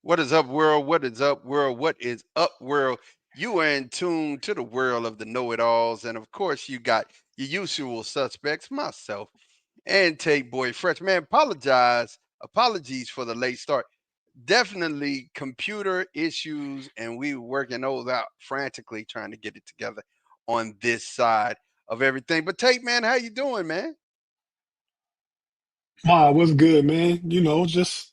What is up, world? What is up, world? What is up, world? You are in tune to the world of the know-it-alls, and of course, you got your usual suspects, myself and Tate Boy Fresh. Man, apologies for the late start. Definitely computer issues, and we were working those out frantically, trying to get it together on this side of everything. But Tate, man, how you doing, man? What's good, man? Just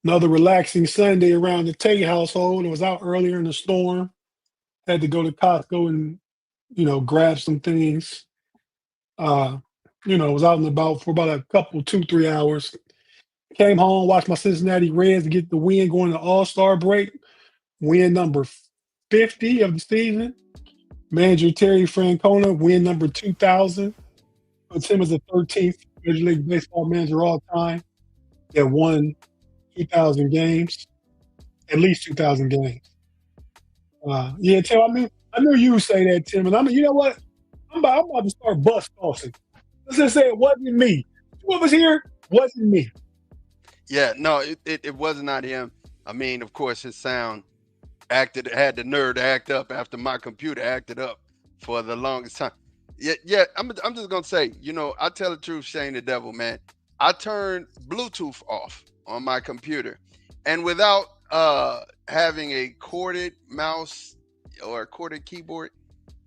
another relaxing Sunday around the Tate household. I was out earlier in the storm. Had to go to Costco and, grab some things. Uh, was out and about for about a couple, 2, 3 hours. Came home, watched my Cincinnati Reds get the win going to All-Star break. Win number 50 of the season. Manager Terry Francona, win number 2,000. Puts him as the 13th Major League Baseball manager all time that won 2,000 games, at least 2,000 games. Yeah, Tim. I knew you would say that, Tim. And you know what? I'm about to start bus tossing. Let's just say it wasn't me. What was here wasn't me. Yeah, no, it was not him. I mean, of course, his sound had the nerve to act up after my computer acted up for the longest time. Yeah. I'm just gonna say, I tell the truth, Shane the devil, man. I turned Bluetooth off on my computer, and without having a corded mouse or a corded keyboard,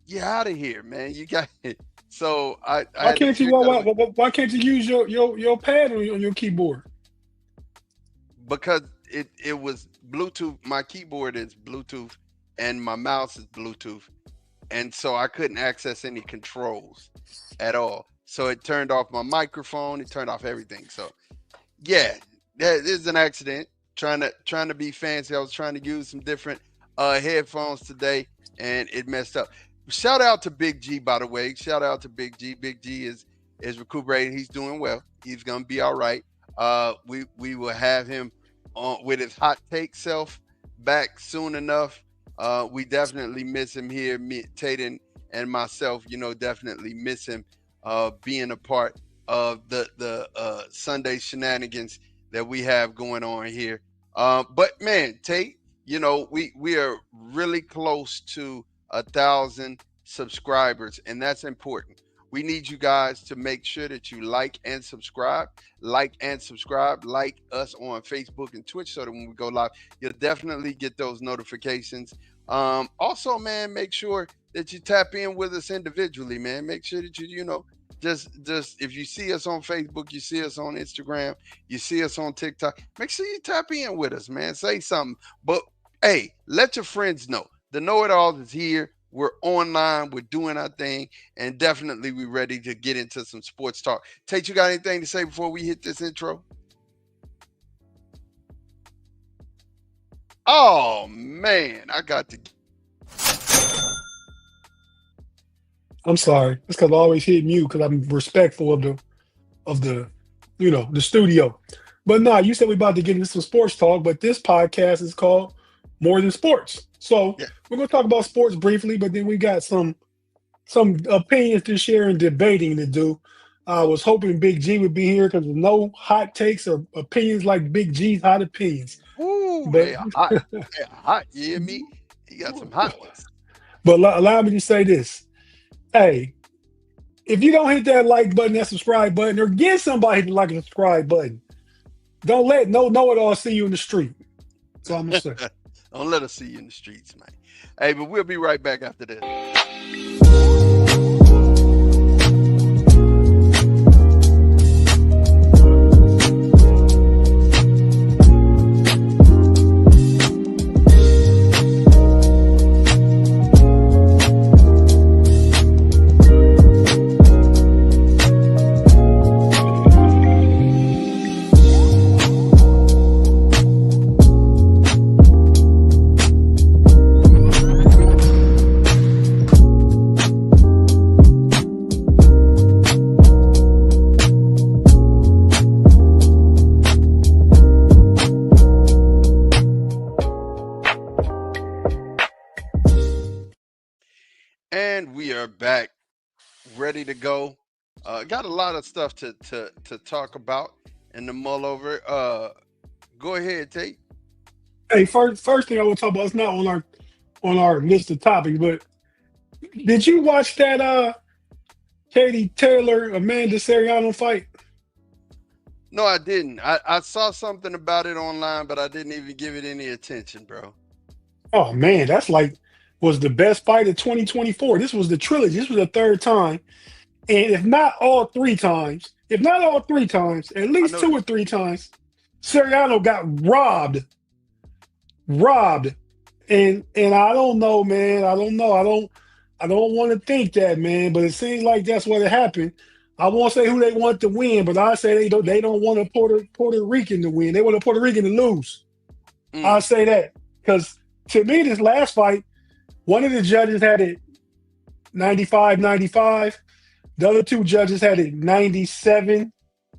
you're out of here, man. You got it. So I Why had to can't you? figure Why, out a why, way. why why can't you use your pad on your keyboard? Because it was Bluetooth. My keyboard is Bluetooth, and my mouse is Bluetooth, and so I couldn't access any controls at all. So it turned off my microphone. It turned off everything. So yeah, that is an accident. Trying to be fancy. I was trying to use some different headphones today, and it messed up. Shout out to Big G, by the way. Shout out to Big G. Big G is recuperating. He's doing well. He's gonna be all right. We will have him on with his hot take self back soon enough. We definitely miss him here. Me, Tatum, and myself, definitely miss him being a part of the Sunday shenanigans that we have going on here. But man, Tate, we are really close to 1,000 subscribers, and that's important. We need you guys to make sure that you like and subscribe, like us on Facebook and Twitch, so that when we go live, you'll definitely get those notifications. Also, man, make sure that you tap in with us individually, man. Make sure that just if you see us on Facebook, you see us on Instagram, you see us on TikTok, make sure you tap in with us, man. Say something. But hey, let your friends know. The Know It All is here. We're online. We're doing our thing, and definitely we're ready to get into some sports talk. Tate, you got anything to say before we hit this intro? Oh man, I got to. I'm sorry. It's because I always hit mute because I'm respectful of the the studio. But nah, you said we about to get into some sports talk, but this podcast is called More Than Sports. So Yeah. we're gonna talk about sports briefly, but then we got some opinions to share and debating to do. I was hoping Big G would be here because no hot takes or opinions like Big G's hot opinions. Ooh, But they are hot. They are hot. You hear me? He got some hot ones. allow me to say this. Hey, if you don't hit that like button, that subscribe button, or get somebody to like and subscribe button, don't let no know it all see you in the street. That's all I'm gonna say. Don't let us see you in the streets, man. Hey, but we'll be right back after this. And we are back, ready to go. Got a lot of stuff to talk about and to mull over. Go ahead, Tate. Hey, first thing I want to talk about, it's not on our list of topics, but did you watch that Katie Taylor Amanda Seriano fight? No, I didn't. I saw something about it online, but I didn't even give it any attention, bro. Oh man, that's like was the best fight of 2024. This was the trilogy. This was the third time. And if not all three times, if not all three times, at I least know two that. or three times, Seriano got robbed. And I don't know, man. I don't know. I don't want to think that, man, but it seems like that's what happened. I won't say who they want to win, but I say they don't want a Puerto Rican to win. They want a Puerto Rican to lose. I'll Mm, say that. Because to me, this last fight, one of the judges had it 95-95. The other two judges had it 97.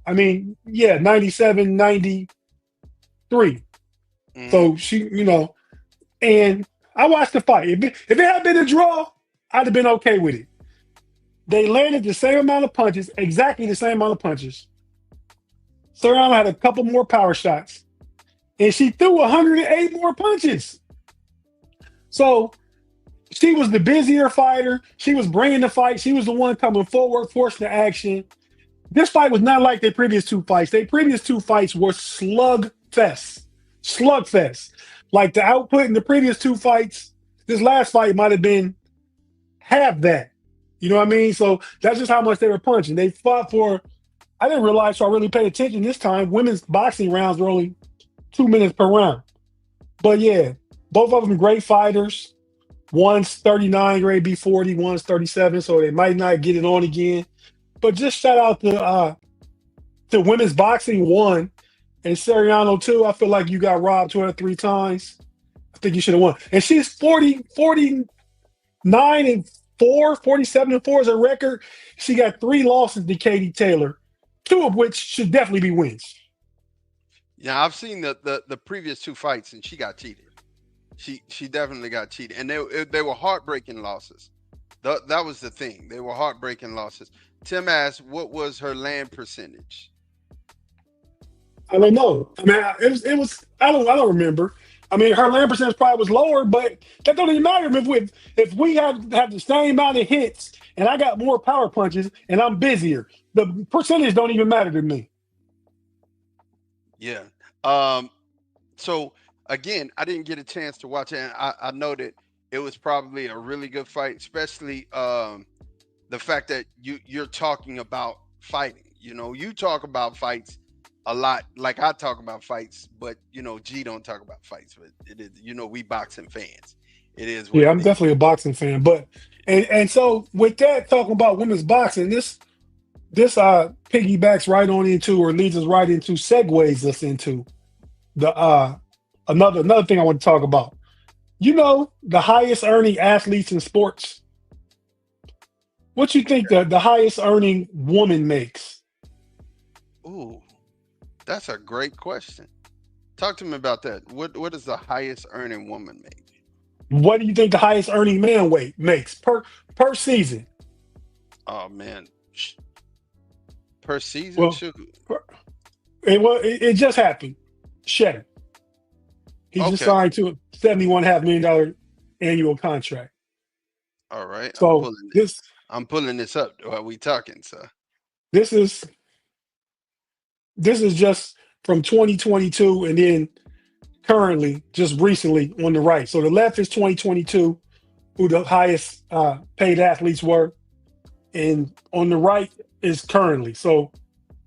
I mean, yeah, 97-93. mm-hmm. So and I watched the fight. If it had been a draw, I'd have been okay with it. They landed the same amount of punches, exactly the same amount of punches. Serrano had a couple more power shots, and she threw 108 more punches. So she was the busier fighter. She was bringing the fight. She was the one coming forward, forcing the action. This fight was not like their previous two fights. Their previous two fights were slugfest. Like the output in the previous two fights, this last fight might have been half that. You know what I mean? So that's just how much they were punching. They fought for. I didn't realize, so I really paid attention this time. Women's boxing rounds were only 2 minutes per round. But yeah, both of them great fighters. One's 39, grade B 40, one's 37, so they might not get it on again. But just shout out to women's boxing one and Seriano too. I feel like you got robbed 2 or 3 times. I think you should have won. And she's 49-4, 47-4 is a record. She got 3 losses to Katie Taylor, two of which should definitely be wins. Yeah, I've seen the previous two fights, and she got cheated. She definitely got cheated, and they were heartbreaking losses. That was the thing. They were heartbreaking losses. Tim asked, "What was her land percentage?" I don't know. I mean, it was I don't remember. I mean, her land percentage probably was lower, but that don't even matter if we have the same amount of hits and I got more power punches and I'm busier. The percentage don't even matter to me. Yeah. Um. So again, I didn't get a chance to watch it, and I know that it was probably a really good fight, especially the fact that you're talking about fighting. You talk about fights a lot, like I talk about fights, but G don't talk about fights. But it is, we boxing fans. It is what Yeah, it I'm is. definitely a boxing fan, but and so with that talking about women's boxing, this piggybacks right on into or leads us right into segues us into the another thing I want to talk about. The highest earning athletes in sports. What you think the highest earning woman makes? Ooh, that's a great question. Talk to me about that. What does the highest earning woman make? What do you think the highest earning man weight makes per season? Oh man, per season, Well, shoot. per- it just happened. Shay, he just Okay, signed to a $71.5 million annual contract. all right. So I'm pulling this up while we talking. So this is this is just from 2022, and then currently, just recently on the right. So the left is 2022, who the highest paid athletes were, and on the right is currently. So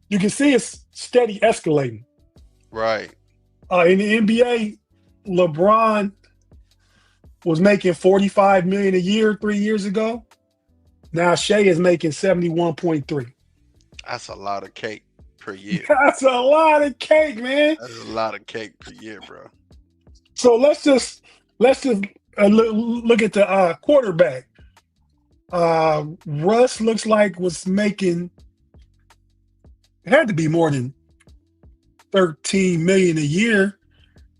you can see it's steady escalating. right. In the NBA, LeBron was making 45 million a year 3 years ago. Now Shea is making 71.3. That's a lot of cake per year. That's a lot of cake, man. That's a lot of cake per year, bro. So let's just look at the quarterback. Russ looks like was making it had to be more than 13 million a year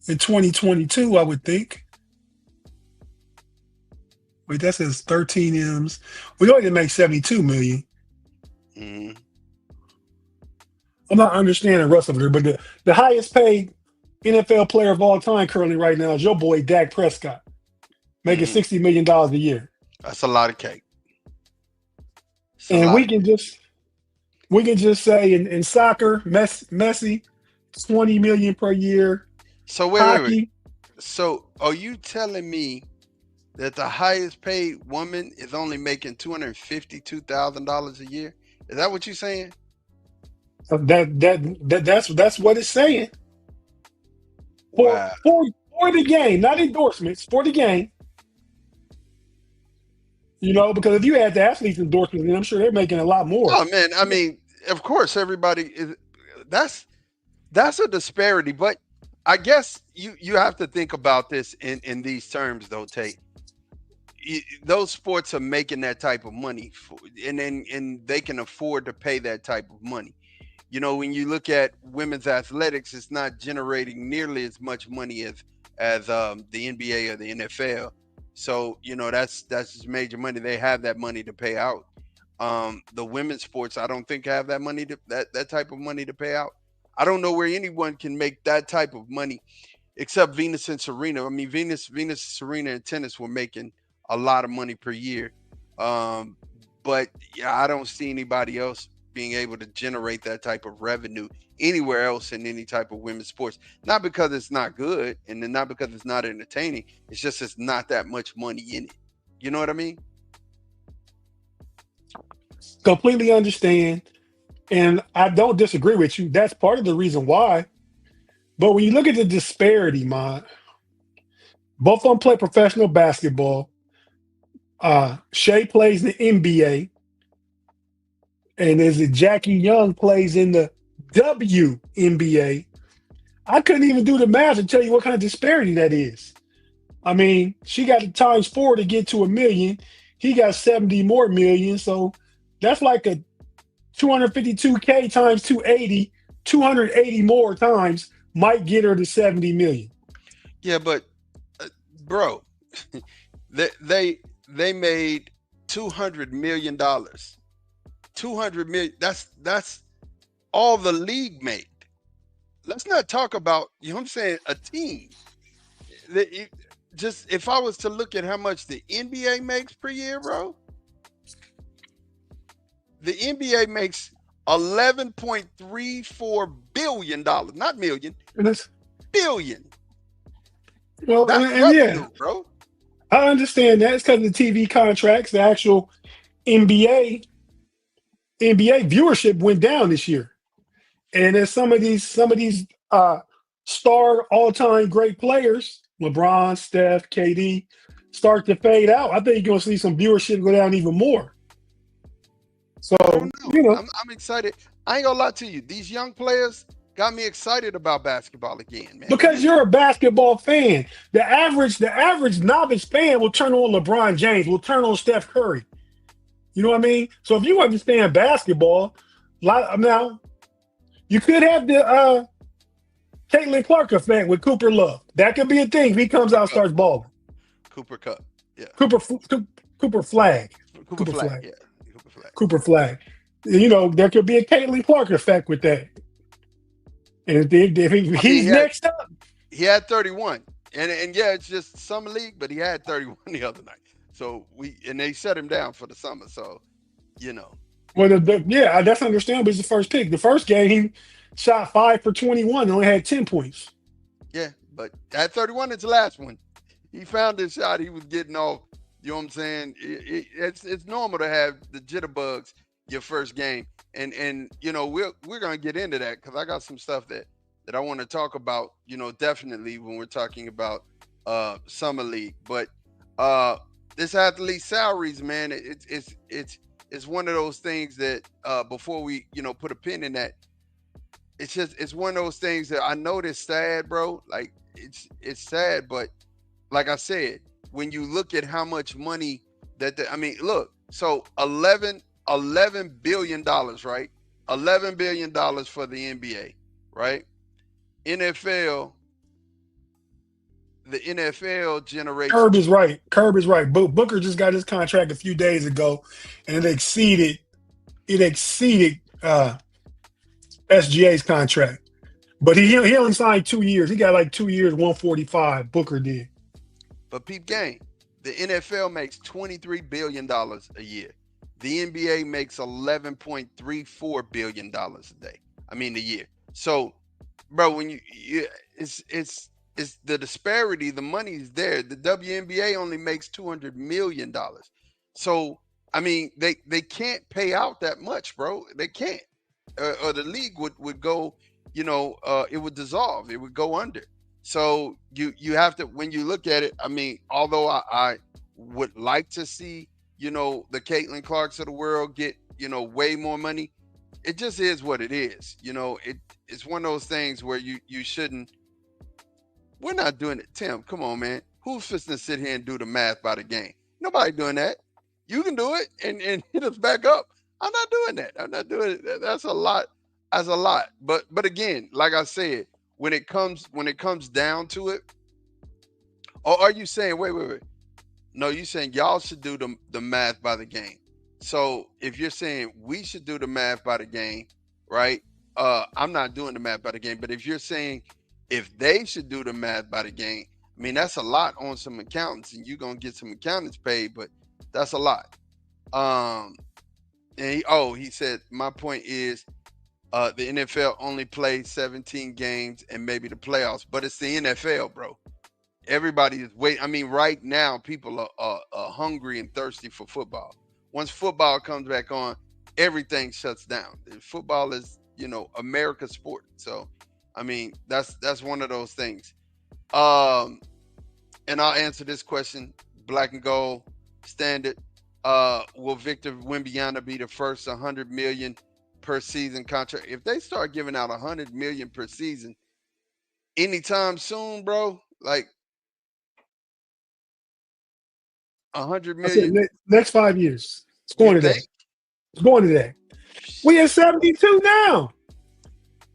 in 2022, I would think. Wait, that says 13 M's. We only make 72 million. Hmm. I'm not understanding Russ over there, but the highest paid NFL player of all time currently right now is your boy Dak Prescott, making Hmm. $60 million a year. That's a lot of cake. It's a And lot we of can cake. just say in soccer, Messi, 20 million per year. So wait. Hockey, So are you telling me that the highest paid woman is only making $252,000 a year? Is that what you're saying? that's what it's saying for Wow. for for the game, not endorsements for the game. Because if you add the athletes endorsements, then I'm sure they're making a lot more. Oh man, I mean, of course everybody is. That's that's a disparity, but I guess you have to think about this in these terms though, Tate. Those sports are making that type of money for, and they can afford to pay that type of money. When you look at women's athletics, it's not generating nearly as much money as the NBA or the NFL. So that's just major money. They have that money to pay out. The women's sports, I don't think have that money to that type of money to pay out. I don't know where anyone can make that type of money except Venus and Serena. I mean, Venus, Serena, and tennis were making a lot of money per year. Um, but yeah, I don't see anybody else being able to generate that type of revenue anywhere else in any type of women's sports. Not because it's not good, and then not because it's not entertaining. It's just it's not that much money in it. You know what I mean? Completely understand, and I don't disagree with you. That's part of the reason why. But when you look at the disparity, man, both of them play professional basketball. Shea plays in the NBA, and is it Jackie Young plays in the WNBA. I couldn't even do the math and tell you what kind of disparity that is. I mean, she got to times four to get to a million. He got 70 more million. So that's like a 252K times 280, 280 more times might get her to 70 million. Yeah, but bro, they made $200 million. 200 million. That's all the league made. Let's not talk about, I'm saying, a team. Just if I was to look at how much the NBA makes per year, bro, the NBA makes $11.34 billion, not million, And that's, billion. well, That's and yeah, revenue, bro. I understand that. It's because of the TV contracts. The actual NBA NBA viewership went down this year. And as some of these star all-time great players, LeBron, Steph, KD, start to fade out, I think you're gonna see some viewership go down even more. I So, don't know. I'm excited. I ain't gonna lie to you. These young players got me excited about basketball again, man. They because really. you're a basketball fan, the average novice fan will turn on LeBron James, will turn on Steph Curry. You know what I mean? So if you understand basketball, now you could have the Caitlin Clark effect with Cooper Love. That could be a thing if he comes Cooper out and Cup. starts balling. Cooper Cup. Yeah. Cooper Flag. Cooper Cooper Flag. Flag. Yeah. Cooper Flag. Cooper Flag. There could be a Caitlin Clark effect with that. And if I mean, he's next up, he had 31, and yeah, it's just summer league, but he had 31 the other night. So they shut him down for the summer. So you know, well, yeah, that's understandable. He's the first pick. The first game, he shot 5 for 21 and only had 10 points. yeah, but at 31, it's the last one. He found his shot. He was getting off. You know what I'm saying? It's normal to have the jitterbugs your first game, and we're gonna get into that because I got some stuff that I want to talk about. Definitely when we're talking about summer league, but this athlete salaries, man, it's one of those things that before we put a pin in that, it's one of those things that I know it's sad, bro. Like it's sad, but like I said, when you look at how much money I mean, look, so 11 billion dollars, right? $11 billion for the NBA, right? NFL, the NFL generates. Curb is right. Curb is right. Booker just got his contract a few days ago, and it exceeded SGA's contract. But he only signed 2 years. He got like 2 years, 145. Booker did. But peep game, the NFL makes $23 billion a year. The NBA makes $11.34 billion a day. I mean a year. So, bro, when it's the disparity. The money is there. The WNBA only makes $200 million. So, I mean, they can't pay out that much, bro. They can't, or the league would go. It would dissolve. It would go under. So you have to, when you look at it. I mean, although I would like to see the Caitlin Clarks of the world get way more money. It just is what it is. It's one of those things where you shouldn't. We're not doing it, Tim. Come on, man. Who's fixing to sit here and do the math by the game? Nobody doing that. You can do it and hit us back up. I'm not doing that. I'm not doing it. That's a lot. That's a lot. But again, like I said, when it comes down to it, or are you saying wait? No, you saying y'all should do the math by the game. So if you're saying we should do the math by the game, right? I'm not doing the math by the game, but if you're saying if they should do the math by the game, I mean that's a lot on some accountants, and you're gonna get some accountants paid, but that's a lot. Um, and he said my point is the NFL only plays 17 games and maybe the playoffs, but it's the NFL, bro. Everybody is waiting. I mean, right now, people are hungry and thirsty for football. Once football comes back on, everything shuts down. Football is, America's sport. So, I mean, that's one of those things. Um, and I'll answer this question: Black and Gold Standard. Will Victor Wembanyama be the first 100 million per season contract? If they start giving out 100 million per season anytime soon, bro, like 100 I said million, next 5 years. It's you going to that. think? It's going to that. We at 72 now.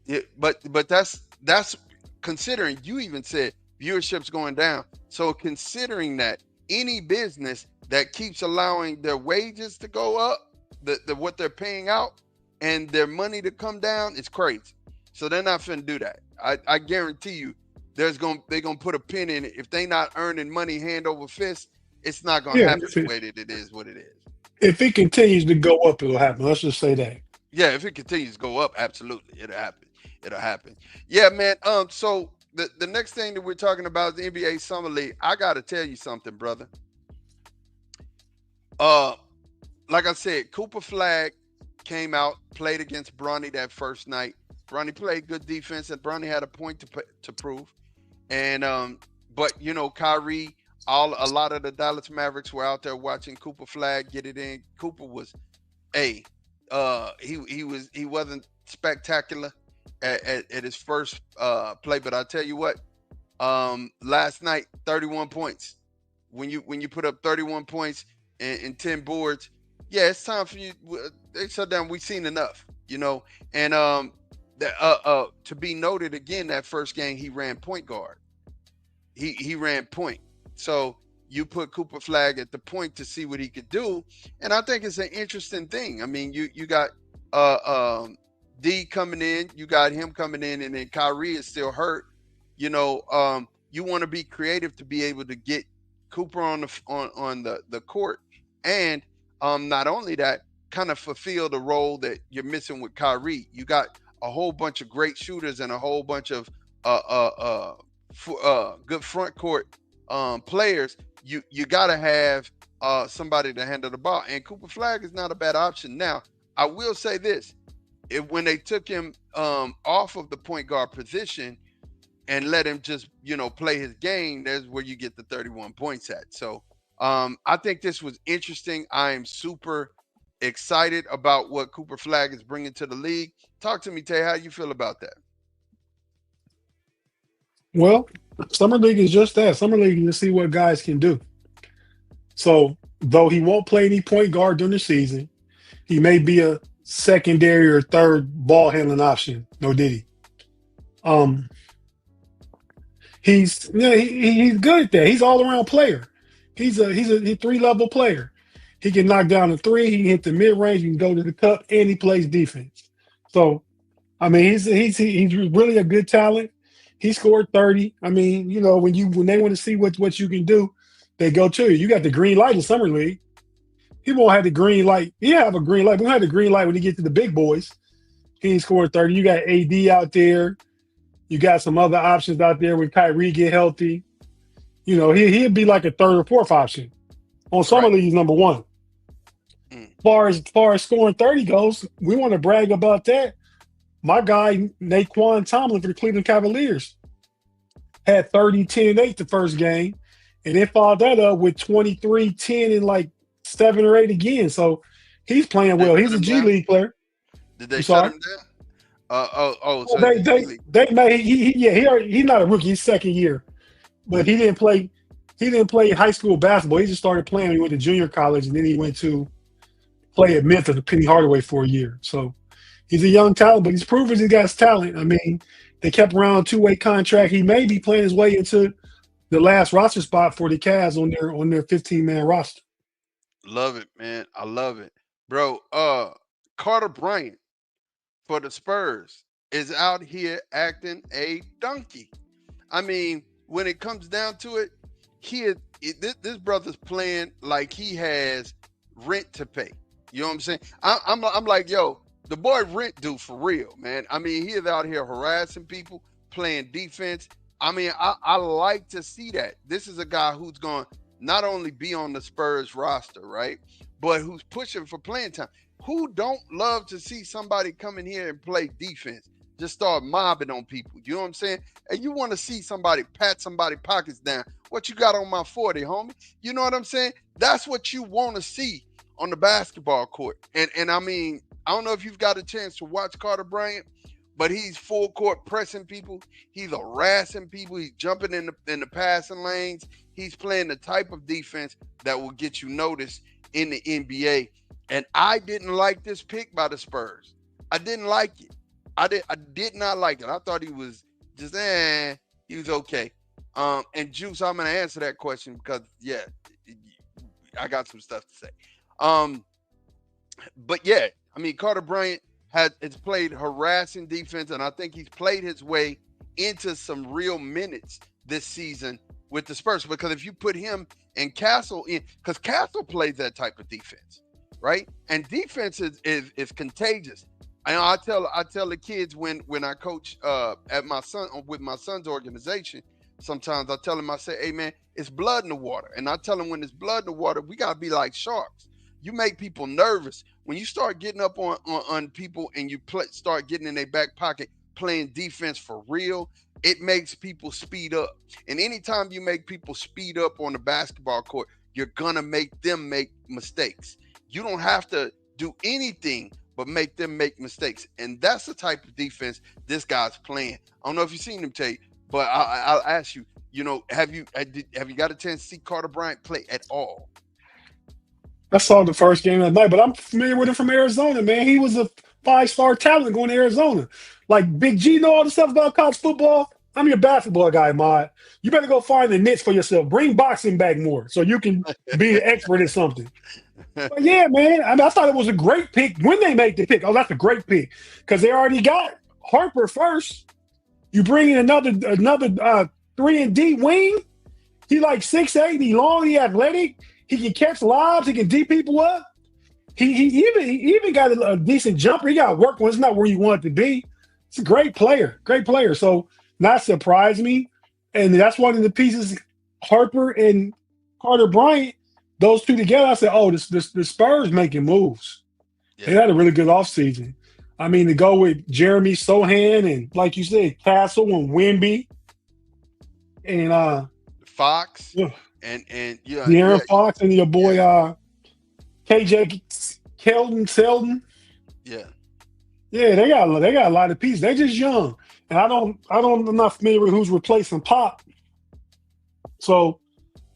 Yeah, but that's considering you even said viewership's going down. So considering that any business that keeps allowing their wages to go up, the what they're paying out, and their money to come down, it's crazy. So they're not finna do that. I guarantee you, they're gonna put a pin in it. If they not earning money hand over fist, it's not gonna Yeah, happen the way that it is what it is. if it continues to go up, it'll happen. Let's just say that. Yeah, if it continues to go up, absolutely, it'll happen. It'll happen. Yeah, man. So the next thing that we're talking about is the NBA Summer League. I gotta tell you something, brother. Uh, like I said, Cooper Flag came out, played against Bronny that first night. Bronny played good defense, and Bronny had a point to prove. And but Kyrie, a lot of the Dallas Mavericks were out there watching Cooper Flag get it in. Cooper was a he wasn't spectacular at his first play, but I tell you what, last night 31 points. When you put up 31 points and 10 boards, yeah, it's time for you. They shut down. We've seen enough, and to be noted again, that first game he ran point guard. He ran point. So you put Cooper Flag at the point to see what he could do, and I think it's an interesting thing. I mean, you got D coming in, you got him coming in, and then Kyrie is still hurt. You want to be creative to be able to get Cooper on the court, and not only that, kind of fulfill the role that you're missing with Kyrie. You got a whole bunch of great shooters and a whole bunch of good front court players. You got to have somebody to handle the ball, and Cooper Flag is not a bad option. Now, I will say this: when they took him off of the point guard position and let him just play his game, that's where you get the 31 points at. So I think this was interesting. I am super excited about what Cooper Flag is bringing to the league. Talk to me, Tay. How you feel about that? Well, summer league is just that. Summer league is to see what guys can do. So though he won't play any point guard during the season, he may be a secondary or third ball handling option. No diddy. Um, he's good at that. He's all around player. He's a 3 level player. He can knock down a three. He can hit the mid range. He can go to the cup, and he plays defense. So I mean, he's really a good talent. He scored 30. I mean, when they want to see what you can do, they go to you. You got the green light in summer league. He won't have the green light. He have a green light. We have the green light when he get to the big boys. He ain't scored 30. You got AD out there. You got some other options out there when Kyrie get healthy. He'd be like a third or fourth option. On summer Right. league, he's number one. Mm. Far as scoring 30 goes, we want to brag about that. My guy, Naquan Tomlin for the Cleveland Cavaliers, had 30, 10, and 8 the first game, and then followed that up with 23, 10, and like 7 or 8 again. So he's playing They well. shut He's a him G down. League player. Did I'm they shut sorry. him down? Oh. Well, So it's a G League. they made he's not a rookie. He's second year, but he didn't play. He didn't play high school basketball. He just started playing when he went to junior college, and then he went to play at Memphis at Penny Hardaway for a year. So he's a young talent, but he's proven he got his talent. I mean, they kept around a two-way contract. He may be playing his way into the last roster spot for the Cavs on their 15-man roster. Love it, man. I love it, bro. Carter Bryant for the Spurs is out here acting a donkey. I mean, when it comes down to it, this brother's playing like he has rent to pay. You know what I'm saying? I'm like, yo, the boy rent due for real, man. I mean, he is out here harassing people, playing defense. I mean, I like to see that. This is a guy who's going to not only be on the Spurs roster, right, but who's pushing for playing time. Who don't love to see somebody come in here and play defense? Just start mobbing on people. You know what I'm saying? And you want to see somebody pat somebody pockets down. What you got on my 40, homie? You know what I'm saying? That's what you want to see on the basketball court. And I mean, I don't know if you've got a chance to watch Carter Bryant, but he's full court pressing people. He's harassing people. He's jumping in the passing lanes. He's playing the type of defense that will get you noticed in the NBA. And I didn't like this pick by the Spurs. I didn't like it. I did not like it. I thought he was just he was okay. And Juice, I'm gonna answer that question because I got some stuff to say. Um, but yeah, I mean Carter Bryant has played harassing defense, and I think he's played his way into some real minutes this season with the Spurs. Because if you put him and Castle in, because Castle plays that type of defense, right? And defense is contagious. I tell the kids when I coach at my son with my son's organization. Sometimes I tell them, I say, hey man, it's blood in the water. And I tell them when it's blood in the water, we gotta be like sharks. You make people nervous. When you start getting up on people and you start getting in their back pocket playing defense for real, it makes people speed up. And anytime you make people speed up on the basketball court, you're gonna make them make mistakes. You don't have to do anything but make them make mistakes. And that's the type of defense this guy's playing. I don't know if you've seen him, Tate, but I'll ask you, have you got a chance to see Carter Bryant play at all? I saw the first game of the night, but I'm familiar with him from Arizona, man. He was a 5-star talent going to Arizona. Like Big G know all the stuff about college football. I'm your basketball guy, Mod. You better go find the niche for yourself. Bring boxing back more so you can be an expert at something. But yeah, man. I mean, I thought it was a great pick when they made the pick. Oh, that's a great pick because they already got Harper first. You bring in another 3 and D wing. He like 6'8", he long, he athletic. He can catch lobs. He can D people up. He even got a decent jumper. He got work when it's not where you want it to be. It's a great player, great player. So not surprise me, and that's one of the pieces. Harper and Carter Bryant, those two together. I said, oh, the Spurs making moves. They Yeah. had a really good offseason. I mean, to go with Jeremy Sohan and like you said, Castle and Wimby and Fox yeah, and yeah, yeah, De'Aaron Fox and your boy yeah, KJ Keldon Selden. yeah. Yeah, they got a lot of pieces. They're just young, and I'm not familiar with who's replacing Pop. So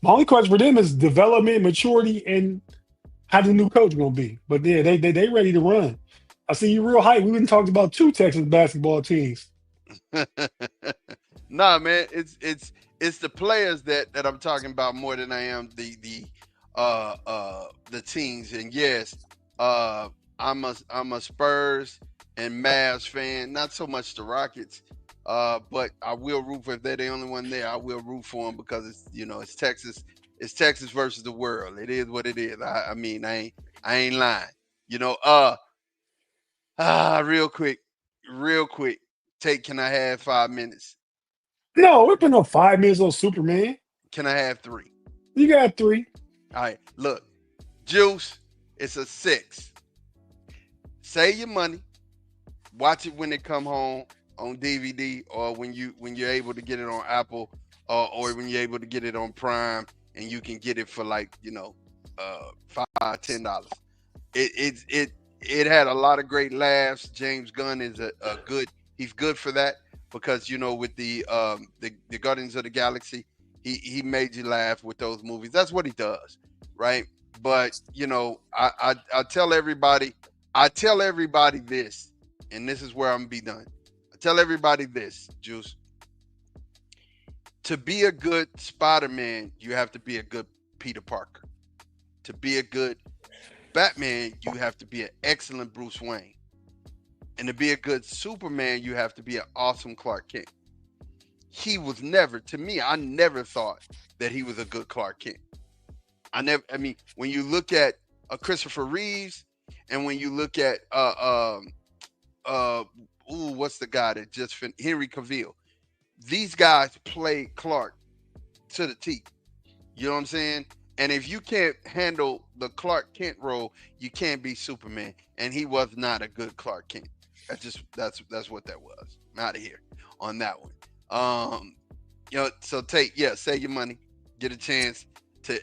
my only question for them is development, maturity, and how the new coach gonna be. But yeah, they ready to run. I see you real hype. We even talked about 2 Texas basketball teams. Nah, man, it's the players that I'm talking about more than I am the teams. And yes, I'm a Spurs and Mavs fan. Not so much the Rockets, but I will root for if they're the only one there. I will root for them because it's Texas. It's Texas versus the world. It is what it is. I mean, I ain't lying. You know. Real quick. Take. Can I have 5 minutes? No, we've been on 5 minutes on Superman. Can I have three? You got three. All right. Look, Juice. It's a six. Save your money. Watch it when it come home on DVD or when you're able to get it on Apple or when you're able to get it on Prime and you can get it for like $5-10. It had a lot of great laughs. James Gunn is a good. He's good for that because with the Guardians of the Galaxy, he made you laugh with those movies. That's what he does, right? But I tell everybody, this, and this is where I'm gonna be done. I tell everybody this, Juice. To be a good Spider-Man, you have to be a good Peter Parker. To be a good Batman, you have to be an excellent Bruce Wayne. And to be a good Superman, you have to be an awesome Clark Kent. He was never, to me, I never thought that he was a good Clark Kent. When you look at Christopher Reeves and when you look at what's the guy that just Henry Cavill, these guys play Clark to the T. You know what I'm saying? And if you can't handle the Clark Kent role, you can't be Superman. And he was not a good Clark Kent. That's what that was. I'm out of here on that one. So save your money, get a chance to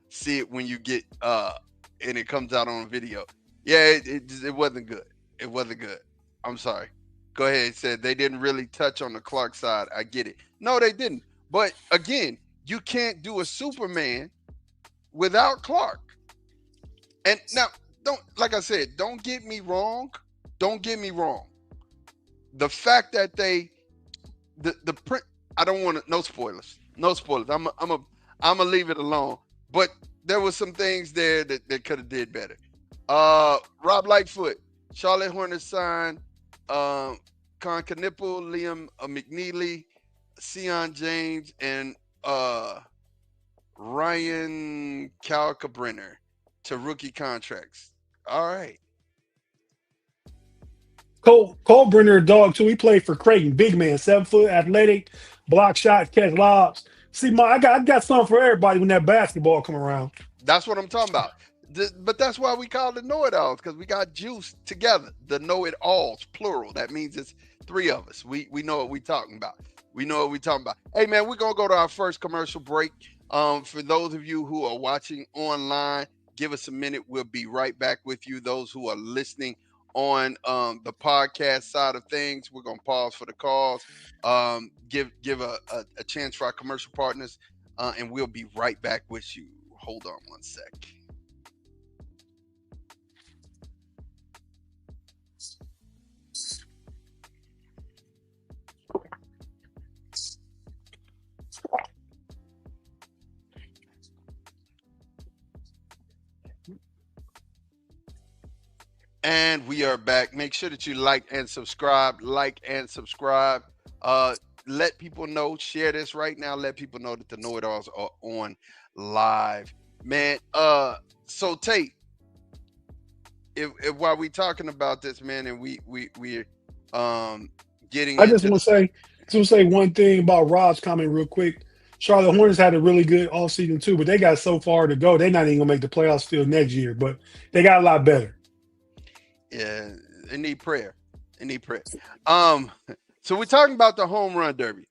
see it when you get and it comes out on video. Yeah, it wasn't good. It wasn't good. I'm sorry. Go ahead. It said they didn't really touch on the Clark side. I get it. No, they didn't. But again, you can't do a Superman without Clark. And now, like I said, don't get me wrong. Don't get me wrong. The fact that the print, I don't want to, no spoilers. No spoilers. I'm gonna leave it alone. But there was some things there that could have did better. Rob Lightfoot, Charlotte Hornets signed Con Knipple, Liam McNeely, Sion James, and Ryan Kalkbrenner to rookie contracts. All right. Cole Brenner, a dog too. He played for Creighton. Big man, 7 foot, athletic, block shots, catch lobs. See, I got something for everybody when that basketball come around. That's what I'm talking about. But that's why we call it KnoItAllz, because we got juice together. The KnoItAllz, plural. That means it's three of us. We know what we're talking about. We know what we're talking about. Hey, man, we're going to go to our first commercial break. For those of you who are watching online, give us a minute. We'll be right back with you. Those who are listening on the podcast side of things, we're going to pause for the calls, give a chance for our commercial partners, and we'll be right back with you. Hold on one sec. And we are back. Make sure that you like and subscribe. Let people know. Share this right now. Let people know that the KnoItAllz are on live. Man, so Tate, if while we talking about this, man, and we're getting I just into want to say one thing about Rob's comment real quick. Charlotte Hornets had a really good offseason too, but they got so far to go. They're not even gonna make the playoffs still next year, but they got a lot better. Yeah, they need prayer. So we're talking about the home run derby.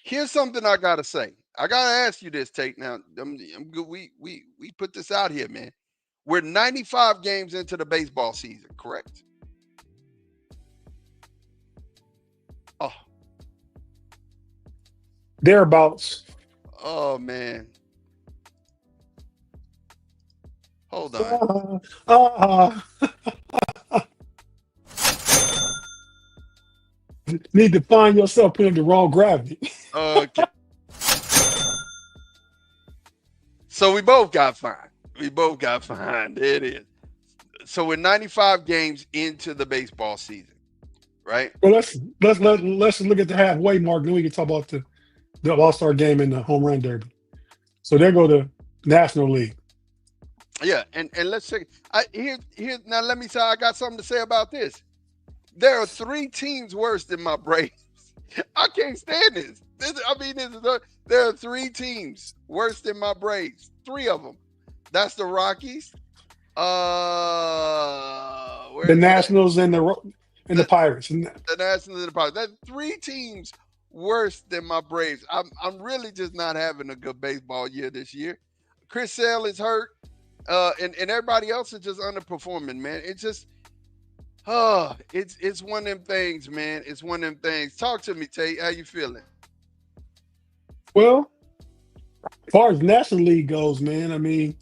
Here's something I gotta say. I gotta ask you this, Tate. Now, I'm good. We put this out here, man. We're 95 games into the baseball season, correct? Oh, Thereabouts. oh man. Hold on. Need to find yourself putting the wrong gravity. Okay. So we both got fined. There it is. So we're 95 games into the baseball season. right? Well, let's look at the halfway mark. Then we can talk about the All Star game and the home run derby. So there go the National League. Yeah, and let's say here now. Let me say I got something to say about this. There are three teams worse than my Braves. I can't stand this. There are three teams worse than my Braves. Three of them. That's the Rockies. The Where's that? Nationals and the The, Pirates. And the Nationals and the Pirates. That's three teams worse than my Braves. I'm really just not having a good baseball year this year. Chris Sale is hurt. And everybody else is just underperforming, man. It's just it's one of them things, man. It's one of them things. Talk to me, Tate. How you feeling? well, as far as National League goes, man, I mean,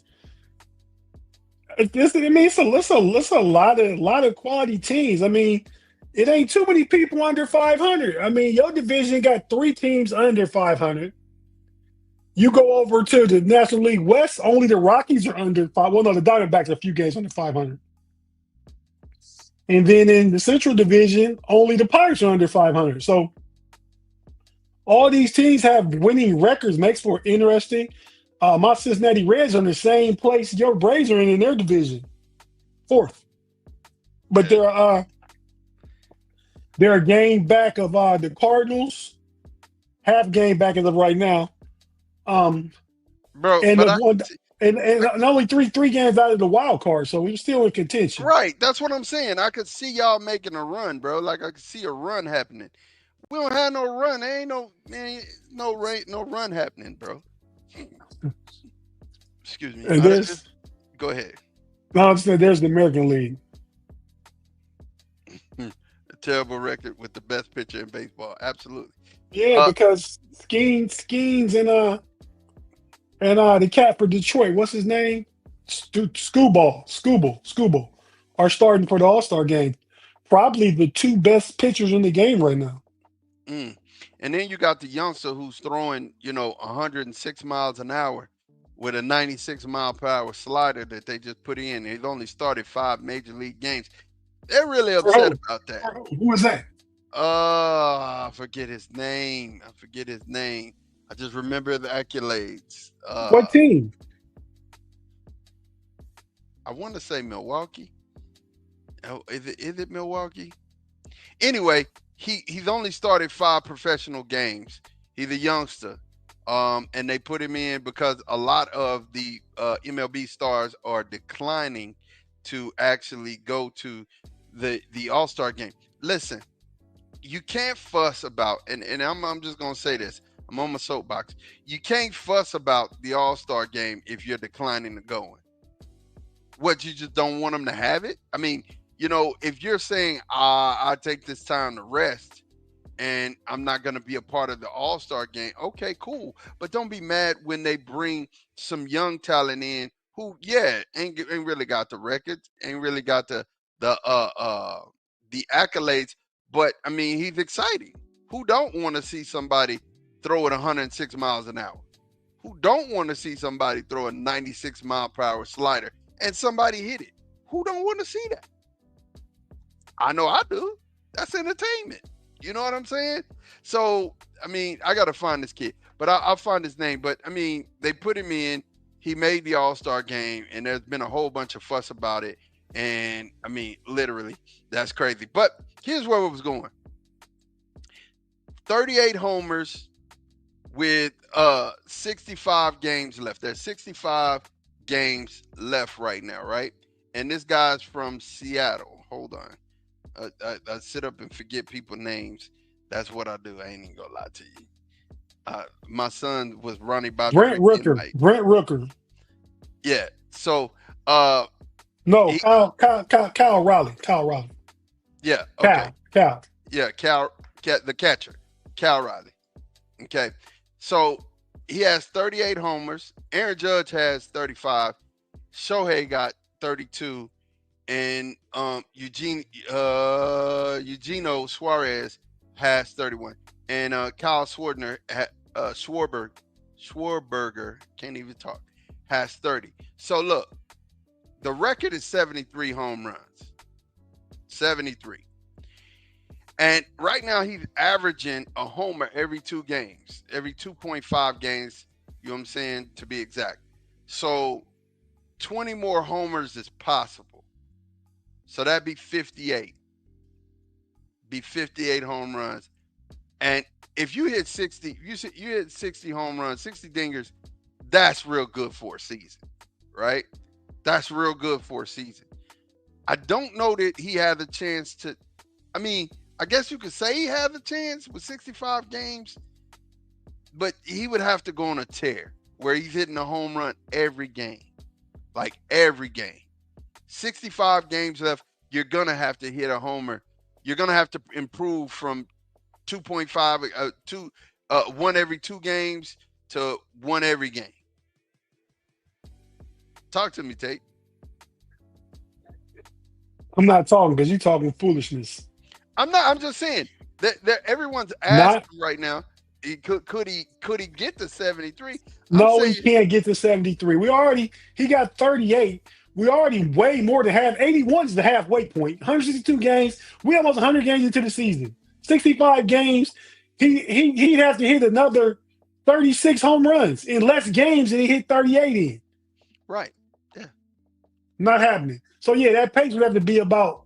it's a lot of quality teams. I mean, it ain't too many people under 500. I mean, your division got three teams under 500. You go over to the National League West, only the Rockies are under five. Well, no, the Diamondbacks are a few games under 500. And then in the Central Division, only the Pirates are under 500. So all these teams have winning records, makes for interesting. My Cincinnati Reds are in the same place your Braves are in their division, fourth. But Okay, they're a game back of the Cardinals, half game back as of right now. Um, bro. and But the one and only three games out of the wild card, so we're still in contention. right, that's what I'm saying. I could see y'all making a run, bro. Like I could see a run happening. We don't have no run. There ain't no man, no run happening, bro. Excuse me. And there's Go ahead. no, I'm saying there's the American League. A terrible record with the best pitcher in baseball. Absolutely. Yeah, Uh, because Skeens and the cat for Detroit, what's his name? Scooble are starting for the All Star game. Probably the two best pitchers in the game right now. mm. And then you got the youngster who's throwing, 106 miles an hour with a 96-mile-per-hour slider that they just put in. He's only started 5 major league games. They're really For upset who? about that. Who is that? I forget his name. I forget his name. I just remember the accolades. What team? I want to say Milwaukee. Oh, is it Milwaukee? Anyway, he's only started 5 professional games. He's a youngster, and they put him in because a lot of the MLB stars are declining to actually go to the All Star game. Listen, you can't fuss about, and I'm just gonna say this. I'm on my soapbox. You can't fuss about the All Star game if you're declining to going. What, you just don't want them to have it? I mean, if you're saying, I take this time to rest and I'm not going to be a part of the All Star game, okay, cool. But don't be mad when they bring some young talent in who, yeah, ain't really got the records, ain't really got the the accolades. But I mean, he's exciting. Who don't want to see somebody throw at 106 miles an hour? Who don't want to see somebody throw a 96-mile-per-hour slider and somebody hit it? Who don't want to see that? I know I do. That's entertainment. You know what I'm saying? So, I mean, I got to find this kid, but I'll find his name. But I mean, they put him in. He made the All Star game, and there's been a whole bunch of fuss about it. And I mean, literally, that's crazy. But here's where it was going: 38 homers with 65 games left. There's 65 games left right now, right? And this guy's from Seattle. Hold on. I sit up and forget people's names. That's what I do. I ain't even gonna lie to you. My son was running about to Brent forget Rooker. my. Brent Rooker. Yeah. So uh No, he Kyle Raleigh. Kyle Raleigh. yeah, okay. Cal. Yeah, the catcher, Cal Riley. Okay. So he has 38 homers. Aaron Judge has 35. Shohei got 32. And Eugenio Suarez has 31. And Kyle Schwarberger, can't even talk, has 30. So look, the record is 73 home runs. 73. And right now he's averaging a homer every 2 games, every 2.5 games, you know what I'm saying, to be exact. So 20 more homers is possible. So that'd be 58. Be 58 home runs. And if you hit 60, you hit 60 home runs, 60 dingers, that's real good for a season, right? That's real good for a season. I don't know that he had a chance to. I mean, I guess you could say he had a chance with 65 games, but he would have to go on a tear where he's hitting a home run every game, like every game. 65 games left, you're gonna have to hit a homer. You're gonna have to improve from 2.5 one every 2 games to one every game. Talk to me, Tate. I'm not talking because you're talking foolishness. I'm not. I'm just saying that everyone's Not asking right now. Could he get to 73? I'm No, he saying can't get to 73. He got 38. We already way more than half. 81 is the halfway point. 162 games. We almost 100 games into the season. 65 games. He'd have to hit another 36 home runs in less games than he hit 38 in. right. Yeah. Not happening. So yeah, that pace would have to be about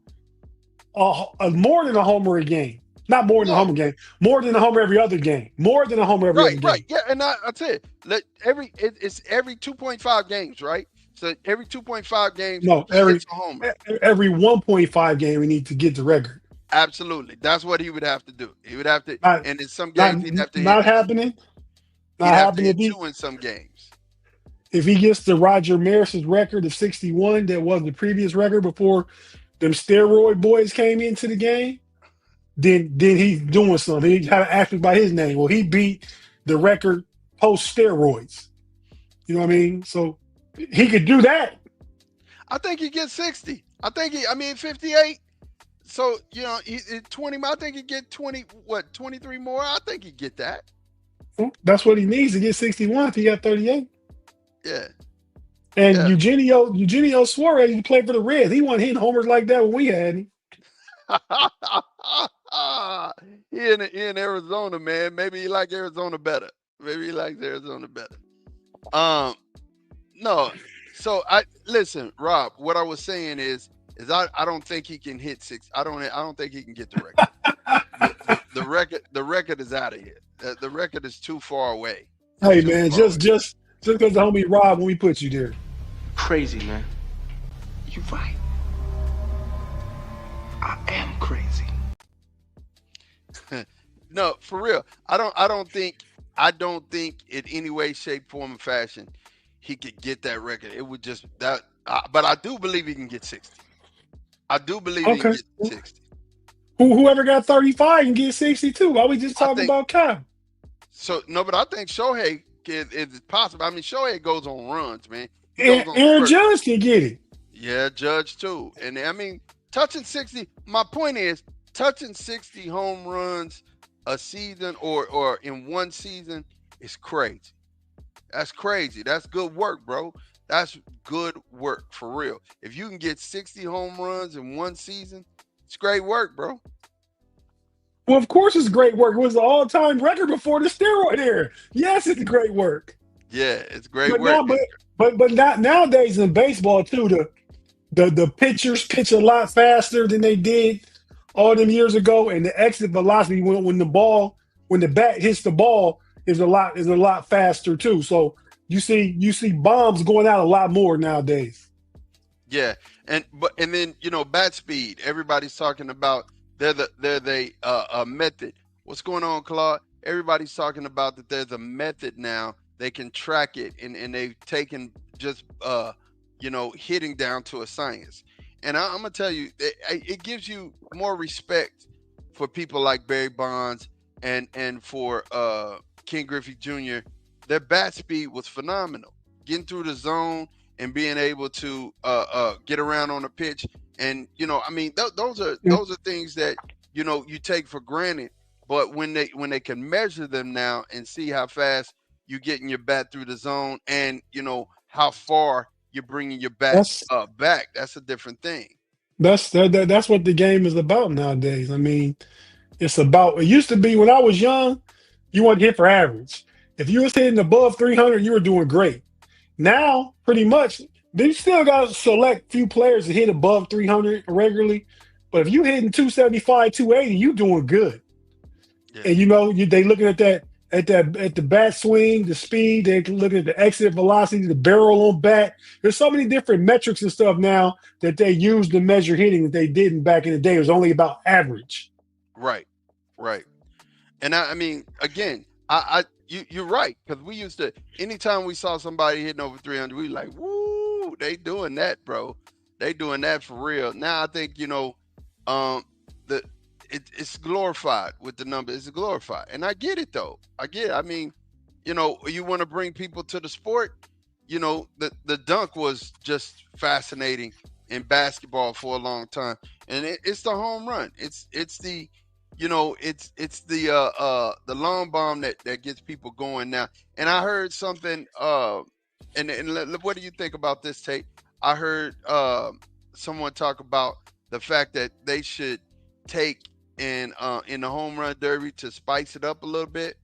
more than a homer a game. Not more than a No. homer game. More than a homer every other game. More than a homer every Right. other Right. game. Yeah. And I tell you, it's every 2.5 games, right? So every 2.5 games No, he hits a homer. every 1.5 game we need to get the record. Absolutely. That's what he would have to do. He would have to, Not and in some not games he'd have to hit. not happening. He'd Not have to happening hit two in some games. if he gets the Roger Maris's record of 61 that was the previous record before them steroid boys came into the game. Then he's doing something. He had to ask me by his name. Well, he beat the record post steroids. You know what I mean? So he could do that. I think he gets 60. I mean 58. So, he 20. I think he get 20, 23 more. I think he get that. That's what he needs to get 61 if he got 38. Yeah. And Yeah. Eugenio Suarez, he played for the Reds. He wasn't hitting homers like that when we had him. He in Arizona, man. Maybe he like Arizona better. Maybe he likes Arizona better. Um, no. So I listen, Rob. What I was saying is I don't think he can hit six. I don't think he can get the record. The record is out of here. The record is too far away. It's Hey too man, far away. just because the homie Rob when we put you there. Crazy, man. You right. I am crazy. No, for real. I don't think in any way, shape, form, or fashion he could get that record. It would just that. But I do believe he can get 60. I do believe he can Okay. get 60. Whoever got 35 can get 62. Why we just I talking think about Kyle? so. No, but I think Shohei is possible. I mean, Shohei goes on runs, man. He goes on Aaron spurts. Judge can get it. Yeah, Judge too. And I mean, touching 60. My point is, touching 60 home runs a season or in one season is crazy. That's crazy. That's good work, bro. That's good work for real. If you can get 60 home runs in one season, it's great work, bro. Well, of course it's great work. It was the all-time record before the steroid era. Yes, it's great work. Yeah, it's great But work. now, but not nowadays in baseball too. The pitchers pitch a lot faster than they did all them years ago, and the exit velocity when the bat hits the ball is a lot faster too. So you see bombs going out a lot more nowadays. Yeah, and then bat speed. Everybody's talking about they're the method. What's going on, Claude? Everybody's talking about that there's a method now. They can track it, and they've taken just hitting down to a science. And I'm gonna tell you, it gives you more respect for people like Barry Bonds and for King Griffey Jr. Their bat speed was phenomenal. Getting through the zone and being able to get around on the pitch, and I mean, those are things that you take for granted. But when they can measure them now and see how fast you getting your bat through the zone, and how far you're bringing your bat That's back, that's a different thing. that's what the game is about nowadays. I mean, It's about. It used to be when I was young, you want to hit for average. If you was hitting above 300, you were doing great. Now, pretty much, they still got to select few players to hit above 300 regularly. But if you hitting 275, 280, you doing good. Yeah. And they looking at the bat swing, the speed. They looking at the exit velocity, the barrel on bat. There's so many different metrics and stuff now that they use to measure hitting that they didn't back in the day. It was only about average. Right. Right. And I mean, again, you're right, because we used to, anytime we saw somebody hitting over 300, we like, woo, they doing that, bro. They doing that for real. Now I think the it's glorified with the number. It's glorified, and I get it though. I get it. I mean, you want to bring people to the sport. The dunk was just fascinating in basketball for a long time, and it's the home run. It's the it's the long bomb that gets people going now. And I heard something what do you think about this, Tate? I heard someone talk about the fact that they should take in the home run derby, to spice it up a little bit.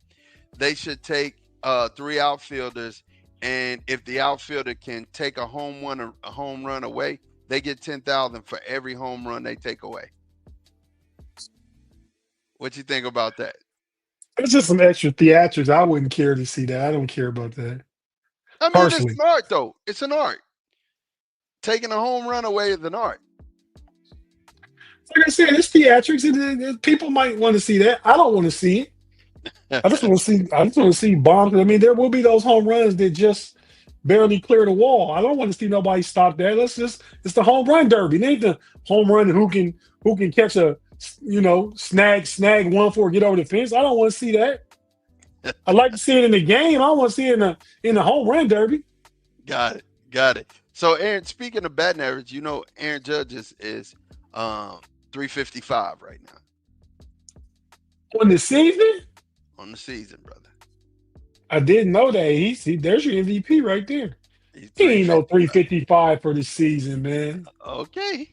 They should take 3 outfielders, and if the outfielder can take a home run away, they get 10,000 for every home run they take away. What you think about that? It's just some extra theatrics. I wouldn't care to see that. I don't care about that I mean, it's personally. an art, though. It's an art. Taking a home run away is an art. Like I said, it's theatrics, and people might want to see that. I don't want to see it. I just want to see. I just want to see bombs. I mean, there will be those home runs that just barely clear the wall. I don't want to see nobody stop that. It's the home run derby. It ain't the home run who can catch a snag one for get over the fence. I don't want to see that. I like to see it in the game. I don't want to see it in the home run derby. Got it. So, Aaron, speaking of batting average, Aaron Judge is 355 right now On the season, on the season, brother. I didn't know that. There's your MVP right there. He's He ain't no 355. 355 for the season, man. Okay,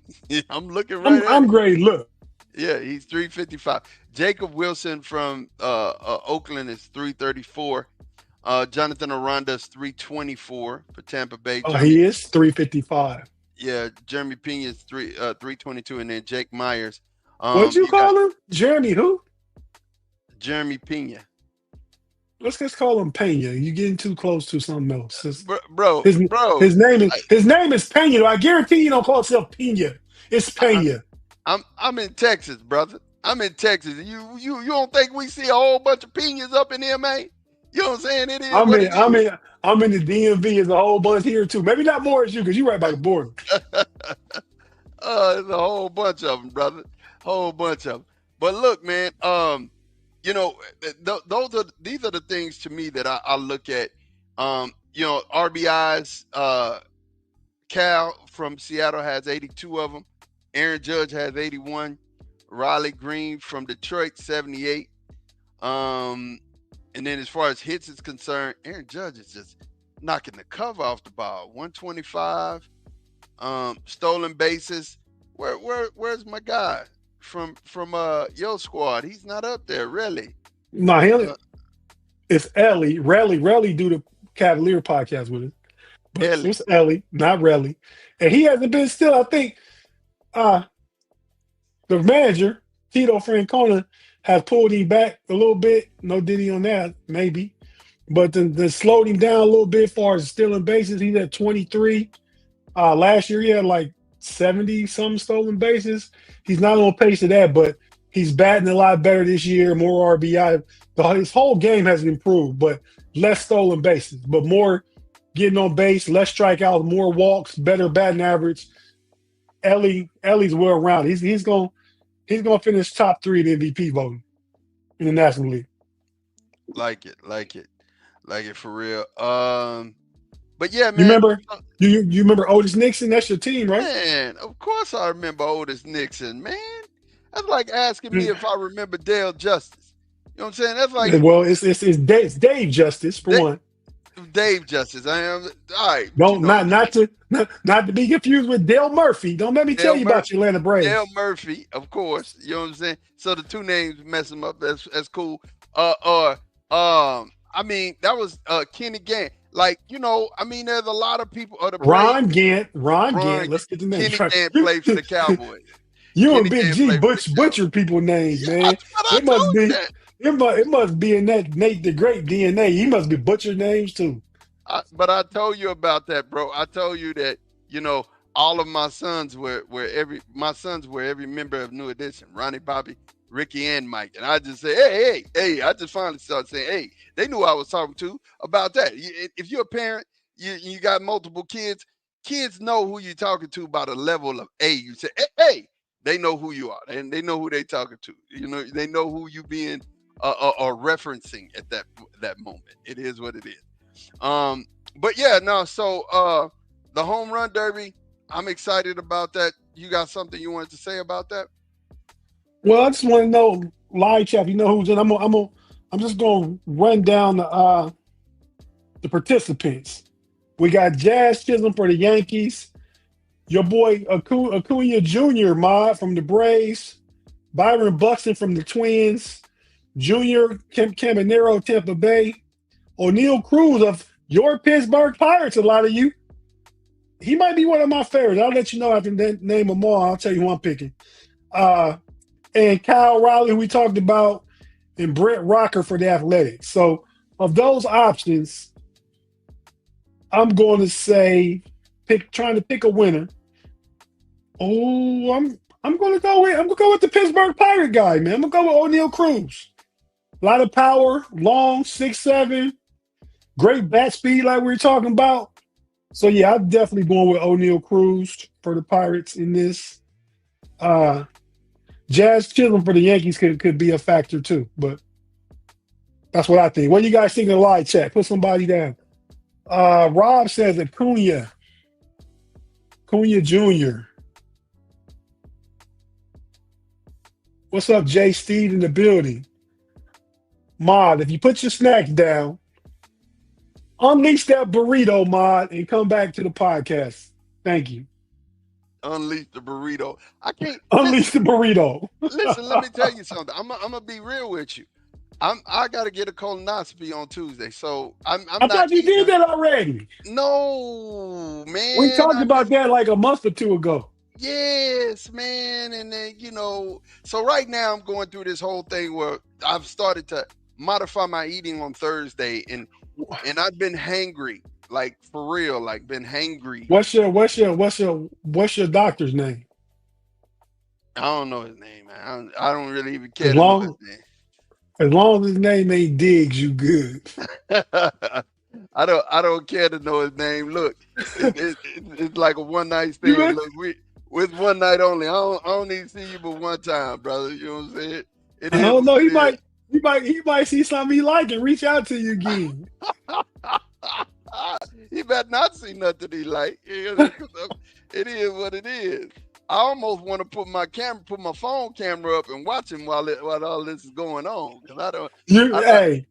I'm looking right I'm at I'm it. great. Look, Yeah, he's 355. Jacob Wilson from Oakland is 334. Jonathan Aranda's 324 for Tampa Bay. oh, he is 355. Jeremy Pena is 322, and then Jake Myers. What'd you You got call him? Jeremy who? Jeremy Pena. Let's just call him Pena. You're getting too close to something else. Bro, His bro. his name is Pena. I guarantee you don't call himself Pena. It's I, Pena. I'm in Texas, brother. I'm in Texas. You don't think we see a whole bunch of Penas up in here, man? You know what I'm saying? It is I'm what in it I'm is. in I'm in the DMV. There's a whole bunch here too. Maybe not more as you because you're right by the border. There's a whole bunch of them, brother. Whole bunch of them. But look, man. These are the things to me that I look at. RBIs. Cal from Seattle has 82 of them. Aaron Judge has 81. Riley Green from Detroit, 78. And then as far as hits is concerned, Aaron Judge is just knocking the cover off the ball. 125. Stolen bases. Where's my guy from your squad? He's not up there, really. No, Uh, it's Ellie. Relly do the Cavalier podcast with us. But Ellie. it's Ellie, not Relly. And he hasn't been still, I think uh the manager, Tito Francona, has pulled him back a little bit. No diddy on that, maybe. But then slowed him down a little bit as far as stealing bases. He's at 23. Last year he had like 70 some stolen bases. He's not on pace to that, but he's batting a lot better this year, more RBI. His whole game has improved, but less stolen bases, but more getting on base, less strikeouts, more walks, better batting average. Ellie's well rounded. He's gonna finish top 3 in MVP voting in the National League. Like it for real. But yeah, You man. remember you remember Otis Nixon? That's your team, right? Man, of course I remember Otis Nixon, man. That's like asking me if I remember Dale Justice. You know what I'm saying? That's like Well, it's Dave Justice for Da- one. Dave Justice. I am all right. You Don't know, not to be confused with Dale Murphy. Don't let me tell Dale you about Murphy. your Atlanta Dale Braves. Murphy, of course. You know what I'm saying? So the two names mess them up. That's cool. Or I mean, that was Kenny Gann. Like, I mean, there's a lot of people of the Braves. Ron Gant. Ron Ron Gant. Let's get the names Kenny right. Gann played for the Cowboys. You and Kenny Big Gann G played for the Cowboys. butcher people names, Yeah, man. that's what I It must told you be that. it must be in that Nate the Great DNA. He must be butcher names too. But I told you about that, bro. I told you that you know all of my sons were every member of New Edition, Ronnie, Bobby, Ricky, and Mike. And I just say, hey. I just finally started saying, hey. They knew I was talking to about that. If you're a parent, you got multiple kids. Kids know who you're talking to by the level of A. You say, hey. They know who you are, and they know who they talking to. They know who you being or referencing at that moment. It is what it is. Um, but yeah, no. So the home run derby, I'm excited about that. You got something you wanted to say about that? Well, I just want to know, live chat. You know who's in? I'm just gonna run down the participants. We got Jazz Chisholm for the Yankees. Your boy Acuna Jr. Mod from the Braves. Byron Buxton from the Twins. Junior Caminero, Tampa Bay. O'Neal Cruz of your Pittsburgh Pirates, a lot of you. He might be one of my favorites. I'll let you know after name them all. I'll tell you who I'm picking. Uh, and Kyle Riley, who we talked about, and Brett Rocker for the Athletics. So, of those options, I'm going to say trying to pick a winner. Oh, I'm gonna go with the Pittsburgh Pirate guy, man. I'm gonna go with O'Neal Cruz. A lot of power, long, 6'7", great bat speed, like we were talking about. So yeah, I'm definitely going with O'Neal Cruz for the Pirates in this. Uh Jazz Chisholm for the Yankees could be a factor too, but that's what I think. What do you guys think in the live chat? Put somebody down. Rob says Cunha Jr. What's up, Jay Steed in the building? Mod, if you put your snacks down, unleash that burrito, Mod, and come back to the podcast. Thank you. Unleash the burrito. I can't Unleash listen. the burrito. Listen, let me tell you something. I'm gonna be real with you. I gotta get a colonoscopy on Tuesday, so I'm I not thought you did eating. that already. No, We man. talked about that like a month or two ago. Yes, man. And then, so right now I'm going through this whole thing where I've started to modify my eating on Thursday and I've been hangry, like for real, like been hangry. What's your doctor's name? I don't know his name, man. I don't really even As care to know long his as long as his name ain't Diggs, you good. name. I don't care to know his name. Look, it's like a one night You stand. bet. Look, with one night only. I don't need to see you but one time, brother. You know what I'm saying? It I is don't what know. He it is. might see something he like and reach out to you again. He better not see nothing he like. It is what it is. I almost want to put my phone camera up and watch him while all this is going on. Cause I don't, I, I Hey,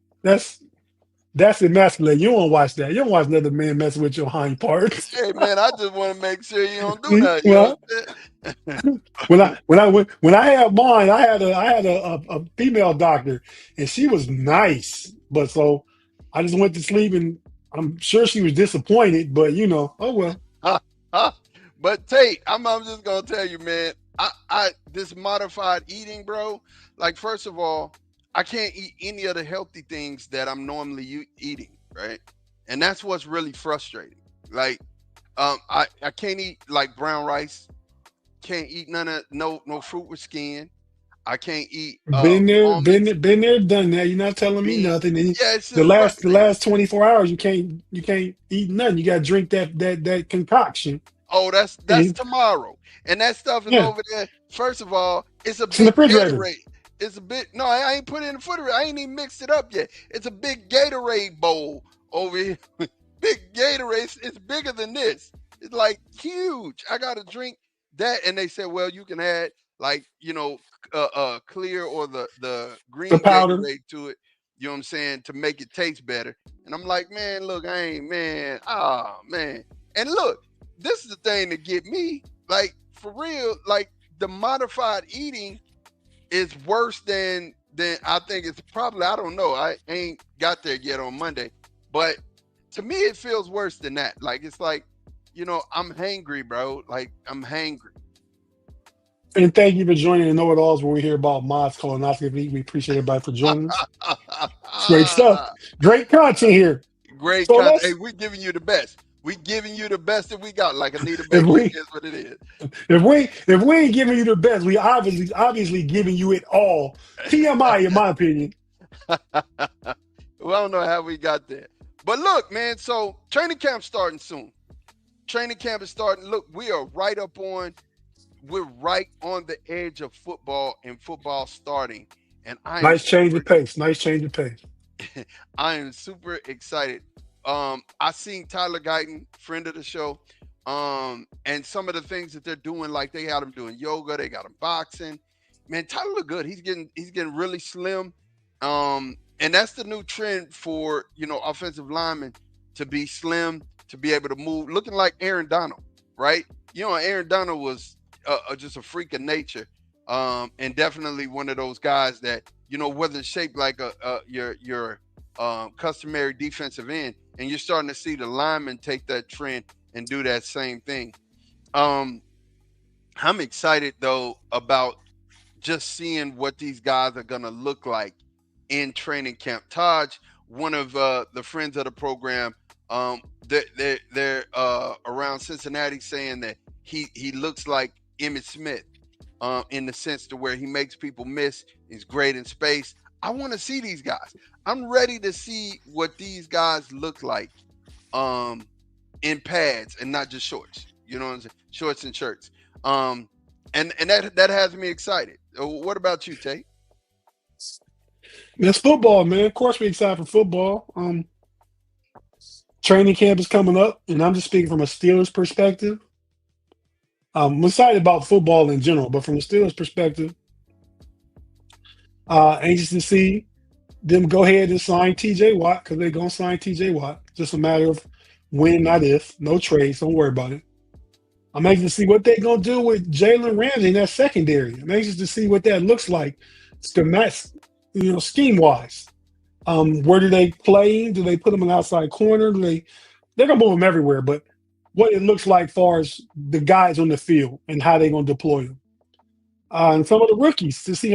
that's emasculating. You don't watch that. You don't watch another man messing with your hind parts. hey man, I just want to make sure you don't do nothing. You know Well, what I'm saying? when I had mine, I had a female doctor, and she was nice. But so I just went to sleep, and I'm sure she was disappointed. But oh well. But Tate, I'm just gonna tell you, man. I this modified eating, bro. Like first of all, I can't eat any of the healthy things that I'm normally eating, right? And that's what's really frustrating. Like, I can't eat like brown rice. Can't eat none of no fruit with skin. I can't eat Been there, almonds, been there, done that. You're not telling me beans. nothing. And Yeah, it's the just last the frustrating. last 24 hours, you can't eat nothing. You got to drink that concoction. Oh, that's And tomorrow. And that stuff is yeah, over there. First of all, it's a it's in the big refrigerator. Gatorade. It's a big no, I ain't put it in the footer. I ain't even mixed it up yet. It's a big Gatorade bowl over here. Big Gatorade. It's bigger than this. It's like huge. I gotta drink that. And they said, well, you can add like, clear or the The green powder. Gatorade to it. you know what I'm saying, to make it taste better. And I'm like, man, look, I ain't, man, oh, man. And look, this is the thing that get me, like, for real, like, the modified eating is worse than I think it's probably, I don't know. I ain't got there yet on Monday. But to me, it feels worse than that. Like, it's like, I'm hangry, bro. Like, I'm hangry. And thank you for joining the KnoItAllz, where we hear about mods, colonoscopy. We appreciate everybody for joining us. It's great stuff. Great content here. Great So content. Hey, let's, we giving you the best. We giving you the best that we got. Like Anita if Baker, we is what it is. if we ain't giving you the best, we obviously giving you it all. TMI, in my opinion. Well, I don't know how we got there. But look, man, so training camp starting soon. Training camp is starting. Look, we're right on the edge of football and football starting. And Nice change of pace. Nice change of pace. I am super excited. I seen Tyler Guyton, friend of the show, and some of the things that they're doing, like they got him doing yoga, they got him boxing. Man, Tyler look good. He's getting really slim. And that's the new trend for offensive linemen, to be slim, to be able to move, looking like Aaron Donald, right? Aaron Donald was just a freak of nature, and definitely one of those guys that wasn't shaped like your customary defensive end, and you're starting to see the linemen take that trend and do that same thing. I'm excited though about just seeing what these guys are gonna look like in training camp. Taj, one of the friends of the program, they're around Cincinnati, saying that he looks like Emmitt Smith, in the sense to where he makes people miss. He's great in space. I want to see these guys. I'm ready to see what these guys look like in pads and not just shorts. You know what I'm saying? Shorts and shirts. And that has me excited. What about you, Tate? It's football, man. Of course, we're excited for football. Training camp is coming up, and I'm just speaking from a Steelers perspective. I'm excited about football in general, but from the Steelers perspective, anxious to see them go ahead and sign TJ Watt, because they're going to sign TJ Watt. Just a matter of when, not if. No trades. Don't worry about it. I'm anxious to see what they're going to do with Jalen Ramsey in that secondary. I'm anxious to see what that looks like, scheme-wise. Where do they play? Do they put them in outside corner? They're going to move them everywhere, but what it looks like as far as the guys on the field and how they're going to deploy them. And some of the rookies, to see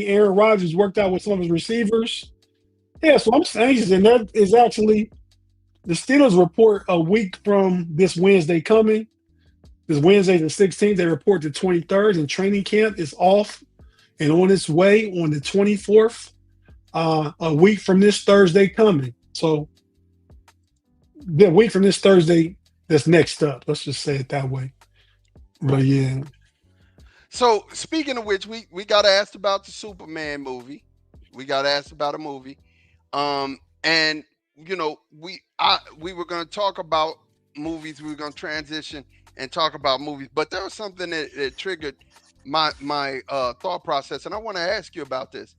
Aaron Rodgers worked out with some of his receivers. Yeah, so I'm anxious, and that is actually the Steelers report a week from this Wednesday coming. This Wednesday the 16th, they report the 23rd, and training camp is off and on its way on the 24th, a week from this Thursday coming. So the week from this Thursday that's next up. Let's just say it that way. But yeah. So speaking of which, we got asked about the Superman movie. We got asked about a movie. And we were going to talk about movies. We were going to transition and talk about movies, but there was something that triggered my thought process, and I want to ask you about this.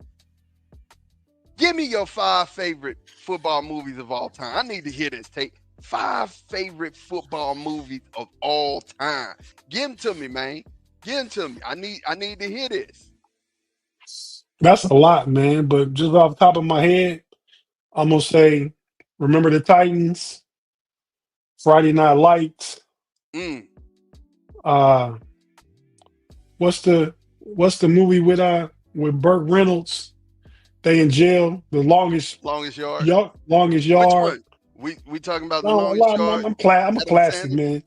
Give me your 5 favorite football movies of all time. I need to hear this, Tate. 5 favorite football movies of all time. Give them to me, man. Give them to me. I need to hear this. That's a lot, man. But just off the top of my head, I'm gonna say, Remember the Titans, Friday Night Lights. Mm. Uh, what's the movie with Burt Reynolds? They in jail. The longest yard. Longest Which yard. one? We talking about the No, longest yard? I'm a classic, man.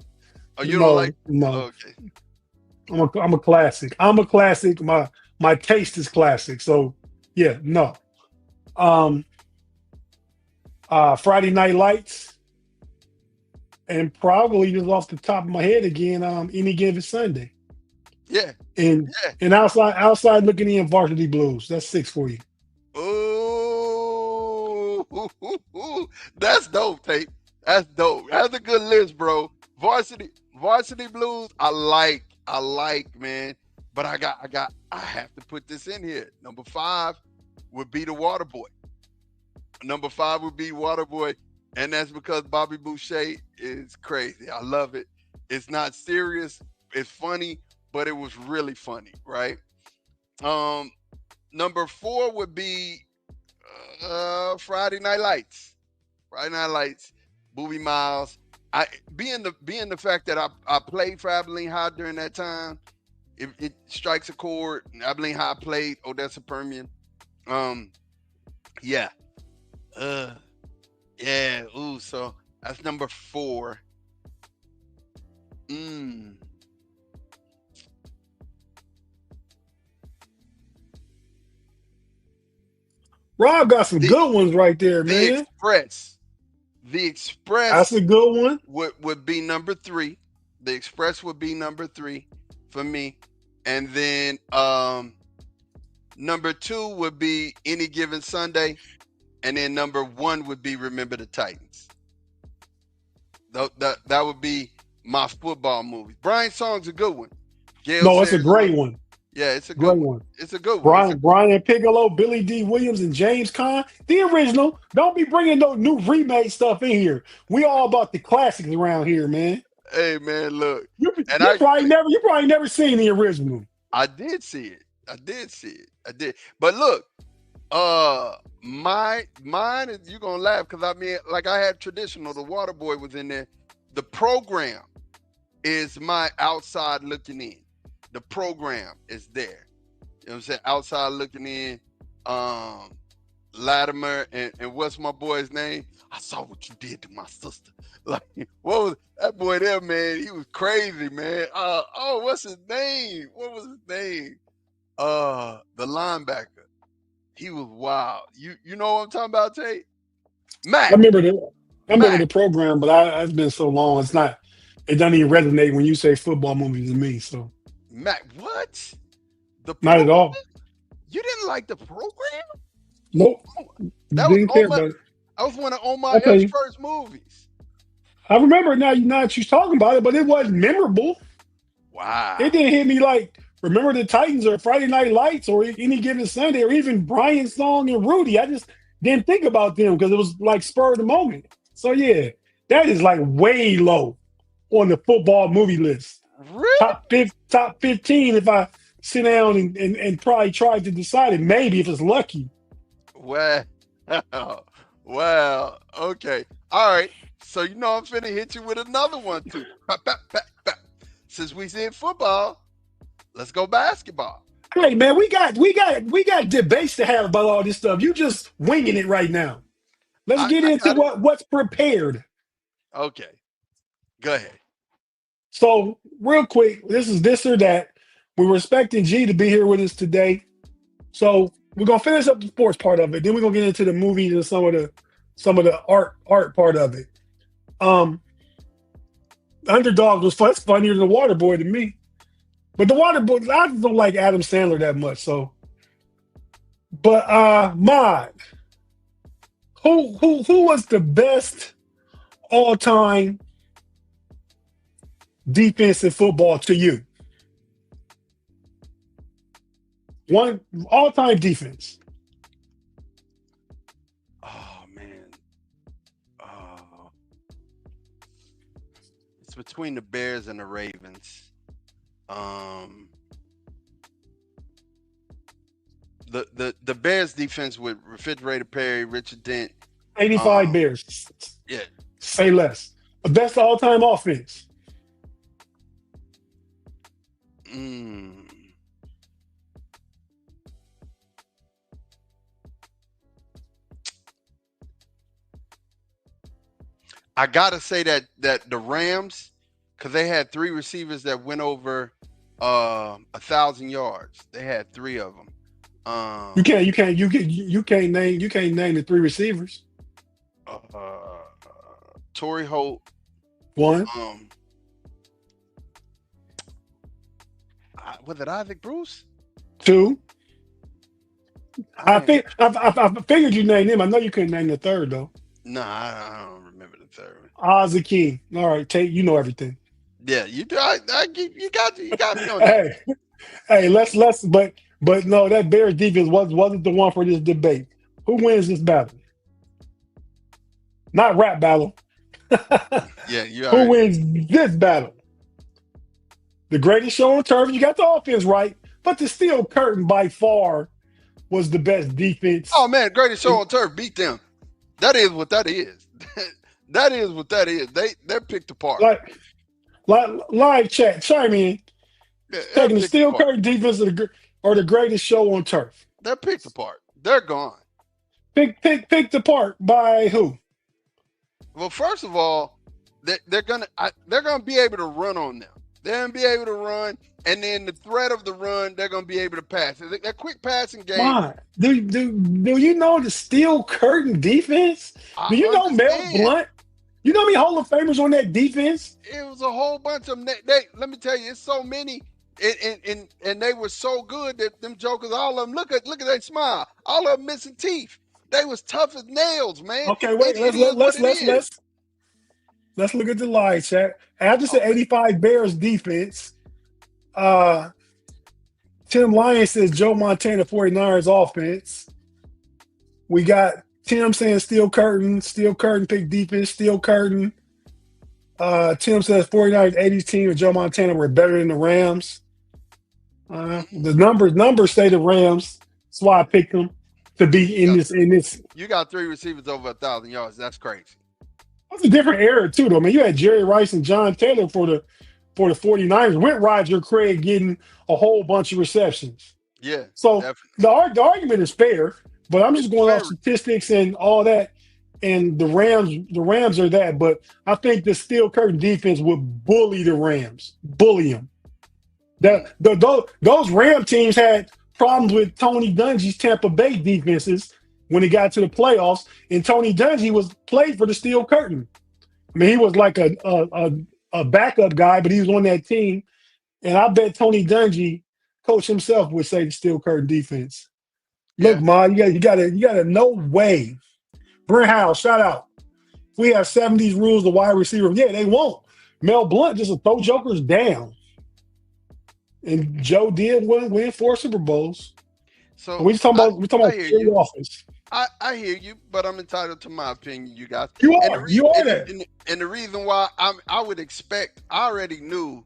Oh, you don't like? No. Oh, okay. I'm a classic. I'm a classic. My taste is classic. So yeah, no. Friday Night Lights, and probably just off the top of my head again, Any Given Sunday. Yeah. And outside looking in, Varsity Blues. That's 6 for you. Oh, that's dope, Tate. That's dope. That's a good list, bro. Varsity Blues. I like, man. But I have to put this in here. Number 5 would be The Waterboy. Number 5 would be Waterboy, and that's because Bobby Boucher is crazy. I love it. It's not serious. It's funny, but it was really funny, right? Um, Number 4 would be Friday Night Lights. Friday Night Lights, Booby Miles. I being the fact that I played for Abilene High during that time, it strikes a chord. Abilene High played Odessa Permian. Um, yeah, uh, yeah. Ooh, so that's number 4. Mm. Rob got some The good ones right there, the man. Express. The That's Express a good one. would be number 3. The Express would be number 3 for me, and then number 2 would be Any Given Sunday, and then number 1 would be Remember the Titans. That would be my football movies. Brian Song's a good one. Gail No, it's a says, great one. yeah, it's a good Great one. one. It's a good one. Brian Piccolo, Billy D. Williams, and James Caan. The original. Don't be bringing no new remake stuff in here. We all about the classics around here, man. Hey man, look, You, and you probably never seen the original. I did see it. I did see it. I did. But look, mine is, you gonna laugh because I mean, like I had traditional. The Water Boy was in there. The program is my outside looking in. The program is there. You know what I'm saying? Outside looking in. Latimer and what's my boy's name? I saw what you did to my sister. Like, what was that boy there, man? He was crazy, man. Oh, what's his name? What was his name? The linebacker. He was wild. You know what I'm talking about, Tate? I Mac. remember the I remember Mac. the program, but it's been so long. It's not. It doesn't even resonate when you say football movies to me. So Mac. What? The not program? at all. You didn't like the program? Nope. That was Didn't on care my. about it. That was one of Omar Epps' Okay. first movies. I remember it now. Now that you're talking about it, but it wasn't memorable. It Wow. didn't hit me like Remember the Titans or Friday Night Lights or Any Given Sunday or even Brian Song and Rudy. I just didn't think about them because it was like spur of the moment. So yeah, that is like way low on the football movie list. Really? Top 15 if I sit down and probably try to decide it, maybe if it's lucky. Wow. Wow. Okay. All right. So you know I'm finna hit you with another one too. Pap, pap, pap, pap. Since we said football, let's go basketball. Hey man, we got debates to have about all this stuff. You just winging it right now. Let's get I into got it. what's prepared. Okay. Go ahead. So, real quick, this is this or that. We were expecting G to be here with us today. So we're gonna finish up the sports part of it. Then we're gonna get into the movies and some of the art part of it. Um Underdog was fun. It's funnier than the Waterboy to me. But the Waterboy, I just don't like Adam Sandler that much. So, but Mod, who was the best all time defensive football to you? One all time defense. Oh man. Oh, it's between the Bears and the Ravens. Um, the Bears defense with Refrigerator Perry, Richard Dent. 85 Um, Bears. yeah. Say less. The best all time offense. Mm, I gotta say that the Rams, because they had 3 receivers that went over 1,000 yards. They had 3 of them. You Um, can't you can't you can you can't name the three receivers. uh, Torrey Holt. One, Um, was it Isaac Bruce? two. I Dang. think I figured you named him. I know you couldn't name the third though. No, I don't remember the third one. Ozzie King. All right, Tate, you know everything. Yeah, you do. You got me on that. Hey, hey, let's but no, that Bears defense wasn't the one for this debate. Who wins this battle? not rap battle. Yeah, you Who already. wins this battle? The greatest show on turf. You got the offense right, but the steel curtain by far was the best Oh defense. man, greatest show And on turf beat them. That is what that is. That is what that is. They're picked apart. like, live chat, chime in. They're Taking the picked steel apart. curtain defense or the greatest show on turf. They're picked apart. They're gone. Picked apart by who? Well, first of all, they're gonna be able to run on them. They're gonna be able to run, and then the threat of the run, they're gonna be able to pass. That quick passing game, My, do you know the steel curtain defense? I Do you know Mel understand. Blunt? You know how many Hall of Famers on that defense? It was a whole bunch of them. They let me tell you, it's so many, and they were so good that them jokers, all of them, look at that smile, all of them missing teeth. They was tough as nails, man. Okay, wait. It is what it is. Let's look at the live chat. After the Oh man, 85 Bears defense, uh, Tim Lyons says Joe Montana 49ers offense. We got Tim saying steel curtain pick defense, steel curtain. Tim says 49ers 80s team and Joe Montana were better than the Rams. The numbers say the Rams. That's why I picked them to be you got in this. you got three receivers over 1,000 yards. That's crazy. That's a different era too, though. Man, you had Jerry Rice and John Taylor for the 49ers with Roger Craig getting a whole bunch of receptions. Yeah, So definitely. the argument is fair, but I'm just It's going off very. statistics and all that. And the Rams are that, but I think the steel curtain defense would bully the Rams, bully them. Those Ram teams had problems with Tony Dungy's Tampa Bay defenses when he got to the playoffs, and Tony Dungy was played for the steel curtain. I mean, he was like a backup guy, but he was on that team. And I bet Tony Dungy, coach himself, would say the steel curtain defense. Look, Yeah. Ma, you gotta no way. Brent House, shout out. If we have 70s rules, the wide receiver, yeah, they won't. Mel Blunt just will throw jokers down. And Joe did win 4 Super Bowls. And So we talking I about hear Jerry you. offense. I hear you, but I'm entitled to my opinion, you guys. You And the are, you are that. and the reason why I would expect, I already knew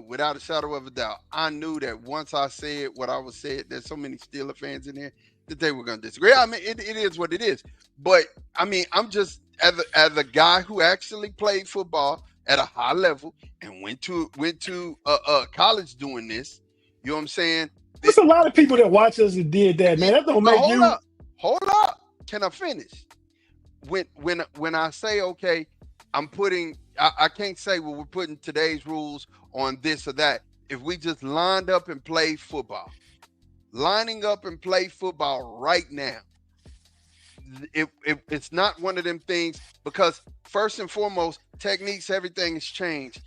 without a shadow of a doubt. I knew that once I said what I was said, there's so many Steeler fans in here that they were going to disagree. I mean, it is what it is. But I mean, I'm just as a guy who actually played football at a high level and went to college doing this. You know what I'm saying? There's a lot of people that watch us that did that, man. That don't But make you. hold up. Can I finish? When I say okay, I can't say well we're putting today's rules on this or that. If we just lined up and played football, lining up and play football right now, it's not one of them things because first and foremost, techniques, everything has changed.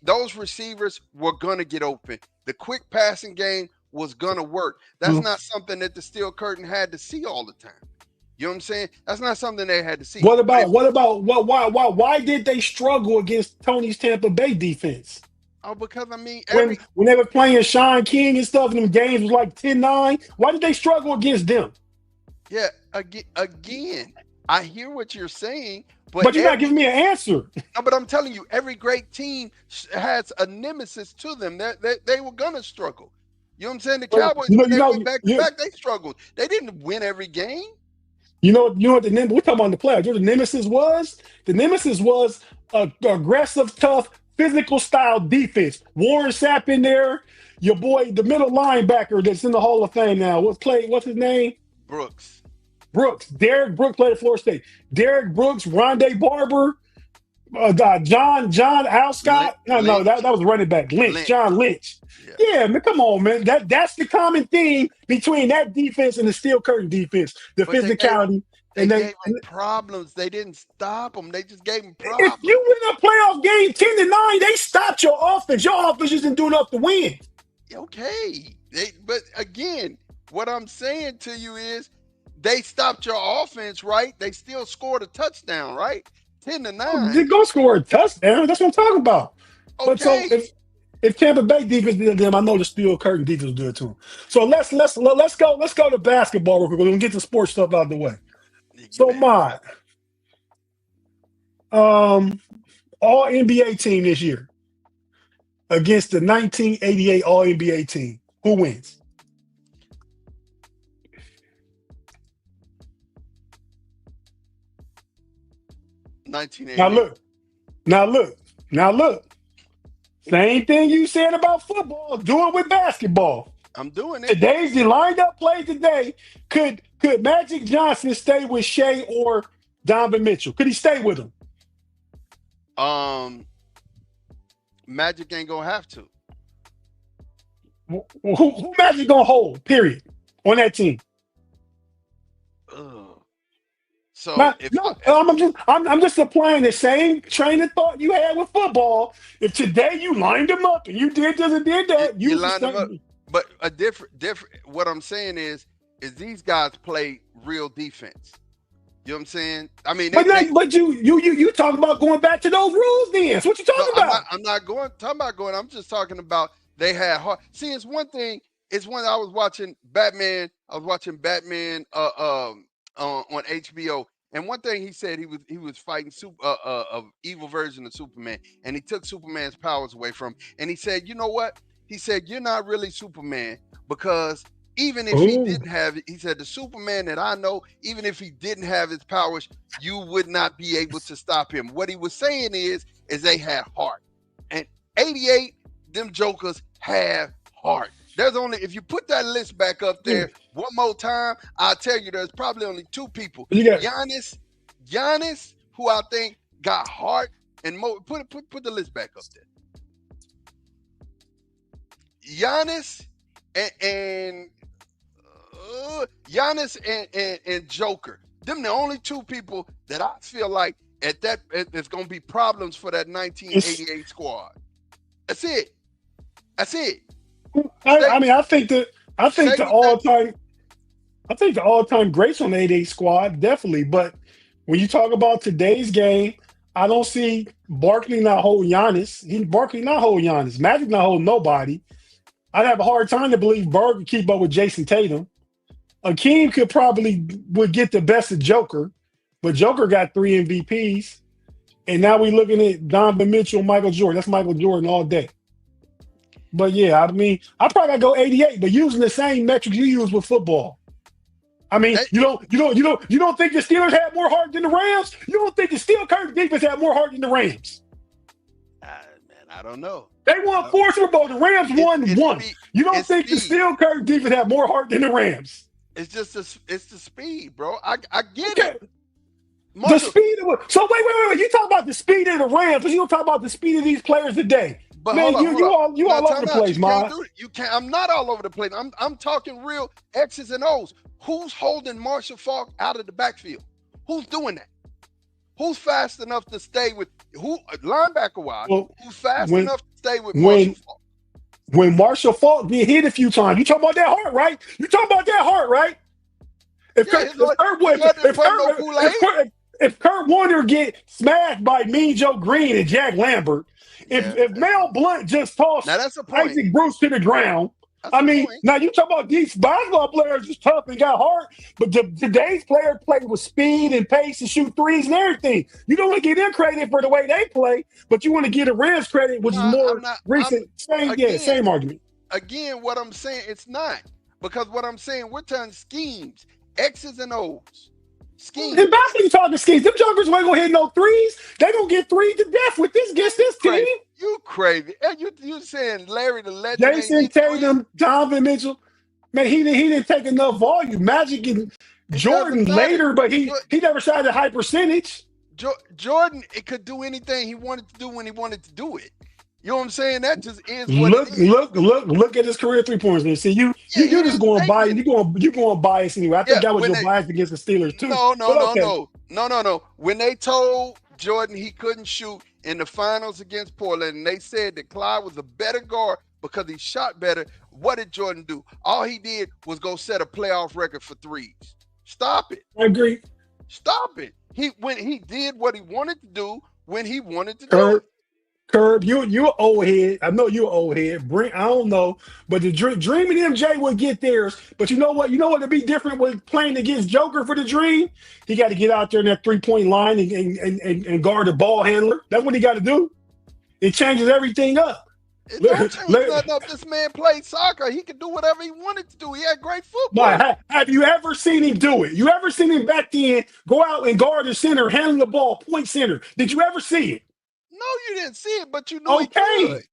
Those receivers were gonna get open. The quick passing game was gonna work. That's not something that the steel curtain had to see all the time. You know what I'm saying? That's not something they had to see. But if Why did they struggle against Tony's Tampa Bay defense? oh, because I mean When they were playing Sean King and stuff, and them games was like 10-9. Why did they struggle against them? yeah, again, I hear what you're saying, but But you're not giving me an answer. no, but I'm telling you, every great team has a nemesis to them. They were gonna struggle. You know what I'm saying? The Well, Cowboys, when they went back to you, back, they struggled. They didn't win every game. you know what we're talking about in the playoffs. You know what the nemesis was? The nemesis was a aggressive, tough, physical style defense. Warren Sapp in there. Your boy, the middle linebacker that's in the Hall of Fame now. What's his name? Brooks, Brooks. Derek Brooks played at Florida State. Derek Brooks, Rondé Barber, John Alscott. No, Lynch, that was running back. John Lynch. Lynch. Yeah, Yeah, man, come on, man. That's the common theme between that defense and the steel curtain defense. The but physicality. they And gave they them problems. They didn't stop them. They just gave them if problems. you win a playoff game 10-9, they stopped your offense. Your offense isn't doing enough to win. Okay, but again, what I'm saying to you is they stopped your offense, right? They still scored a touchdown, right? 10-9. They're gonna score a touchdown. That's what I'm talking about. But so Okay, if Tampa Bay defense did them, I know the steel curtain defense do it too. So let's go to basketball real quick. We're gonna get the sports stuff out of the way. you So bet. Mod, All NBA team this year against the 1988 All NBA team. Who wins? 1988. Now look. Now look. Now look. Same thing you said about football. Do it with basketball. I'm doing it. Today's the lined up play today. Could Magic Johnson stay with Shea or Donovan Mitchell? Could he stay with him? Magic ain't gonna have to. Who Magic gonna hold? Period. On that team. Ugh. So Now, if no, I'm just applying the same train of thought you had with football. If today you lined them up and you did this and did that, you lined them up, but a different. What I'm saying is these guys play real defense. You know what I'm saying? I mean, but you talking about going back to those rules? Then what you talking about? I'm not talking about going. I'm just talking about they had heart. See, it's one thing. It's when I was watching Batman. I was watching Batman on HBO, and one thing he said he was fighting a evil version of Superman, and he took Superman's powers away from him. And he said, you know what? He said, you're not really Superman, because even if he didn't have it, he said, the Superman that I know, even if he didn't have his powers, you would not be able to stop him. What he was saying is they had heart. And 88, them jokers have heart. There's only, if you put that list back up there one more time, I'll tell you there's probably only two people. Giannis, who I think got heart, and put the list back up there. Giannis and Joker. Them the only two people that I feel like there's gonna be problems for that 1988 squad. That's it. I think the all-time greats on the 88 squad, definitely. But when you talk about today's game, I don't see Barkley not holding Giannis. Barkley not holding Giannis. Magic not holding nobody. I'd have a hard time to believe Bird could keep up with Jason Tatum. Akeem would get the best of Joker, but Joker got 3 MVPs. And now we're looking at Donovan Mitchell, Michael Jordan. That's Michael Jordan all day. But yeah, I mean, I probably gotta go 88, but using the same metrics you use with football. I mean, you don't think the Steelers had more heart than the Rams? You don't think the Steel Curtain defense had more heart than the Rams? Man, I don't know. They won 4 Super Bowls. The Rams won 1. You don't think the Steel Curtain defense had more heart than the Rams? It's just it's the speed, bro. I get it. The speed of so wait. You talk about the speed of the Rams, but you don't talk about the speed of these players today. But man, you all over the place, man. You can't. I'm not all over the place. I'm talking real X's and O's. Who's holding Marshall Faulk out of the backfield? Who's doing that? Who's fast enough to stay with linebacker wise? Who's fast enough to stay with Marshall Faulk? When Marshall Faulk get hit a few times, you talking about that heart, right? If Kurt Warner get smashed by Mean Joe Green and Jack Lambert, if Mel Blunt just tossed Isaac Bruce to the ground, now you talk about these basketball players just tough and got heart, but today's players play with speed and pace and shoot threes and everything. You don't want to give them credit for the way they play, but you want to give the Rams credit, which is more recent. Same argument. Again, what I'm saying, it's not. Because what I'm saying, we're talking schemes, X's and O's. Schemes. In basketball, you talking schemes. Them jokers ain't gonna hit no threes. They gonna get 3 to death with this against this team. You crazy? And you saying Larry the Legend? Jason Tatum, Donovan Mitchell. Man, he didn't take enough volume. Magic and Jordan later, but he never shot at high percentage. Jordan, it could do anything he wanted to do when he wanted to do it. You know what I'm saying? That just is what it is. Look at his career 3-pointers. Man. See, you're just going bias. You going bias anyway. I think that was your bias against the Steelers too. No. When they told Jordan he couldn't shoot in the finals against Portland, and they said that Clyde was a better guard because he shot better, what did Jordan do? All he did was go set a playoff record for threes. Stop it. I agree. Stop it. When he did what he wanted to do when he wanted to do it. Curb, you an old head. I know you an old head. Bring, I don't know, but the Dream and MJ will get theirs. But you know what? You know what would be different with playing against Joker for the Dream? He got to get out there in that 3-point line and guard the ball handler. That's what he got to do. It changes everything up. It don't change nothing up. This man played soccer. He could do whatever he wanted to do. He had great football. Have you ever seen him do it? You ever seen him back then go out and guard the center, handle the ball, point center? Did you ever see it? No, you didn't see it, but you knew he Okay. could.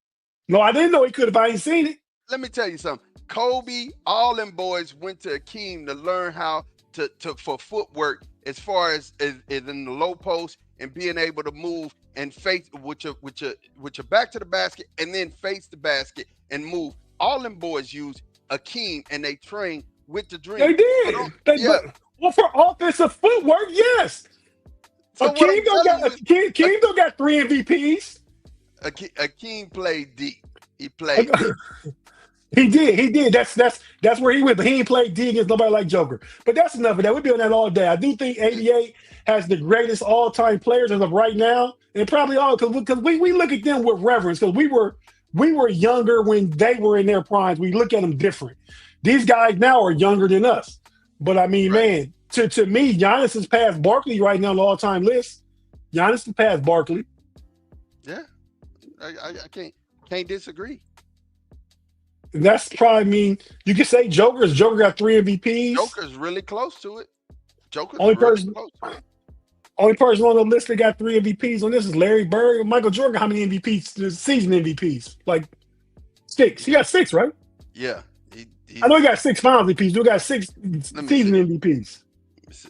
No, I didn't know he could if I ain't seen it. Let me tell you something. Kobe, all them boys went to Akeem to learn how to for footwork as far as in the low post and being able to move and face with your back to the basket and then face the basket and move. All them boys use Akeem and they train with the Dream. They did. Well, for offensive footwork, yes. So Akeem don't got 3 MVPs. Akeem played deep. He played deep. He did. That's where he went. But he ain't played D against nobody like Joker. But that's enough of that. We'll be on that all day. I do think 88 has the greatest all-time players as of right now, and probably all because we look at them with reverence because we were younger when they were in their primes. We look at them different. These guys now are younger than us. But I mean, man, to me, Giannis has passed Barkley right now on the all-time list. Giannis has passed Barkley. Yeah, I can't disagree. And that's probably you could say Joker got 3 MVPs. Joker's really close to it. Only person on the list that got 3 MVPs on this is Larry Bird. Michael Jordan, how many MVPs? Season MVPs? Like 6. He got 6, right? Yeah. I know he got 6 final MVPs. He got 6 season MVPs. Let me see.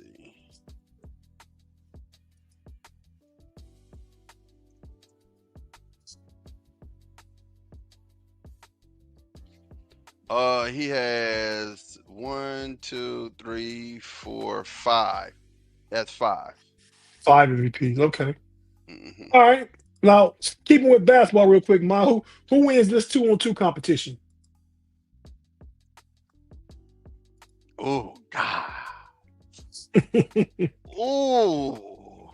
He has 1, 2, 3, 4, 5. That's 5. 5 MVPs. Okay. Mm-hmm. All right. Now, keeping with basketball real quick, Ma, who wins this 2-on-2 competition? Oh, God. Oh.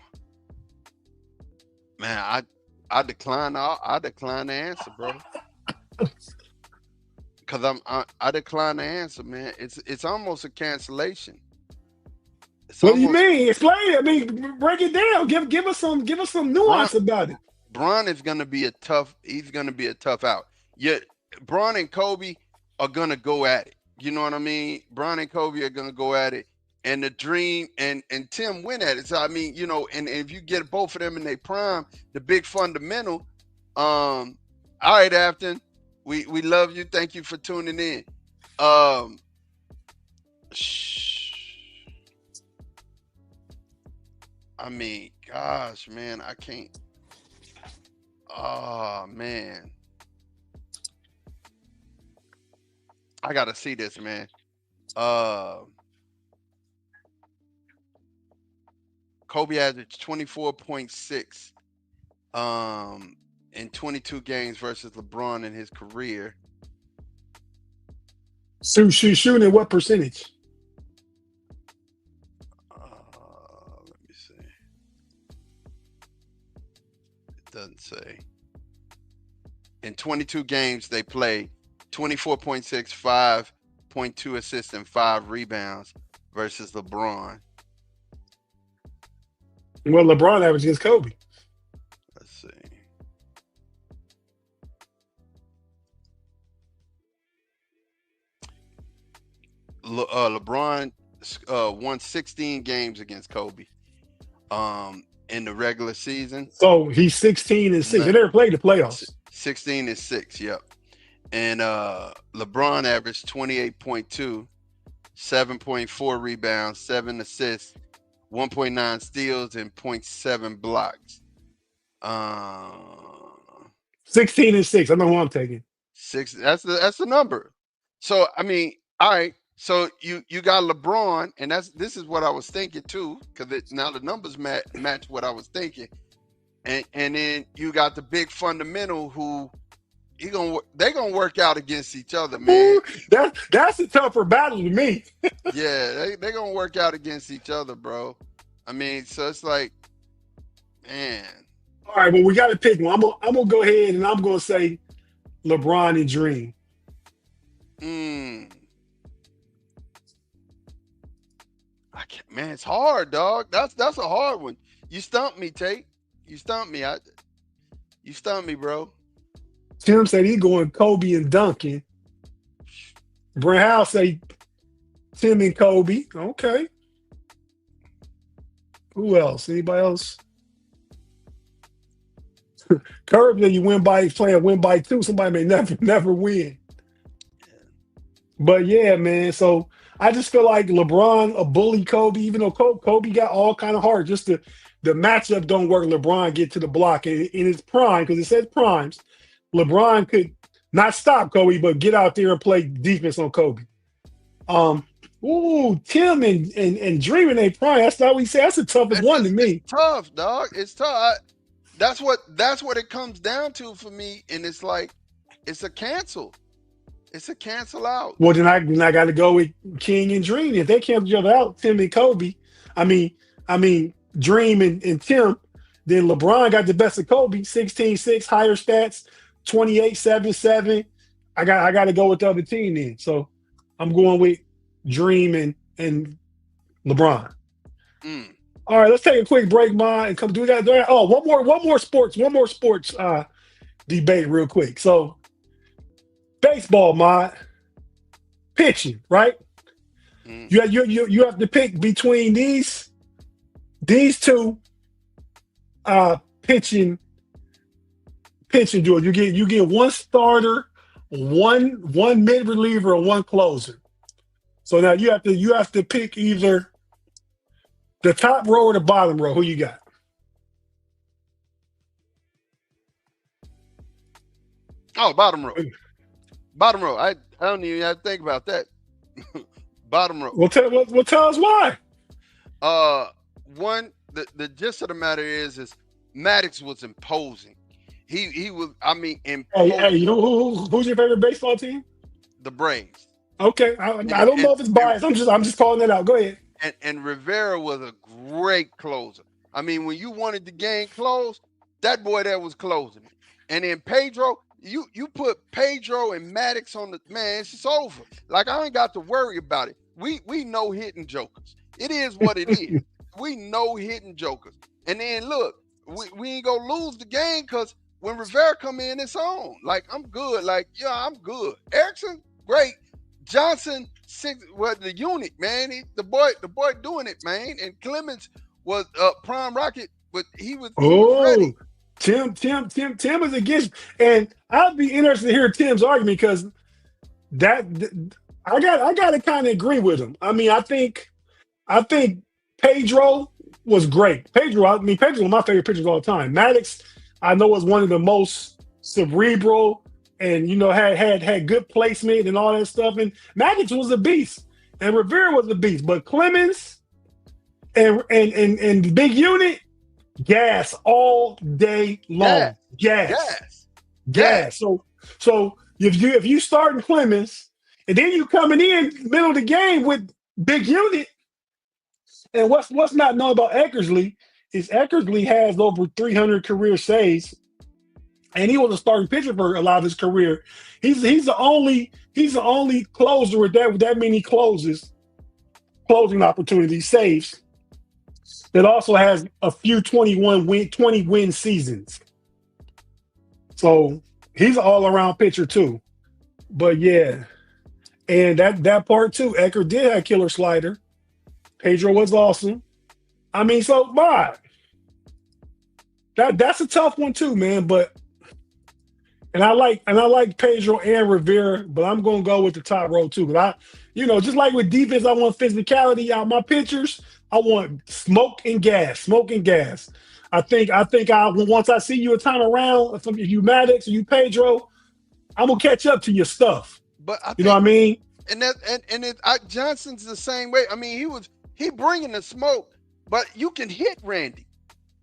Man, I decline the answer, bro. Because I decline the answer, man. It's almost a cancellation. What do you mean? Explain it. I mean, break it down. Give us some nuance about it. Bron is gonna be a tough. He's gonna be a tough out. Yet Bron and Kobe are gonna go at it. You know what I mean? Bron and Kobe are gonna go at it, and the Dream and Tim win at it. So I mean, you know, and if you get both of them in their prime, the big fundamental. All right, Afton. We love you. Thank you for tuning in. I mean, gosh, man, I can't. Oh, man. I got to see this, man. Kobe averaged 24.6 in 22 games versus LeBron in his career. So shooting at what percentage? Let me see. It doesn't say. In 22 games, they play 24.6, 5.2 assists, and 5 rebounds versus LeBron. Well, LeBron averaged against Kobe. Let's see. LeBron won 16 games against Kobe in the regular season. So he's 16-6. They never played the playoffs. 16-6, yep. And LeBron averaged 28.2, 7.4 rebounds, 7 assists, 1.9 steals, and 0.7 blocks. 16-6. I know who I'm taking. 6. That's the number. So I mean, all right. So you got LeBron, and this is what I was thinking too, because now the numbers match what I was thinking, and then you got the big fundamental who they're gonna work out against each other, man. That's a tougher battle to me. Yeah, they're gonna work out against each other, bro. I mean, so it's like, man, All right, well, we got to pick one. I'm gonna go ahead and I'm gonna say LeBron and Dream. Mm, I can't, man, it's hard, dog. That's a hard one. You stumped me, Tate. You stumped me. You stumped me, bro. Tim said he going Kobe and Duncan. Brent House say Tim and Kobe. Okay. Who else? Anybody else? Curb that you win by playing win by two. Somebody may never win. But yeah, man. So I just feel like LeBron a bully Kobe, even though Kobe got all kind of heart. Just the matchup don't work. LeBron get to the block and in his prime because it says primes. LeBron could not stop Kobe, but get out there and play defense on Kobe. Um, Tim and Dream in their prime. That's not what we say. That's the toughest one to me. It's tough, dog. It's tough. That's what it comes down to for me. And it's like, it's a cancel. It's a cancel out. Well, then I got to go with King and Dream. If they cancel each other out, Tim and Kobe. I mean Dream and Tim. Then LeBron got the best of Kobe, 16-6, higher stats, 28-7-7. I got to go with the other team then. So I'm going with Dream and LeBron. Mm. All right, let's take a quick break, Ma, and come do that. Oh, one more sports debate real quick. So baseball, Ma, pitching, right? Mm. You have to pick between these two pitching duels. You get one starter, one mid reliever, and one closer. So now you have to pick either the top row or the bottom row. Who you got? Oh, bottom row. Bottom row. I don't even have to think about that. Bottom row. Well, tell us why. One, the gist of the matter is Maddox was imposing. He was, I mean, imposing. Hey, you know who's your favorite baseball team? The Braves. Okay, I don't know if it's biased. I'm just calling it out. Go ahead. And Rivera was a great closer. I mean, when you wanted the game closed, that boy there was closing it. And then Pedro, you put Pedro and Maddox on the man, it's just over. Like, I ain't got to worry about it. We know hitting jokers. It is what it is. We know hitting jokers. And then look, we ain't gonna lose the game because when Rivera come in, it's on. Like, I'm good. Like, yeah, I'm good. Erickson, great. Johnson, the unit, man. The boy doing it, man. And Clemens was prime rocket, but he was ready. Tim is against, and I'd be interested to hear Tim's argument because that I got to kind of agree with him. I mean, I think Pedro was great. Pedro's one of my favorite pitchers of all time. Maddox, I know, was one of the most cerebral and had good placement and all that stuff. And Maddox was a beast, and Rivera was a beast. But Clemens and the big unit, gas all day long. Gas. So if you starting Clemens and then you coming in middle of the game with big unit, and what's not known about Eckersley is Eckersley has over 300 career saves, and he was a starting pitcher for a lot of his career. He's the only closer with that many closing opportunities, saves, that also has a few 20 win seasons. So he's an all around pitcher too. But yeah, and that part too, Ecker did have killer slider. Pedro was awesome. I mean, so that's a tough one too, man. But and I like Pedro and Rivera, but I'm gonna go with the top row too. But just like with defense, I want physicality out my pitchers. I want smoke and gas. I think once I see you a time around, if you Maddox or you Pedro, I'm gonna catch up to your stuff. But you know what I mean? And Johnson's the same way. I mean, he bringing the smoke, but you can hit Randy.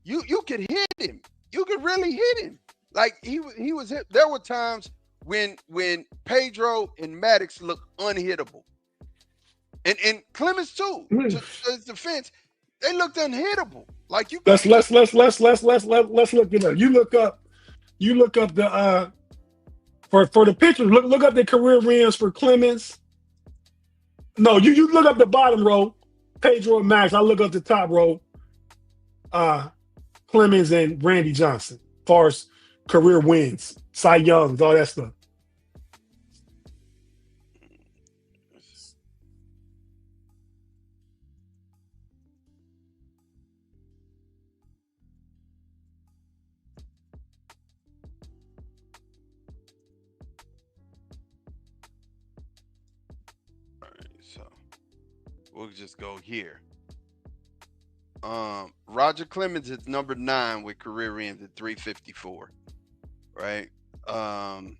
You could hit him. You could really hit him. Like he was hit. There were times when Pedro and Maddox looked unhittable, and Clemens too. To his defense, They looked unhittable. Like you Let's couldn't let's keep. let's let's let's let's let, let's look it up. You look up the for the pitchers. Look up the career wins for Clemens. No, you look up the bottom row, Pedro and Max. I look up the top row, uh, Clemens and Randy Johnson. As far as career wins, Cy Youngs, all that stuff. All right, so we'll just go here. Roger Clemens is number 9 with career wins at 354. Right. Um,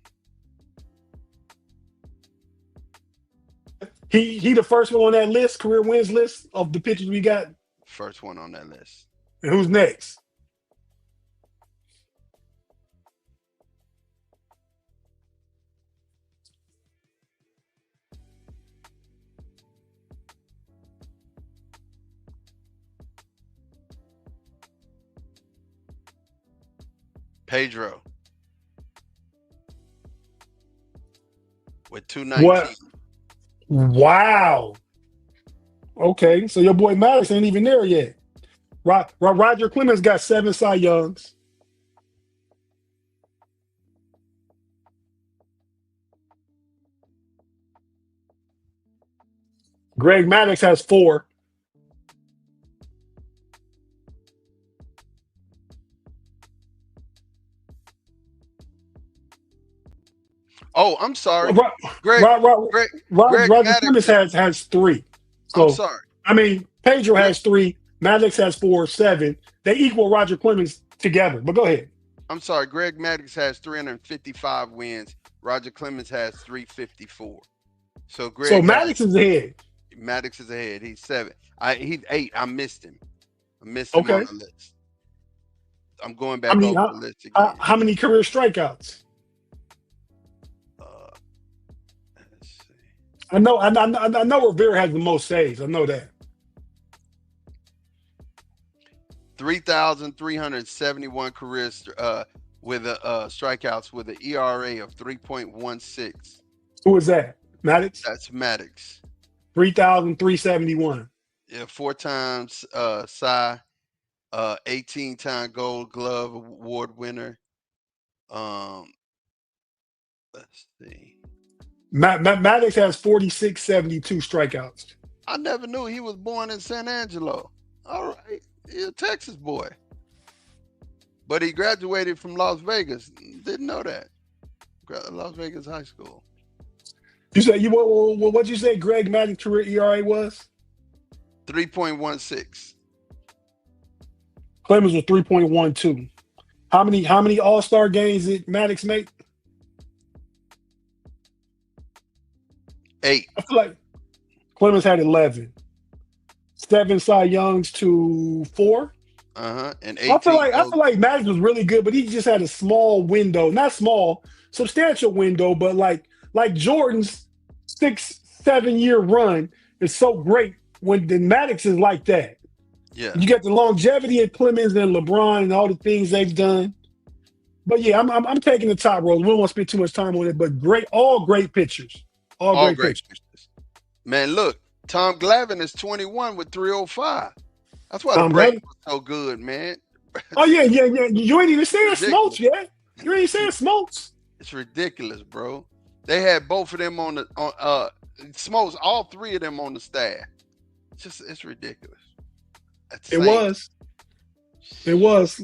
He the first one on that list, career wins list of the pitchers we got. First one on that list. And who's next? Pedro with 219. What? Wow. Okay, so your boy Maddox ain't even there yet. Roger Clemens got 7 Cy Youngs. Greg Maddox has 4. Oh, I'm sorry. Ro- Greg Ro- Ro- Greg Greg Roger Maddox. Clemens has 3. I'm So sorry. I mean, Pedro Greg, has 3. Maddox has 4, 7. They equal Roger Clemens together. But go ahead. I'm sorry. Greg Maddox has 355 wins. Roger Clemens has 354. So So Greg has Maddox is ahead. Maddox is ahead. He's 7. He's 8. I missed him. I missed him on Okay. the list. I'm going I back mean, over the list again. how many career strikeouts? Uh, let's see. I know Rivera has the most saves. I know that. 3,371 careers with strikeouts with an ERA of 3.16. Who is that? Maddox? That's Maddox. 3,371. Yeah, 4 times Cy, 18-time Gold Glove Award winner. Um, let's see. Maddox has 4672 strikeouts. I never knew he was born in San Angelo. All right, he's a Texas boy, but he graduated from Las Vegas. Didn't know that. Las Vegas High School. You said what'd you say Greg Maddox career ERA was? 3.16. Clemens was 3.12. How many All-Star games did Maddox make? 8. I feel like Clemens had 11. 7 Cy Youngs to 4. And I 18 feel like Maddox was really good, but he just had a small window. Not small, substantial window, but like Jordan's 6-7 year run is so great when the Maddox is like that. Yeah. You get the longevity of Clemens and LeBron and all the things they've done. But yeah, I'm taking the top rows. We don't want to spend too much time on it, but all great pitchers. All All great great pitchers. pitchers. Man, look, Tom Glavine is 21 with 305. That's why the Tom Braves Glavine? was so good, man. Oh yeah. You ain't even saying Ridiculous. Smokes yet. You ain't saying Smokes. It's ridiculous, bro. They had both of them on the Smokes, all 3 of them on the staff. It's ridiculous. It was.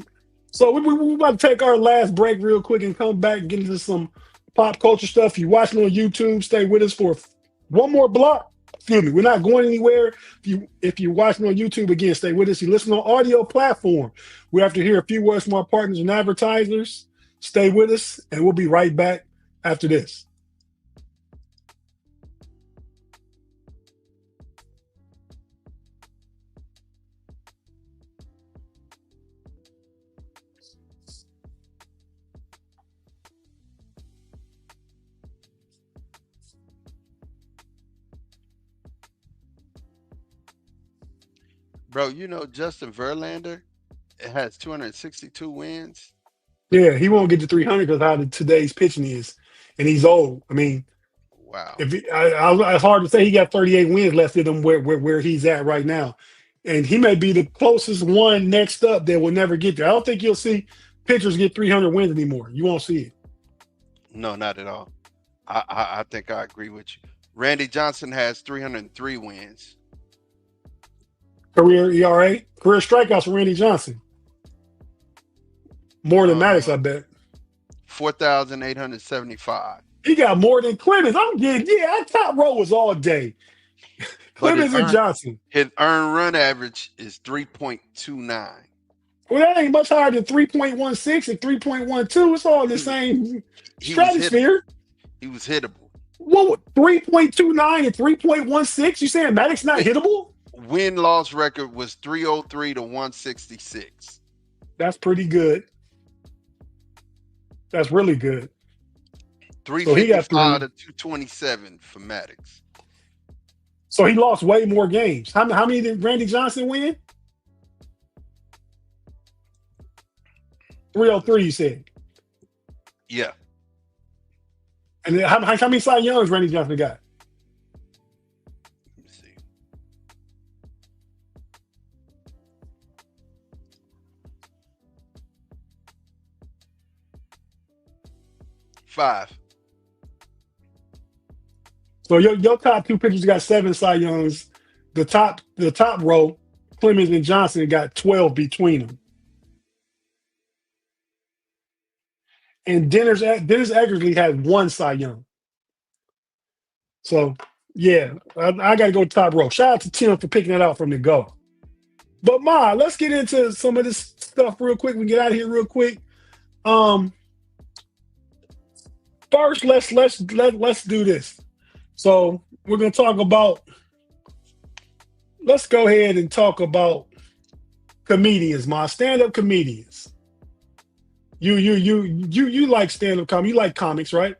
So we about to take our last break real quick and come back and get into some pop culture stuff. If you're watching on YouTube, stay with us for one more block. Excuse me, we're not going anywhere. If you're watching on YouTube, again, stay with us. You listen on audio platform. We have to hear a few words from our partners and advertisers. Stay with us, and we'll be right back after this. Bro, Justin Verlander has 262 wins. Yeah, he won't get to 300 because how today's pitching is, and he's old. I mean, Wow. if he, it's hard to say he got 38 wins less than him where he's at right now, and he may be the closest one next up that will never get there. I don't think you'll see pitchers get 300 wins anymore. You won't see it. No, not at all. I think I agree with you. Randy Johnson has 303 wins. Career ERA, career strikeouts for Randy Johnson, more than Maddox, Uh, I bet. 4,875. He got more than Clemens. I'm getting, yeah, that top row was all day. But Clemens and Johnson. his earned run average is 3.29. Well, that ain't much higher than 3.16 and 3.12. It's all in the same He was hittable. stratosphere. He was hittable. What, 3.29 and 3.16? You saying Maddox not hittable? Win-loss record was 303 to 166. That's pretty good. That's really good. So he got 355 to 227 for Maddox. So he lost way more games. How many did Randy Johnson win? 303, you said. Yeah. And then how many Cy Youngs Randy Johnson got? Let me see. Five. So your top two pitchers got 7 Cy Youngs. The top row, Clemens and Johnson got 12 between them. And Dennis Eckersley had 1 Cy Young. So yeah, I got to go top row. Shout out to Tim for picking that out from the go. But let's get into some of this stuff real quick. We can get out of here real quick. First, let's do this. So we're gonna talk about. Let's go ahead and talk about comedians, stand-up comedians. You like stand-up comedy. You like comics, right?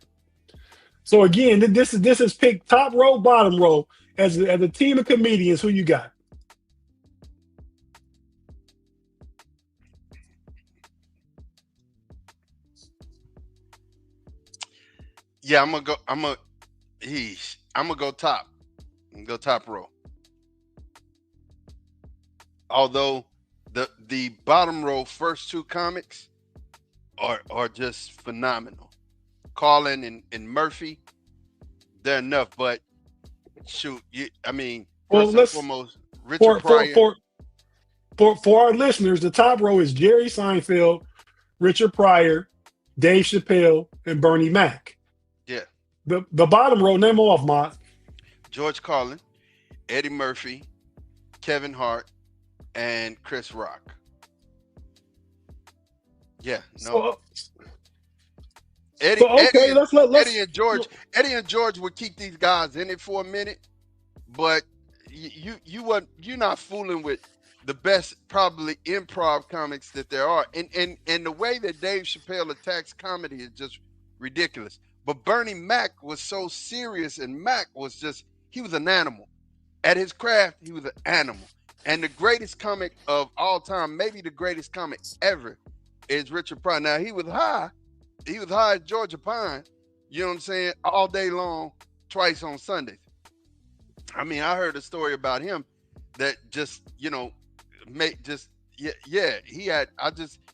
So again, this is picked top row, bottom row as a team of comedians. Who you got? Yeah, I'm gonna go top. I'm gonna go top row. Although the bottom row first 2 comics are just phenomenal. Carlin and Murphy, they're enough. But shoot, first and foremost, Richard Pryor. For our listeners, the top row is Jerry Seinfeld, Richard Pryor, Dave Chappelle, and Bernie Mac. Yeah. The bottom row, name them off, Mott. George Carlin, Eddie Murphy, Kevin Hart, and Chris Rock. Yeah, no. Eddie and George. Eddie and George would keep these guys in it for a minute, but you're not fooling with the best probably improv comics that there are, and the way that Dave Chappelle attacks comedy is just ridiculous. But Bernie Mac was so serious, and Mac was he was an animal. At his craft, he was an animal. And the greatest comic of all time, maybe the greatest comic ever, is Richard Pryor. Now, he was high as Georgia Pine, you know what I'm saying, all day long, twice on Sundays. I mean, I heard a story about him that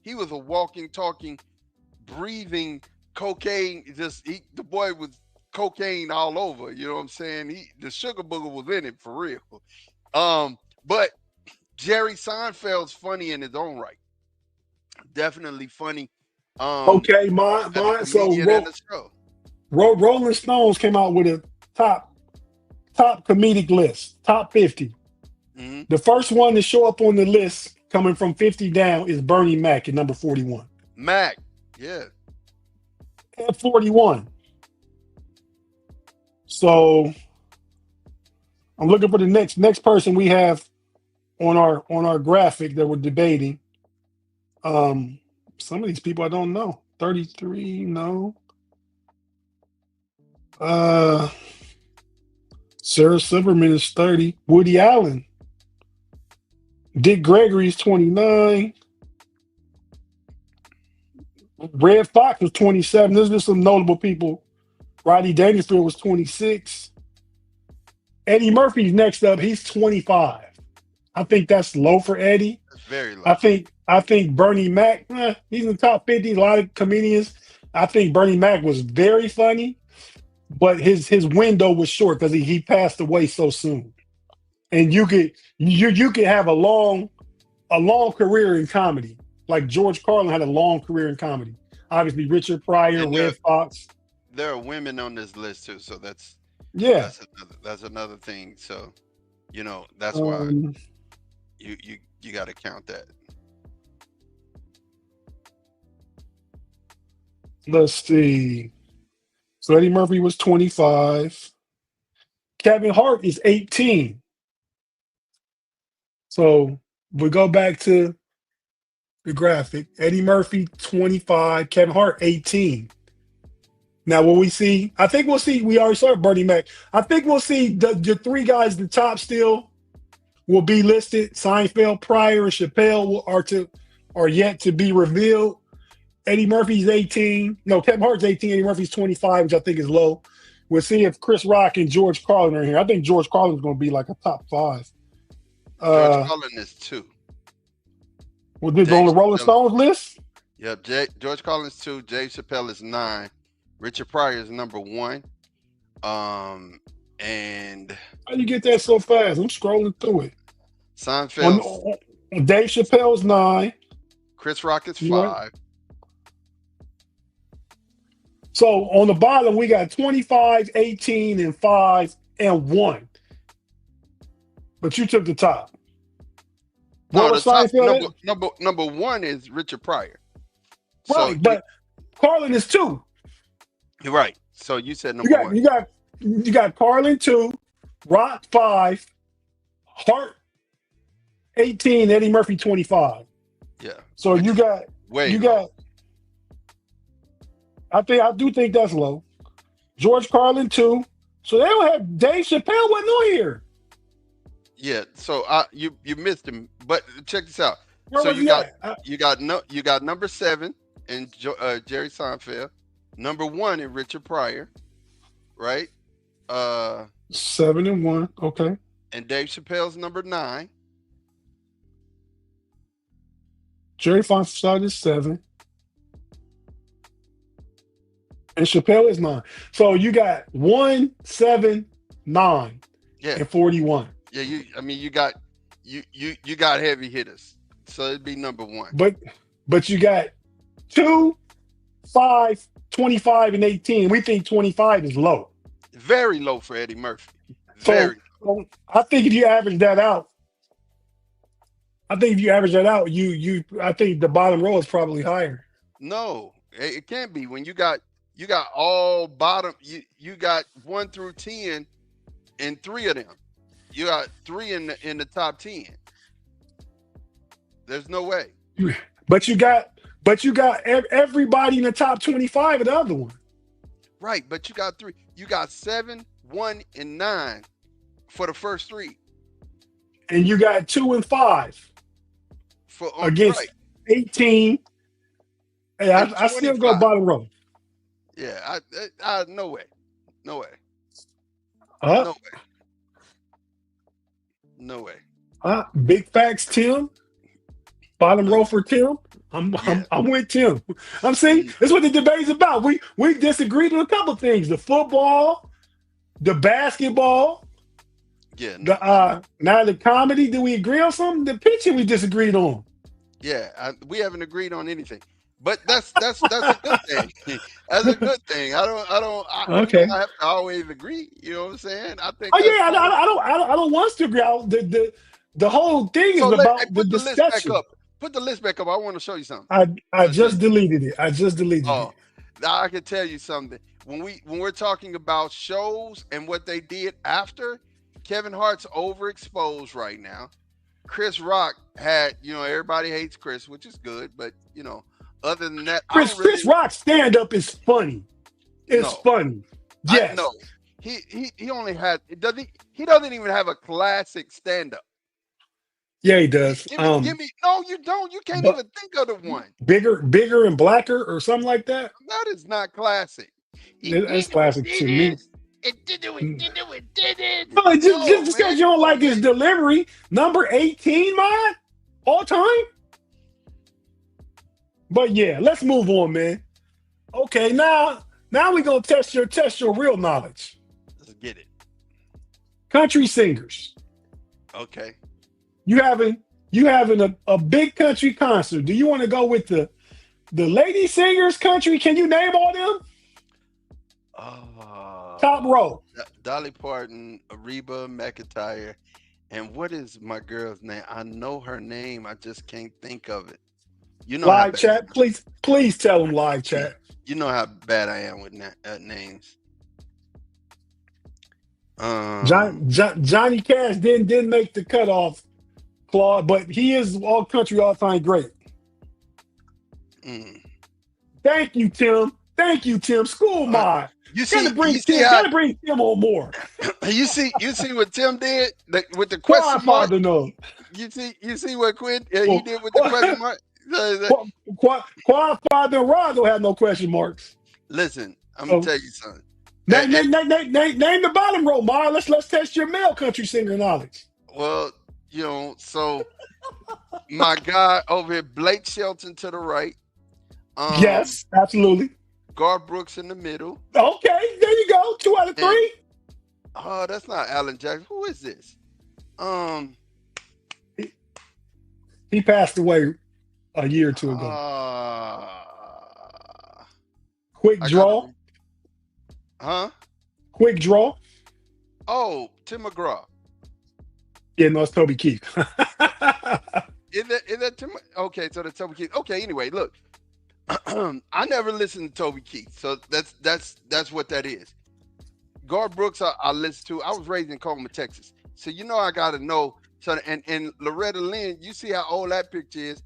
he was a walking, talking, breathing cocaine. The boy was cocaine all over, you know what I'm saying? The sugar booger was in it for real. But Jerry Seinfeld's funny in his own right. Definitely funny. Okay, so Rolling Stones came out with a top comedic list, top 50. Mm-hmm. The first one to show up on the list, coming from 50 down, is Bernie Mac at number 41. Mac, yeah. At 41. So I'm looking for the next person we have on our graphic that we're debating. Some of these people I don't know. 33, no. Sarah Silverman is 30. Woody Allen Dick Gregory's 29. Red Fox was 27. There's just some notable people. Rodney Dangerfield was 26. Eddie Murphy's next up. He's 25. I think that's low for Eddie. That's very I low. think I think Bernie Mac, he's in the top 50. A lot of comedians. I think Bernie Mac was very funny, but his window was short because he passed away so soon. And you could have a long career in comedy. Like George Carlin had a long career in comedy. Obviously, Richard Pryor, And Red Fox. there are women on this list too, so Yeah. that's another thing. So, that's why Um, you got to count that. let's see. So Eddie Murphy was 25. Kevin Hart is 18. So we go back to the graphic. Eddie Murphy, 25. Kevin Hart, 18. Now, will we see? I think we'll see. We already saw Bernie Mac. I think we'll see the three guys, the top still will be listed. Seinfeld, Pryor, and Chappelle are yet to be revealed. Eddie Murphy's 18. No, Kevin Hart's 18. Eddie Murphy's 25, which I think is low. We'll see if Chris Rock and George Carlin are here. I think George Carlin's going to be like a top five. George Carlin is 2. Was this Dave on the Rolling Chappelle. Stones list? Yep, George Carlin is 2. Dave Chappelle is 9. Richard Pryor is number 1. And How you get that so fast? I'm scrolling through it. Seinfeld, On Dave Chappelle's 9. Chris Rock is You right? 5. So on the bottom, we got 25, 18, and 5, and 1. But you took the top. No, What the was top Seinfeld at? number 1 is Richard Pryor. So Right, but Carlin is 2. you're right. So you said You number got 1. you got Carlin 2, Rock 5, Hart 18, Eddie Murphy 25. Yeah. So Which you is got way you low. got. I do think that's low. George Carlin 2. So they don't have Dave Chappelle wasn't on here. Yeah. So you missed him, but check this out. Where So was you he got at? you got number 7 in Jerry Seinfeld, number 1 in Richard Pryor, right? 7 and 1. Okay. And Dave Chappelle's number 9. Jerry Feinstein is 7. And Chappelle is 9. So you got 1, 7, 9, Yeah. and 41. Yeah. You got you got heavy hitters. So it'd be number 1. But you got 2, 5, 25, and 18. We think 25 is low. Very low for Eddie Murphy. So Very. I think if you average that out, I think the bottom row is probably higher. No, it can't be when you got all bottom. You got 1 through 10 in 3 of them. You got 3 in the top 10. There's no way. But you got everybody in the top 25 of the other one. Right, but you got 3. You got 7, 1, and 9 for the first 3. And you got 2 and 5 For against right. 18. Hey, And I still go 25. bottom row. Yeah, I no way. No way. Huh? No way. No way. Big facts, Tim. Bottom No. row for Tim. Yeah. I'm with Tim. I'm saying that's what the debate's about. We disagreed on a couple things: the football, the basketball, Yeah. now the comedy. Did we agree on something? The pitching we disagreed on. Yeah, we haven't agreed on anything, but that's a good thing. That's a good thing. Okay. I have to always agree. You know what I'm saying? I think. Oh that's yeah, fine. I don't want us to agree. The whole thing is So about the put the list back discussion. up. Put the list back up. I want to show you something. I just deleted it. Oh, now I can tell you something. When we're talking about shows and what they did after, Kevin Hart's overexposed right now. Chris Rock had, everybody hates Chris, which is good, but other than that, Chris Rock's stand up is funny. It's No. funny. Yes. No. He only had he doesn't even have a classic stand up. Yeah, he does. Give me. No, you don't. You can't But even think of the one. bigger and blacker or something like that. That is not classic. It That's did it. classic Did to me. this. It did it. Did it. Did it. No, No, just man. because you don't Come like on, his man. delivery, number 18, man, all time. But yeah, let's move on, man. Okay, now we're gonna test your real knowledge. Let's get it. Country singers. Okay. You having a big country concert. Do you want to go with the lady singers country? Can you name all them? Top row. Dolly Parton, Reba McEntire, and what is my girl's name? I know her name. I just can't think of it. You know how Live bad, chat. Please tell them live chat. you know how bad I am with names. Johnny Cash didn't make the cutoff, Claude, but he is all country all time great. mm. Thank you, Tim. Thank you, Tim. School mod. You see, Gotta bring Tim on more. you see what Tim did with the question mark. Quadfather no. You see what Quinn he did with the question mark. Quadfather and Rod don't have no question marks. Listen, I'm gonna tell you something. Name the bottom row, Mar. Let's test your male country singer knowledge. Well, so my guy over here, Blake Shelton to the right. Yes, absolutely. Garth Brooks in the middle. Okay, there you go. 2 out of 3. Oh, that's not Alan Jackson. Who is this? He passed away a year or two ago. Quick draw. Quick draw. Oh, Tim McGraw. Yeah, no, it's Toby Keith. Is that Tim? Okay, so that's Toby Keith. Okay, anyway, look. I never listened to Toby Keith, so that's what that is. Garth Brooks, I listened to. I was raised in Colma, Texas, so I gotta know. So and Loretta Lynn, you see how old that picture is.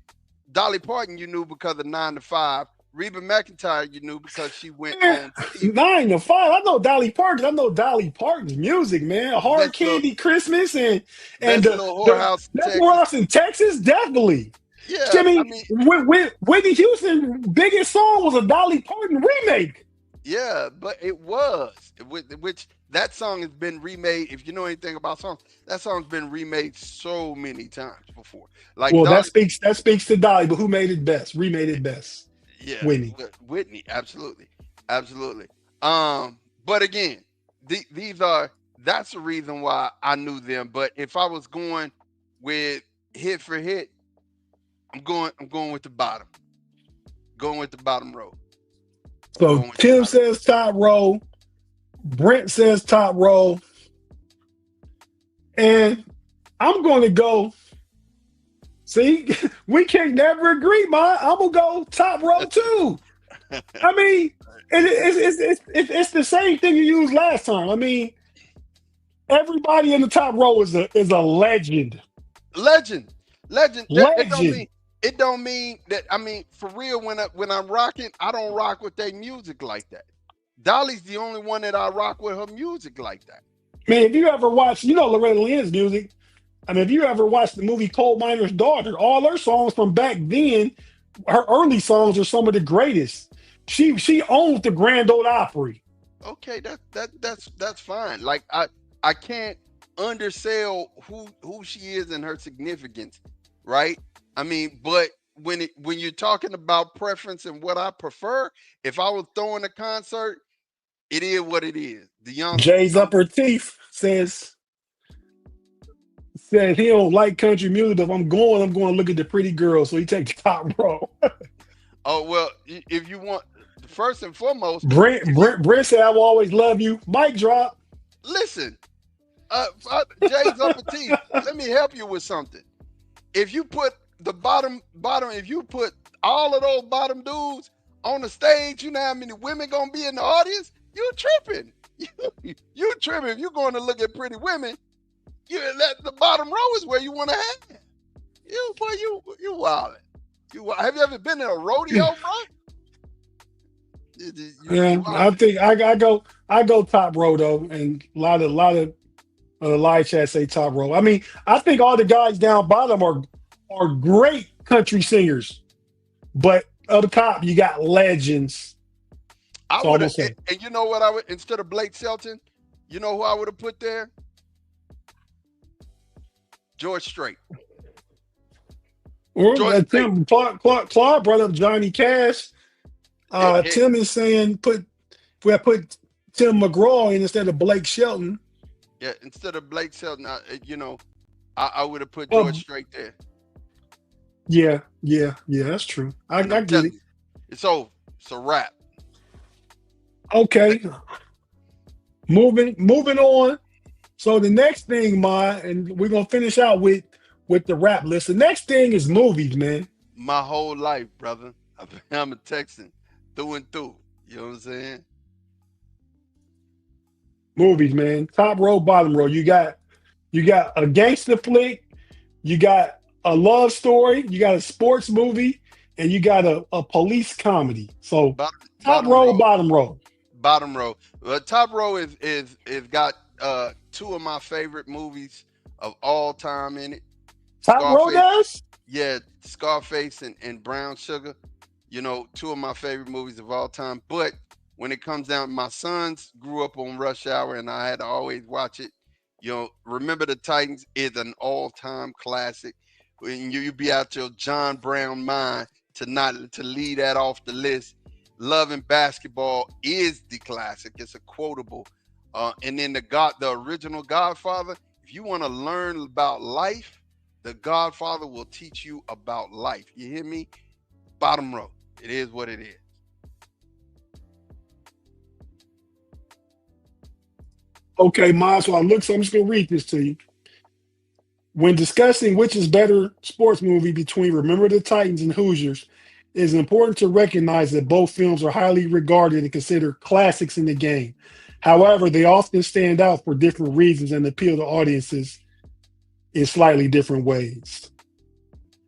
Dolly Parton, you knew because of 9 to 5. Reba McEntire, you knew because she went on TV. 9 to 5. I know Dolly Parton. I know Dolly Parton's music, man. Hard Candy Christmas and whorehouse in Texas, definitely. Yeah, Jimmy, Whitney Houston's biggest song was a Dolly Parton remake. Yeah, but it was, which that song has been remade. If you know anything about songs, that song's been remade so many times before. Like, well, that speaks to Dolly, but who made it best? Remade it best. Yeah, Whitney, absolutely. But again, that's the reason why I knew them. But if I was going with hit for hit, I'm going with the bottom. Going with the bottom row. So Tim says top row. Brent says top row. And I'm going to go. See, we can't never agree, man. I'm going to go top row too. I mean, it's the same thing you used last time. I mean, everybody in the top row is a legend. Legend. It don't mean that. I mean, for real, when I'm rocking, I don't rock with their music like that. Dolly's the only one that I rock with her music like that. Man, if you ever watch, Loretta Lynn's music. I mean, if you ever watched the movie Coal Miner's Daughter, all her songs from back then, her early songs are some of the greatest. She owns the Grand Ole Opry. Okay, that's fine. Like I can't undersell who she is and her significance, right? I mean, but when you're talking about preference and what I prefer, if I was throwing a concert, it is what it is. The young Jay's upper teeth says he don't like country music. If I'm going to look at the pretty girls. So he takes the top row. Oh well, if you want, first and foremost, Brent said, "I will always love you." Mic drop. Listen, Jay's upper teeth. Let me help you with something. If you put the bottom, if you put all of those bottom dudes on the stage, you know how many women gonna be in the audience? You tripping. You tripping. If you're going to look at pretty women, the bottom row is where you want to have. You wildin'. Have you ever been in a rodeo, bro? I think I go top row though, and a lot of Live chat say top row. I mean, I think all the guys down bottom are great country singers, but up the top you got legends. I So I'm would gonna have, say, and you know what I would instead of Blake Shelton, you know who I would have put there? George Strait. or George Strait. Tim Clark brought up Johnny Cash. It, it, Tim is saying we have put Tim McGraw in instead of Blake Shelton. yeah, instead of Blake Shelton, I would have put George Well, Strait there. yeah, that's true. I And I'm get telling it. you, it's over. It's a wrap. Okay, moving on. So the next thing, and we're gonna finish out with the rap list. The next thing is movies, man. My whole life, brother. I'm a Texan through and through. You know what I'm saying? Movies, man. Top row, bottom row. You got a gangster flick, you got a love story, you got a sports movie, and you got a police comedy. So Bottom, top bottom row, row. bottom row. Bottom row. Top row is got two of my favorite movies of all time in it. Top row Scarface, does? yeah, Scarface and Brown Sugar. Two of my favorite movies of all time. But when it comes down, my sons grew up on Rush Hour, and I had to always watch it. Remember the Titans is an all-time classic. When you be out your John Brown mind to leave that off the list. Love and Basketball is the classic. It's a quotable. And then the original Godfather. If you want to learn about life, the Godfather will teach you about life. You hear me? Bottom row. It is what it is. Okay, Ma. So I'm just gonna read this to you. When discussing which is better sports movie between Remember the Titans and Hoosiers, it is important to recognize that both films are highly regarded and considered classics in the game. However, they often stand out for different reasons and appeal to audiences in slightly different ways.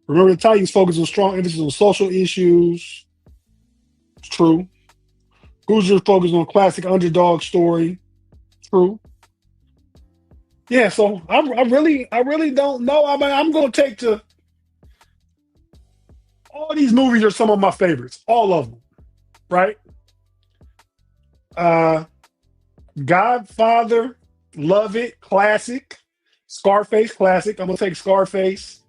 Remember the Titans focus on strong emphasis on social issues. It's true. Hoosiers focus on classic underdog story. True. Yeah, so I really don't know. I mean, I'm gonna take to all these movies are some of my favorites, all of them, right? Uh, Godfather, love it, classic. Scarface, classic. I'm gonna take Scarface.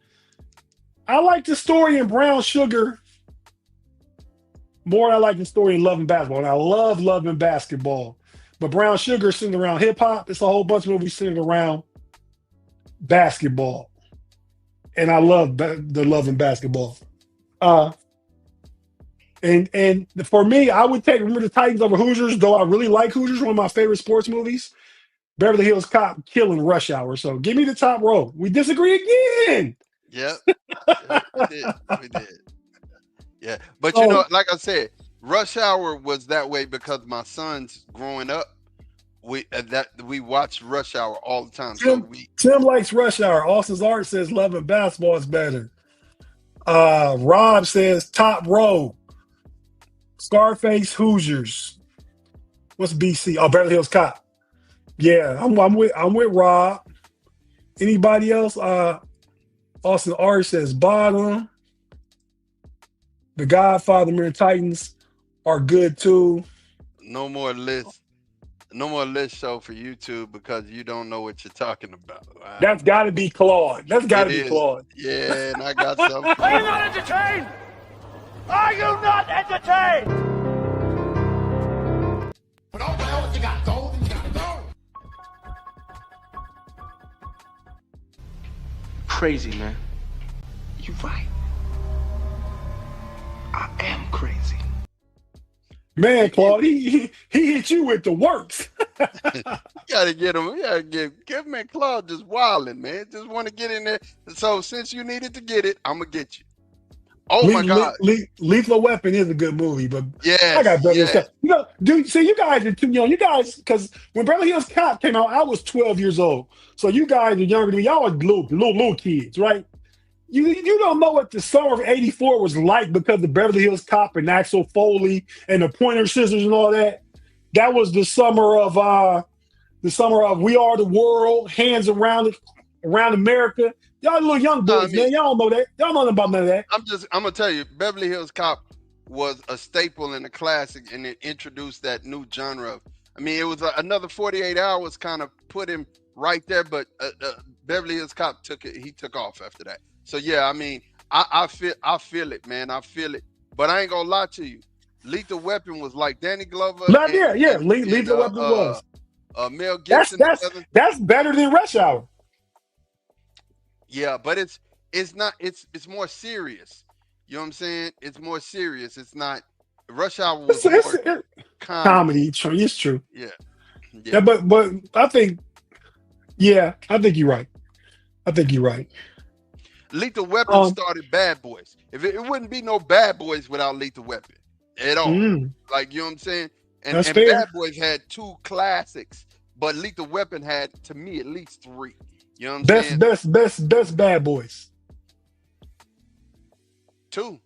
I like the story in Brown Sugar more than I like the story in Love and Basketball. And I love Love and Basketball, but Brown Sugar is centered around hip hop. It's a whole bunch of movies centered around basketball, and I love the Love and Basketball. Uh, and for me, I would take Remember the Titans over Hoosiers, though I really like Hoosiers, one of my favorite sports movies. Beverly Hills Cop killing Rush Hour. So give me the top row. We disagree again. Yep. Yep, we did. We did. Yeah. But So like I said, Rush Hour was that way because my sons growing up, we watched Rush Hour all the time. So Tim Tim likes Rush Hour. Austin's Art says Love and Basketball is better. Rob says top row. Scarface Hoosiers. What's BC? Oh, Beverly Hills Cop. Yeah, I'm with Rob. Anybody else? Austin Art says bottom. The Godfather and Titans are good too. no more list, no more list show for YouTube because you don't know what you're talking about. All right? That's got to be Claude. That's got It to be is. Claude. Yeah, and I got something for Are you you. not entertained? Are you not entertained? But all the hell you got gold and you got gold. Crazy, man. You right. I am crazy. Man, Claude, he hit you with the works. You gotta get him. You gotta give man Claude just wilding, man. Just want to get in there. So since you needed to get it, I'm gonna get you. Oh my God. Lethal Weapon is a good movie, but I Yes. got better Yes. stuff. Dude, see, you guys are too young. You guys, because when Beverly Hills Cop came out, I was 12 years old. So you guys are younger than me. Y'all are little kids, right? You don't know what the summer of '84 was like because of Beverly Hills Cop and Axel Foley and the Pointer Sisters and all that. That was the summer of The summer of We Are the World, Hands Around It, Around America. Y'all little young No, I boys, mean, man. Y'all don't know that. Y'all don't know about none of that. I'm gonna tell you, Beverly Hills Cop was a staple and a classic, and it introduced that new genre of. I mean, it was another 48 hours kind of put him right there, but Beverly Hills Cop took it. He took off after that. So yeah, I mean, I feel it, man. I feel it. But I ain't gonna lie to you. Lethal Weapon was like Danny Glover Not there, yeah. Lethal Weapon was. Mel That's Gibson that's together. that's better than Rush Hour. Yeah, but it's not it's more serious. You know what I'm saying? It's more serious. It's not Rush Hour It's, was it's, more it's comedy. comedy. It's true. Yeah. Yeah, Yeah. but I think, yeah, I think you're right. I think you're right. Lethal Weapon Um, started Bad Boys. If it wouldn't be no Bad Boys without Lethal Weapon at all. mm, Like, you know what I'm saying? And that's and Bad fair. Boys had two classics, but Lethal Weapon had to me at least three. You know what I'm Best, saying? best, best, best Bad Boys. Two.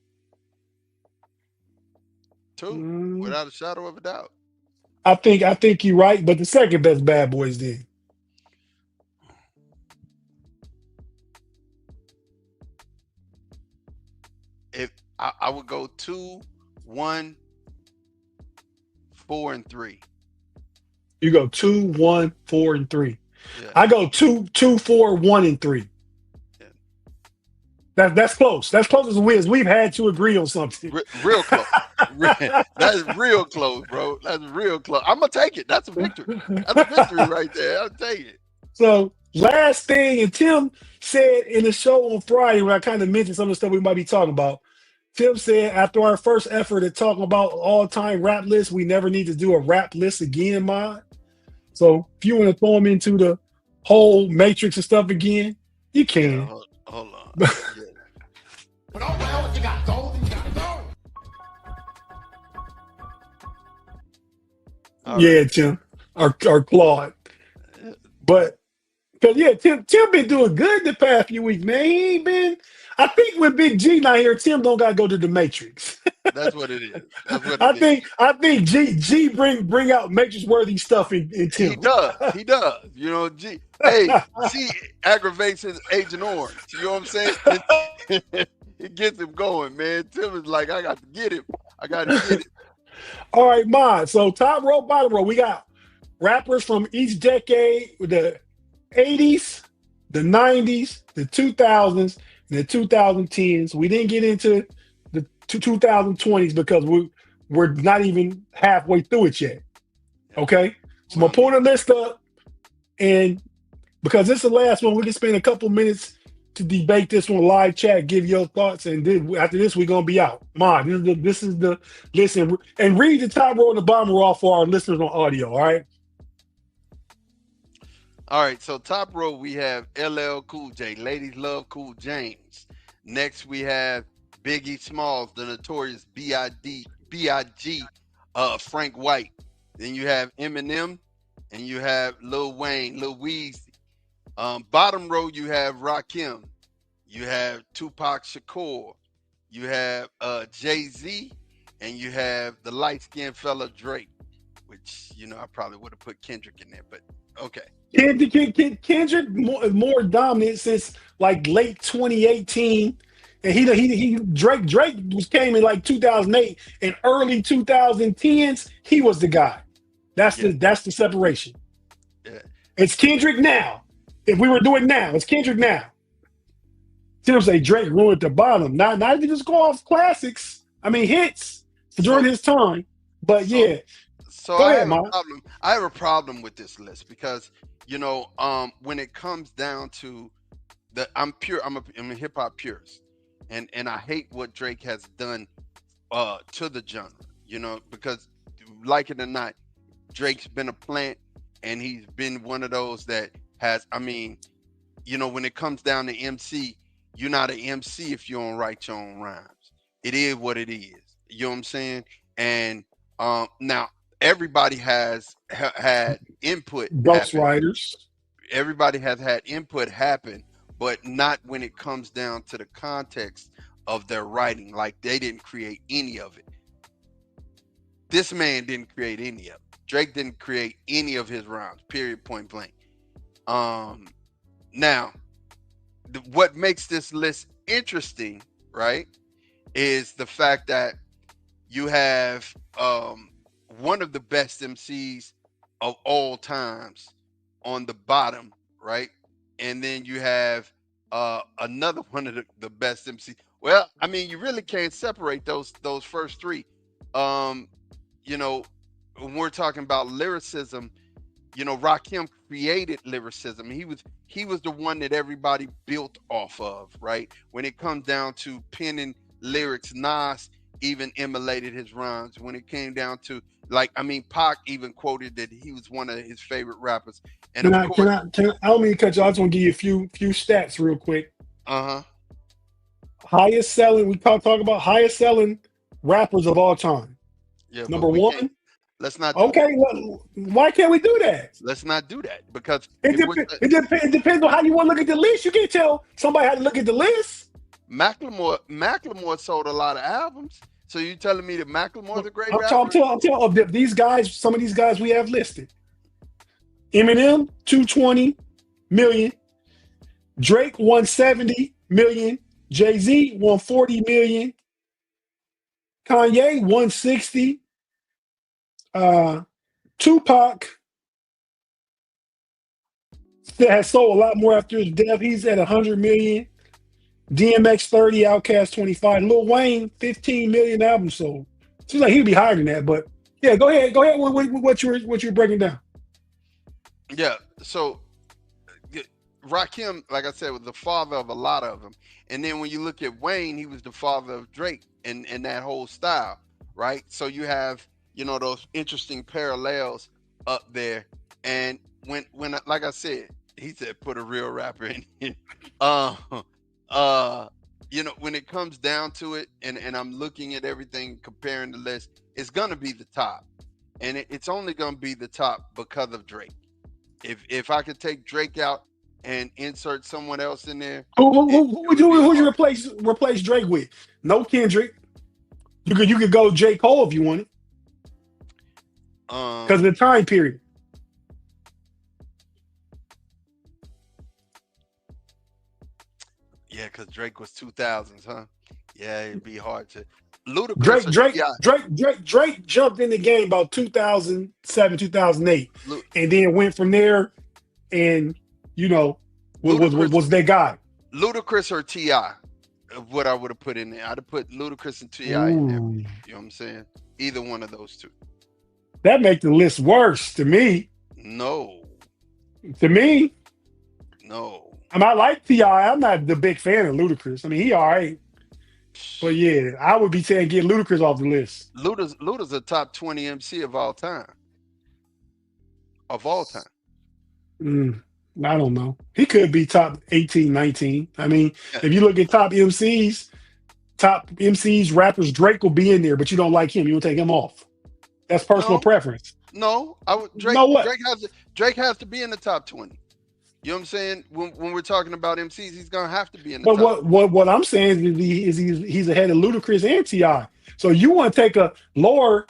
Two. Mm, Without a shadow of a doubt. I think you're right. But the second best Bad Boys then. If I would go two, one, four, and three. You go 2, 1, 4, and 3. Yeah. I go 2, 2, 4, 1, and 3. Yeah. That's close. That's close as we is. We've had to agree on something. Real close. That's real close, bro. That's real close. I'm gonna take it. That's a victory. That's a victory right there. I'll take it. So last thing, and Tim said in the show on Friday when I kind of mentioned some of the stuff we might be talking about. Tim said after our first effort at talking about all-time rap lists, we never need to do a rap list again, Mod. So if you want to throw them into the whole matrix and stuff again, you Yeah, can. hold on. Yeah. But all right, what you got? Gold and you got gold. All Yeah, right. Tim, our Claude. But because yeah, Tim been doing good the past few weeks, man. He ain't been. I think when Big G not here, Tim don't gotta go to the Matrix. That's what it is. That's what I it is. think G bring out Matrix worthy stuff in He Tim. does. He does. You know, G aggravates his Agent Orange. You know what I'm saying? It gets him going, man. Tim is like, I got to get him. I got to get him. All right, Mod. So top row, bottom row, we got rappers from each decade: the '80s, the '90s, the 2000s, and the 2010s. We didn't get into the 2020s because we're not even halfway through it yet. Okay, so I'm Well, gonna pull the list up, and because this is the last one, we can spend a couple minutes to debate this one live chat, give your thoughts, and then after this, we're gonna be out. Mod, this is the list, and read the top row and the bottom row off for our listeners on audio. All right. all right, so top row we have LL Cool J. Ladies love Cool James. Next we have Biggie Smalls, the notorious B.I.G. Frank White. Then you have Eminem, and you have Lil Wayne, Lil Weezy. Bottom row you have Rakim. You have Tupac Shakur. You have Jay-Z, and you have the light-skinned fella Drake, which I probably would have put Kendrick in there, but okay. Kendrick more dominant since like late 2018, and he Drake came in like 2008 and early 2010s. He was the guy. That's the separation. Yeah. It's Kendrick now. If we were doing now, it's Kendrick now. Tim say Drake ruined the bottom. Not even just go off classics. I mean hits during his time. But So, yeah, so go I ahead, have a Mom. problem. I have a problem with this list because when it comes down to I'm pure. I'm a hip hop purist, and I hate what Drake has done to the genre. Because like it or not, Drake's been a plant, and he's been one of those that has. I mean, when it comes down to MC, you're not an MC if you don't write your own rhymes. It is what it is. You know what I'm saying? And now everybody has had input Ghost happen. Riders. Everybody has had input happen, but not when it comes down to the context of their writing. Like they didn't create any of it. This man didn't create any of it. Drake didn't create any of his rhymes. Period. Point blank. Now, what makes this list interesting, right, is the fact that you have one of the best MCs of all times on the bottom, right? And then you have another one of the best MC. Well, I mean, you really can't separate those first three. Um, you know, when we're talking about lyricism, Rakim created lyricism. He was the one that everybody built off of, right? When it comes down to penning lyrics, Nas even emulated his rhymes. When it came down to, like, I mean, Pac even quoted that he was one of his favorite rappers. And Can of I can course, I can I don't mean to cut you. I just want to give you a few stats real quick. uh-huh. Highest selling. We talk about highest selling rappers of all time. Yeah, but Number we can't. one. Let's not do that. Okay, well, why can't we do that? Let's not do that because It, it was it depends on how you want to look at the list. You can't tell somebody how to look at the list. Macklemore sold a lot of albums. So you telling me that Macklemore's a great I'm rapper? telling of these guys. Some of these guys we have listed. Eminem 220 million, Drake 170 million, Jay-Z 140 million, Kanye 160, Tupac has sold a lot more after his death. He's at 100 million. DMX 30, Outkast 25, Lil Wayne 15 million albums sold. Seems like he'd be higher than that, but yeah, go ahead with what you're breaking down. Yeah. So Rakim, like I said, was the father of a lot of them. And then when you look at Wayne, he was the father of Drake and that whole style, right? So you have, those interesting parallels up there. And when like I said, he said put a real rapper in here. When it comes down to it, and I'm looking at everything, comparing the list, it's gonna be the top. And it's only gonna be the top because of Drake. If I could take Drake out and insert someone else in there, Who would you replace Drake with? No Kendrick. You could go J. Cole if you wanted. Because of the time period. Yeah, because Drake was 2000s, huh? Yeah, it'd be hard to. Ludacris. Drake jumped in the game about 2007, 2008, and then went from there, and was their guy. Ludacris or T.I. What I would have put in there. I'd have put Ludacris and T.I. in there. You know what I'm saying? Either one of those two. That makes the list worse to me. No. To me. No. I mean, I like T.I. I'm not the big fan of Ludacris. I mean, he all right. But yeah, I would be saying get Ludacris off the list. Luda's a top 20 MC of all time. Of all time. I don't know. He could be top 18, 19. I mean, if you look at top MCs, rappers, Drake will be in there, but you don't like him. You will take him off. That's personal preference. No, Drake has to be in the top 20. You know what I'm saying? When we're talking about MCs, he's gonna have to be in the top. What I'm saying is he's ahead of Ludacris and T.I. So you want to take you want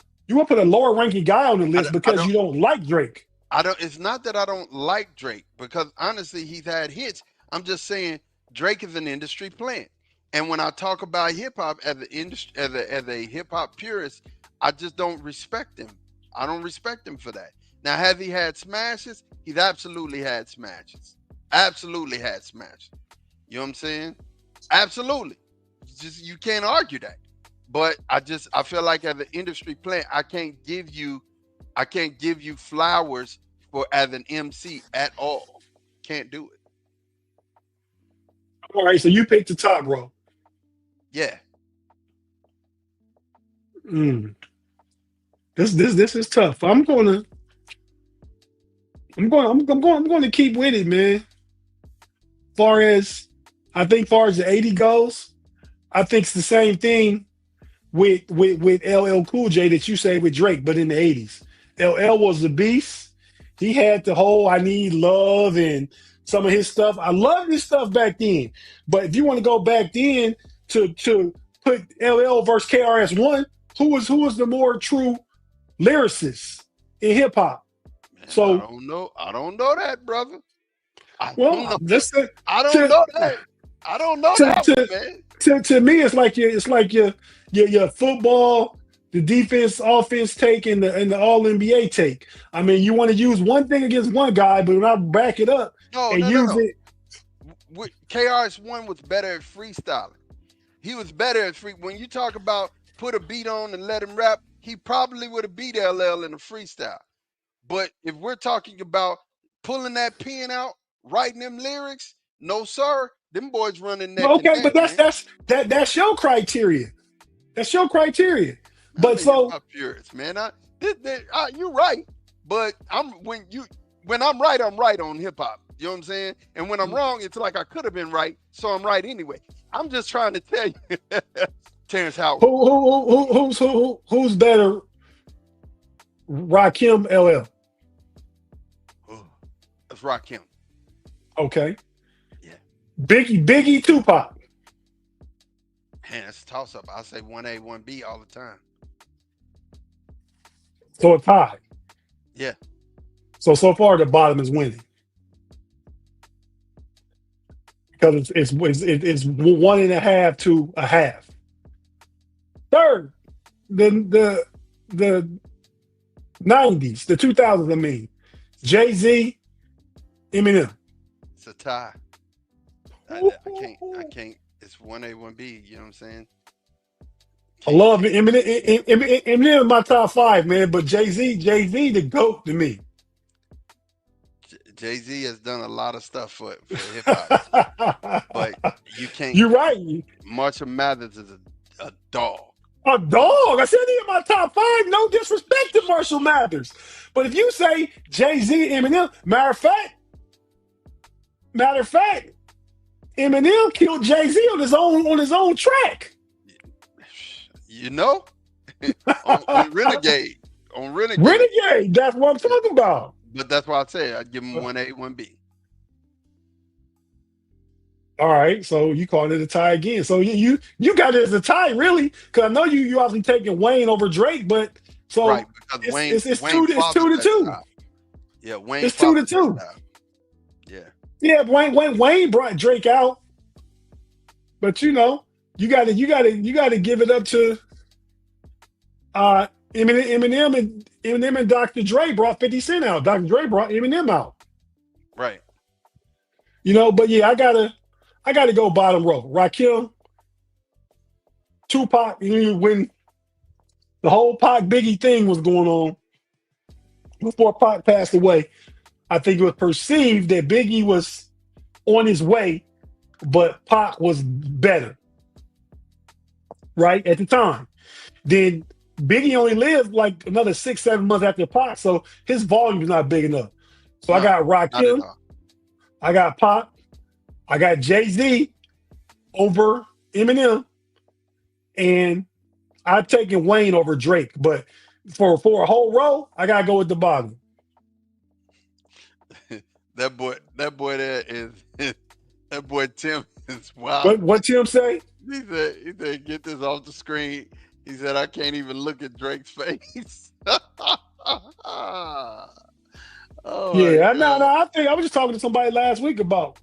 to put a lower ranking guy on the list because you don't like Drake. It's not that I don't like Drake, because honestly, he's had hits. I'm just saying Drake is an industry plant. And when I talk about hip hop as a hip hop purist, I just don't respect him. I don't respect him for that. Now, has he had smashes? He's absolutely had smashes. Absolutely had smashes. You know what I'm saying? Absolutely. Just, you can't argue that. But I feel like as an industry plant, I can't give you flowers for as an MC at all. Can't do it. All right, so you picked the top, bro. Yeah. This is tough. I'm going to keep with it, man. Far as the 80 goes, I think it's the same thing with LL Cool J that you say with Drake, but in the 80s. LL was the beast. He had the whole I Need Love and some of his stuff. I love his stuff back then. But if you want to go back then to put LL versus KRS-One, who was the more true lyricist? in hip hop. Man, So, I don't know that, brother. I don't well, know. just I don't to, know that. I don't know to, that one, to, man. to me, it's like your football, the defense, offense take, and the All NBA take. I mean, you want to use one thing against one guy, but when I back it up No, and no, no, use no. it, KRS-One was better at freestyling. He was better at free. When you talk about put a beat on and let him rap, he probably would have beat LL in a freestyle. But if we're talking about pulling that pen out, writing them lyrics, no sir, them boys running neck well, and okay, but neck, man. that's your criteria. That's your criteria. I'm But a hip so hop purist, man. You're right, but when I'm right on hip hop. You know what I'm saying? And when I'm wrong, it's like I could have been right, so I'm right anyway. I'm just trying to tell you, Terrence Howard. who's better, Rakim, LL? Let's rock him. Okay, Yeah, Biggie, Tupac. man, that's a toss up. I say 1A, 1B all the time. So a tie. Yeah, So far the bottom is winning because it's 1.5 to a half. Third, the 90s, the 2000s. I mean, Jay-Z, Eminem. it's a tie. I can't. It's 1A, 1B. You know what I'm saying? I Can't, love can't. Eminem in my top 5, man. But Jay-Z, the GOAT to me. Jay-Z has done a lot of stuff for hip hop, but you can't. You're right. Marshall Mathers is a dog. A dog. I said he in my top 5. No disrespect to Marshall Mathers. But if you say Jay-Z, Eminem, matter of fact, Eminem killed Jay-Z on his own track. You know, on Renegade, Renegade. That's what I'm talking about. But that's why I say I'd give him 1A, 1B. All right, so you called it a tie again. So you got it as a tie, really? Because I know you obviously taking Wayne over Drake, but so Right, because Wayne it's 2 to 2. Yeah, Wayne. It's 2 to 2. Yeah. Yeah, Wayne brought Drake out, but you gotta give it up to Eminem and Dr. Dre brought 50 Cent out. Dr. Dre brought Eminem out. Right. But yeah, I gotta go bottom row. Rakim, Tupac, when the whole Pac Biggie thing was going on before Pac passed away, I think it was perceived that Biggie was on his way, but Pac was better, right, at the time. Then Biggie only lived like another 6-7 months after Pac, so his volume is not big enough. So I got Rakim, I got Pac, I got Jay-Z over Eminem, and I've taken Wayne over Drake. But for a whole row, I gotta go with the bottom. That boy there is that boy Tim is wild. What Tim say? He said, get this off the screen. He said, I can't even look at Drake's face. Yeah, no. I think I was just talking to somebody last week about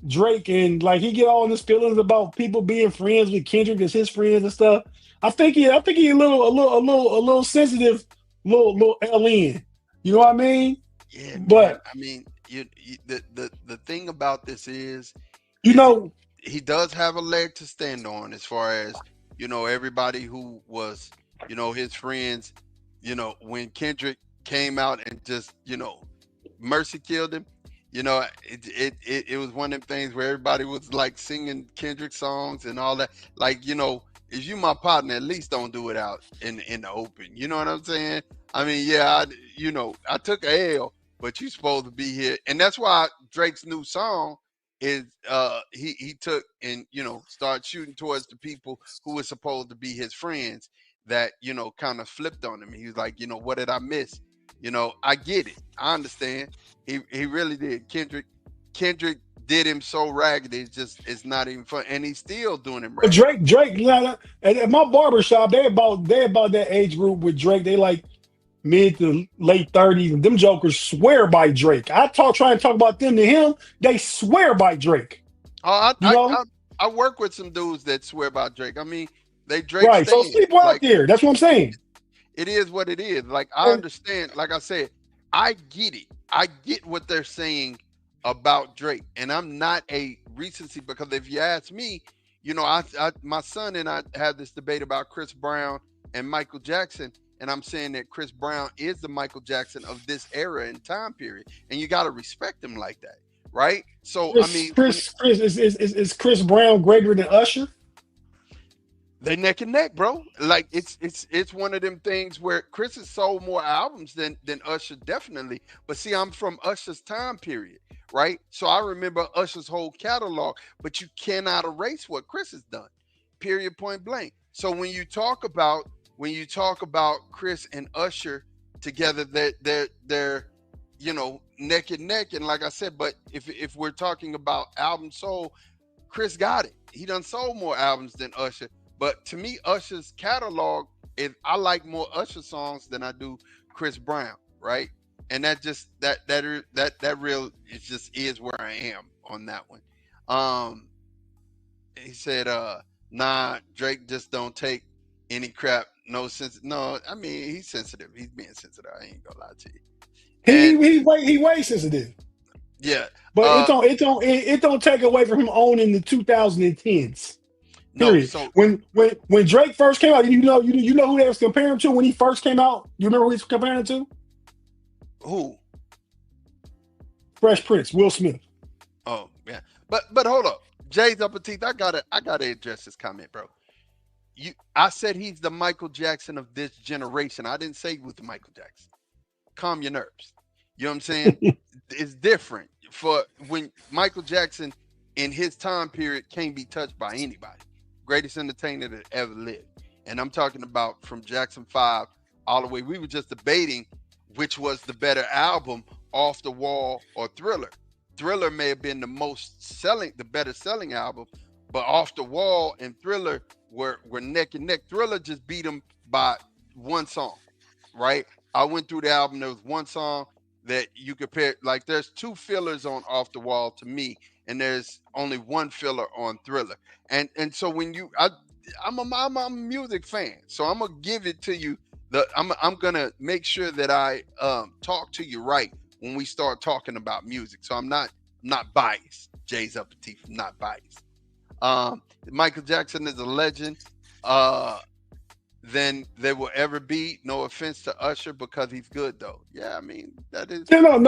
Drake, and like he get all his feelings about people being friends with Kendrick as his friends and stuff. I think he a little sensitive, little LN. You know what I mean? Yeah, but man. I mean, the thing about this is, he does have a leg to stand on as far as everybody who was his friends. When Kendrick came out and just mercy killed him. It was one of them things where everybody was like singing Kendrick songs and all that. Like, if you my partner, at least don't do it out in the open. You know what I'm saying? I mean, yeah, I took a L, but you supposed to be here. And that's why Drake's new song is he took and started shooting towards the people who were supposed to be his friends that kind of flipped on him. He was like, what did I miss? I get it. I understand. He really did. Kendrick did him so ragged. It's not even fun, and he's still doing him ragged. Drake. At my barbershop, they about that age group with Drake. They like mid to late 30s, and them jokers swear by Drake. Try and talk about them to him, they swear by Drake. Oh, You know? I work with some dudes that swear by Drake. I mean, they Drake Right. So it's stands. people out Like there. That's what I'm saying. it is what it is. Like I And understand. Like I said, I get it. I get what they're saying about Drake, and I'm not a recency because if you ask me, you know, my son and I had this debate about Chris Brown and Michael Jackson, and I'm saying that Chris Brown is the Michael Jackson of this era and time period, and you got to respect him like that, right? So I mean, Chris is Chris Brown greater than Usher? they neck and neck, bro. Like it's one of them things where Chris has sold more albums than Usher, definitely. But see, I'm from Usher's time period, right? So I remember Usher's whole catalog, but you cannot erase what Chris has done. Period, point blank. So when you talk about Chris and Usher together, they're you know neck and neck. And like I said, but if we're talking about album sold, Chris got it. He done sold more albums than Usher. But to me, Usher's catalog is I like more Usher songs than I do Chris Brown, right? And that just that real it just is where I am on that one. Um he said, nah, Drake just don't take any crap, no sense. No, I mean he's sensitive. He's being sensitive. I ain't gonna lie to you. And He way sensitive. yeah, But it don't take away from him owning the 2010s. no, Period. so When Drake first came out, you know who they was comparing him to when he first came out. You remember who he was comparing him to? who? Fresh Prince, Will Smith. Oh, yeah. But hold up. Jay's upper teeth, I gotta address this comment, bro. I said he's the Michael Jackson of this generation. I didn't say he was the Michael Jackson. Calm your nerves. You know what I'm saying? It's different. For when Michael Jackson in his time period can't be touched by anybody. Greatest entertainer that ever lived. And I'm talking about from Jackson 5 all the way. We were just debating which was the better album, Off the Wall or Thriller. Thriller may have been the better selling album, but Off the Wall and Thriller were neck and neck. Thriller just beat him by one song, right? I went through the album. There was one song that you compare. Like there's two fillers on Off the Wall to me, and there's only one filler on Thriller. And so when I'm a music fan, so I'm gonna give it to you. I'm gonna make sure that I talk to you right when we start talking about music. So I'm not biased. Jay's up the teeth. I'm not biased. Michael Jackson is a legend. Than there will ever be. No offense to Usher because he's good though. Yeah, I mean that is. No.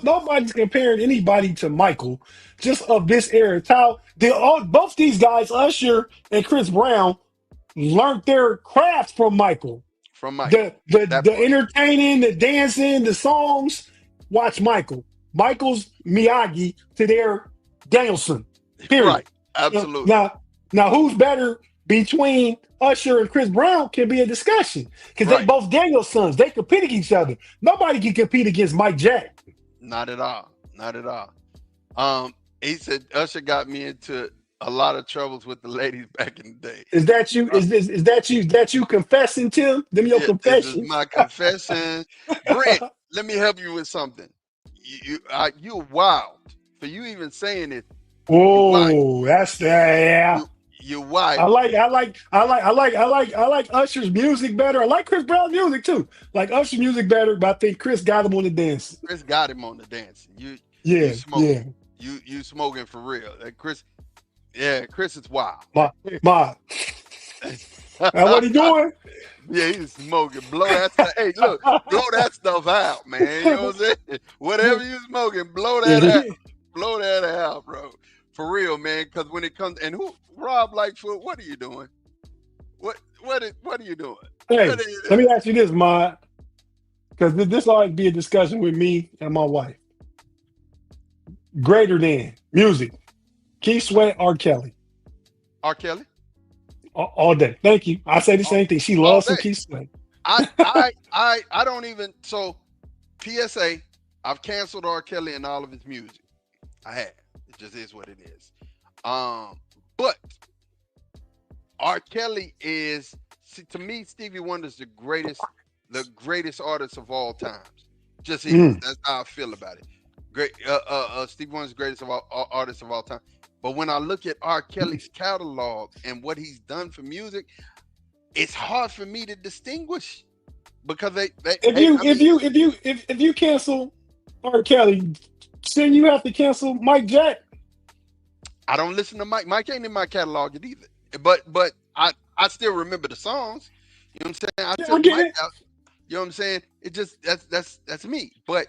Nobody's comparing anybody to Michael, just of this era. Both these guys, Usher and Chris Brown, learned their craft from Michael. From Michael. The entertaining, the dancing, the songs. Watch Michael. Michael's Miyagi to their Danielson. Period. Right. Absolutely. Now who's better between Usher and Chris Brown can be a discussion because they both Daniel sons. They compete against each other. Nobody can compete against Mike Jack. Not at all. Not at all. He said Usher got me into a lot of troubles with the ladies back in the day. Is that you? Is that you confessing, Tim? Them your confessions? This is my confession. Brent, let me help you with something. You're wild for you even saying it. Oh, that's yeah. You're wild. I like Usher's music better. I like Chris Brown's music too. Like Usher's music better, but I think Chris got him on the dance. Chris got him on the dance. You smoking. You smoking for real. Like Chris is wild. Ma. What he doing? Yeah, he's smoking. Blow that stuff. Hey, look, blow that stuff out, man. You know what I'm saying? Whatever you smoking, blow that out. Blow that out, bro. For real, man. Because when it comes, and Rob Lightfoot, what are you doing? What are you doing? Hey, let me ask you this, Ma. Because this always be a discussion with me and my wife. Greater than music, Keith Sweat, R. Kelly. R. Kelly? All day. Thank you. I say the same thing. She loves some Keith Sweat. I don't even. So, PSA, I've canceled R. Kelly and all of his music. I have. It just is what it is. But R. Kelly is, to me, Stevie Wonder's the greatest the greatest artist of all times. Just is. Mm. That's how I feel about it. Great. Stevie Wonder's greatest of all artists of all time. But when I look at R. Kelly's catalog and what he's done for music, it's hard for me to distinguish because they If hey, you I if mean, you if you if you cancel R. Kelly, then you have to cancel Mike Jack. I don't listen to Mike. Mike ain't in my catalog either. But I still remember the songs. You know what I'm saying? I Yeah, I took get Mike it. out. You know what I'm saying? It just that's me. But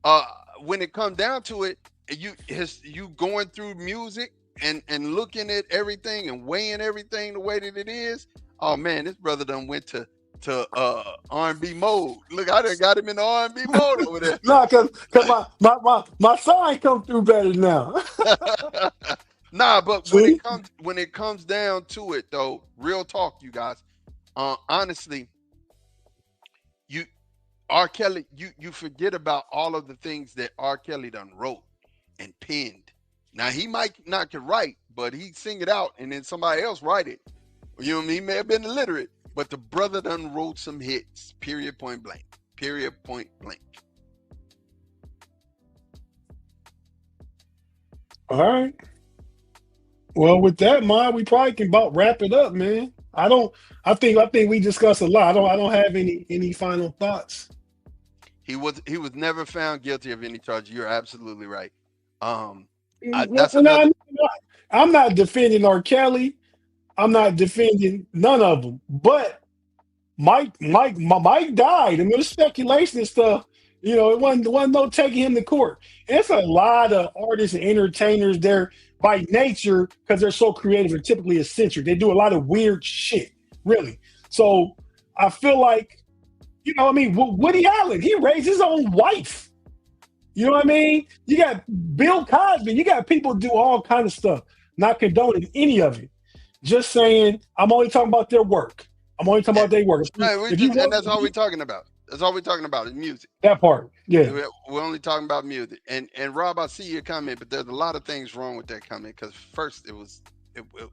uh when it comes down to it, you going through music and looking at everything and weighing everything the way that it is. Oh man, this brother done went to R&B mode. Look, I done got him in the R&B mode over there. Nah, cause my sign come through better now. Nah, but See? when it comes down to it though, real talk, you guys. Honestly, you R. Kelly, you forget about all of the things that R. Kelly done wrote and penned. Now he might not can write, but he sing it out and then somebody else write it. You know what I mean? He may have been illiterate, but the brother done wrote some hits. Period. Point blank. Period. Point blank. All right. Well, with that, mind, we probably can about wrap it up, man. I don't. I think we discussed a lot. I don't have any final thoughts. He was never found guilty of any charge. You're absolutely right. Um, Well, that's well, another. I'm not defending R. Kelly. I'm not defending none of them. But Mike died. I mean, the speculation and stuff. It wasn't no taking him to court. It's a lot of artists and entertainers there by nature because they're so creative and typically eccentric. They do a lot of weird shit, really. So I feel like, I mean, Woody Allen, he raised his own wife. You know what I mean? You got Bill Cosby. You got people do all kind of stuff. Not condoning any of it. Just saying, I'm only talking about their work. I'm only talking about their work. Right, If you and want that's all we're talking about. That's all we're talking about is music. that part, yeah. We're only talking about music. And Rob, I see your comment, but there's a lot of things wrong with that comment because first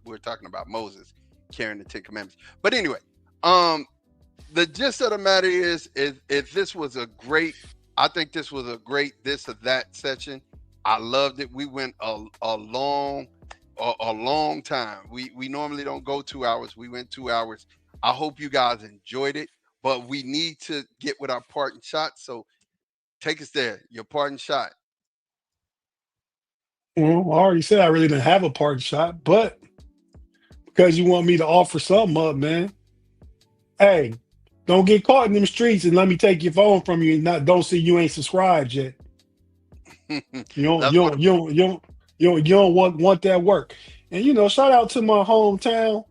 we're talking about Moses carrying the Ten Commandments. But anyway, the gist of the matter is this was a great. I think this was a great this or that session. I loved it. We went a long time. We normally don't go 2 hours. We went 2 hours. I hope you guys enjoyed it, but we need to get with our parting shot. So take us there. Your parting shot. Well, I already said I really didn't have a part shot, but because you want me to offer something up, man. Hey, don't get caught in them streets and let me take your phone from you and don't see you ain't subscribed yet. You don't That's you what don't you don't you don't you don't want that work. And shout out to my hometown,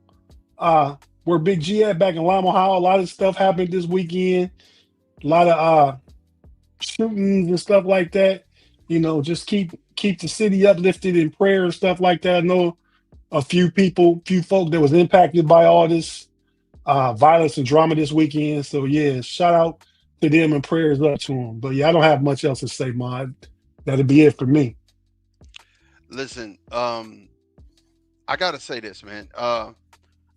where Big G at back in Lima, Ohio. A lot of stuff happened this weekend. A lot of shootings and stuff like that. Just keep the city uplifted in prayer and stuff like that. I know a few folk that was impacted by all this violence and drama this weekend. So yeah, shout out to them and prayers up to them. But yeah, I don't have much else to say, Mod. That'll be it for me. listen, I gotta say this, man.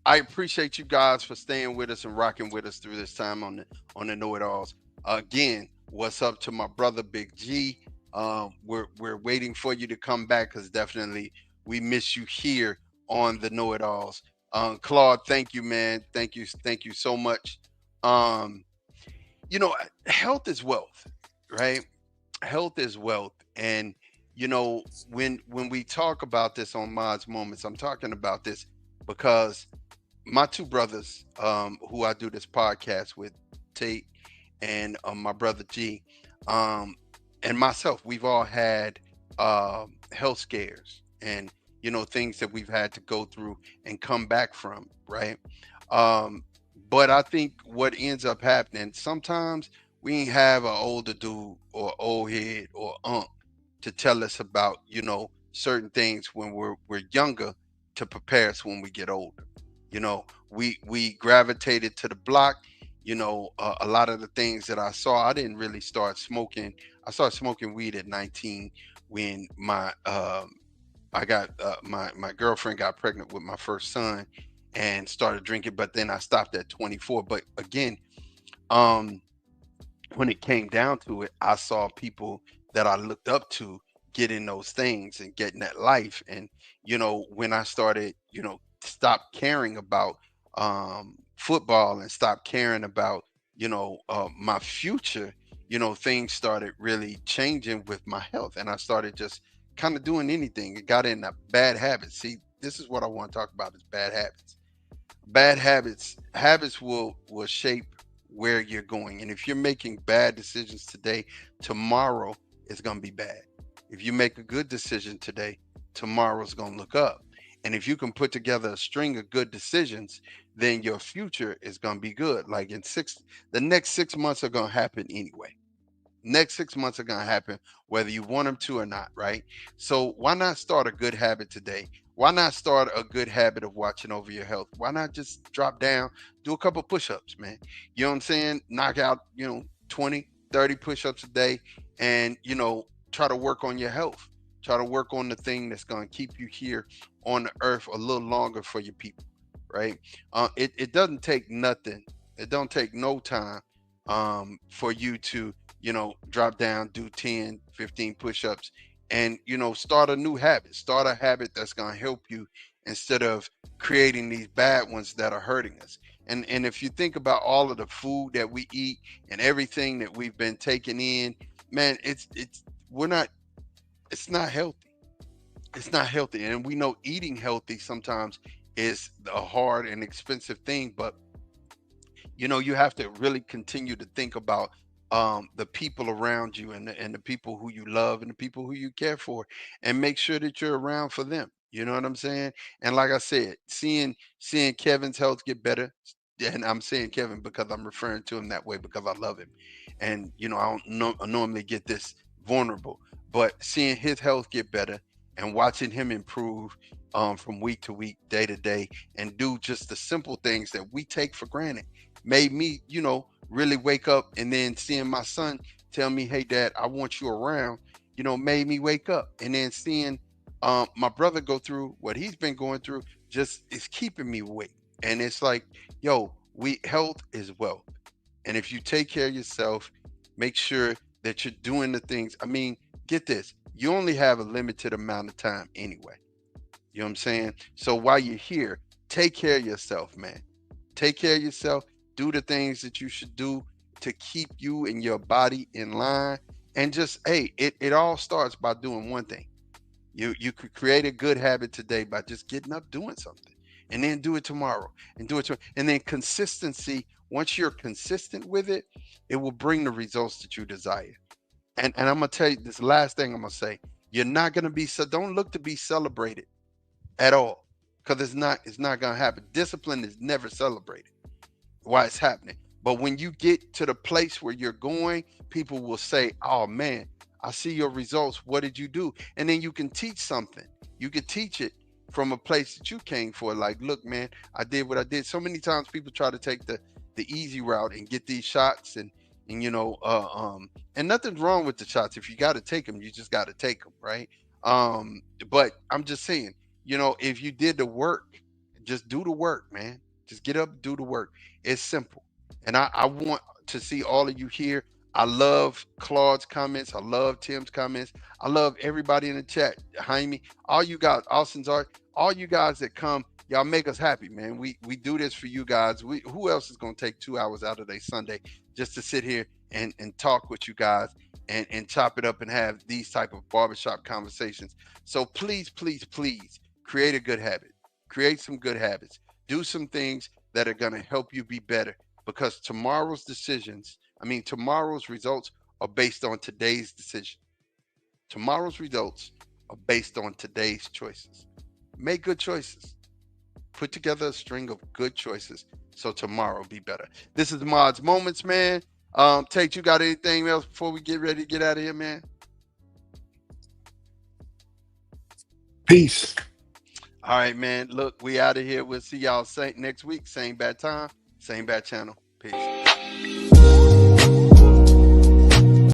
I appreciate you guys for staying with us and rocking with us through this time on the Know It Alls. Again, what's up to my brother Big G? We're waiting for you to come back because definitely we miss you here on the Know It Alls. Claude, thank you, man. Thank you so much. Um, Health is wealth, right? Health is wealth, and when we talk about this on Mod's Moments, I'm talking about this because my two brothers, who I do this podcast with, Tate and my brother G, and myself, we've all had health scares and things that we've had to go through and come back from, right? But I think what ends up happening sometimes we ain't have an older dude or old head or to tell us about certain things when we're younger to prepare us when we get older. We gravitated to the block. A lot of the things that I saw, I didn't really start smoking. I started smoking weed at 19 when I got my girlfriend got pregnant with my first son and started drinking, but then I stopped at 24. But again, um when it came down to it, I saw people that I looked up to getting those things and getting that life. And, when I started, stop caring about football and stop caring about, my future, things started really changing with my health. And I started just kind of doing anything. It got in a bad habit. See, this is what I want to talk about is bad habits. Bad habits will shape where you're going. And if you're making bad decisions today, tomorrow is going to be bad. If you make a good decision today, tomorrow's going to look up. And if you can put together a string of good decisions, then your future is going to be good. Like the next 6 months are going to happen anyway. Next 6 months are going to happen whether you want them to or not, right? So why not start a good habit today? Why not start a good habit of watching over your health? Why not just drop down, do a couple push-ups, man? You know what I'm saying? Knock out, 20, 30 push-ups a day, and try to work on your health. Try to work on the thing that's going to keep you here on the earth a little longer for your people, right? It doesn't take nothing. It don't take no time for you to drop down, do 10, 15 push-ups, and start a new habit. Start a habit that's going to help you instead of creating these bad ones that are hurting us. And if you think about all of the food that we eat and everything that we've been taking in, man, we're not it's not healthy. It's not healthy. And we know eating healthy sometimes is a hard and expensive thing, but you have to really continue to think about the people around you and the people who you love and the people who you care for, and make sure that you're around for them. You know what I'm saying? And like I said, seeing Kevin's health get better, and I'm saying Kevin because I'm referring to him that way because I love him, and I don't normally get this vulnerable, but seeing his health get better and watching him improve from week to week, day to day, and do just the simple things that we take for granted made me, really wake up. And then seeing my son tell me, "Hey, Dad, I want you around," made me wake up. And then seeing my brother go through what he's been going through just is keeping me awake. And it's like, yo, health is wealth. And if you take care of yourself, make sure that you're doing the things. I mean, get this, you only have a limited amount of time anyway. You know what I'm saying? So while you're here, take care of yourself, man. Take care of yourself. Do the things that you should do to keep you and your body in line. And just, hey, it all starts by doing one thing. You could create a good habit today by just getting up, doing something, and then do it tomorrow, and do it tomorrow. And then consistency. Once you're consistent with it, it will bring the results that you desire. And I'm gonna tell you this last thing I'm gonna say. You're not gonna be so. Don't look to be celebrated at all, because it's not gonna happen. Discipline is never celebrated while it's happening. But when you get to the place where you're going, people will say, "Oh man, I see your results. What did you do?" And then you can teach something. You can teach it from a place that you came for. Like, look, man, I did what I did. So many times people try to take the easy route and get these shots, and and nothing's wrong with the shots. If you got to take them, you just got to take them, right? But I'm just saying, if you did the work, just do the work, man. Just get up, do the work. It's simple. And I want to see all of you here. I love Claude's comments. I love Tim's comments. I love everybody in the chat. Jaime, all you guys, Austin's art, all you guys that come, y'all make us happy, man. We do this for you guys. Who else is gonna take 2 hours out of their Sunday just to sit here and talk with you guys and chop it up and have these type of barbershop conversations? So please, please, please create a good habit. Create some good habits. Do some things that are gonna help you be better, because tomorrow's results are based on today's decision. Tomorrow's results are based on today's choices. Make good choices. Put together a string of good choices so tomorrow be better. This is Mod's Moments, man. Tate, you got anything else before we get ready to get out of here, man? Peace. All right, man. Look, we out of here. We'll see y'all next week. Same bad time, same bad channel. Peace.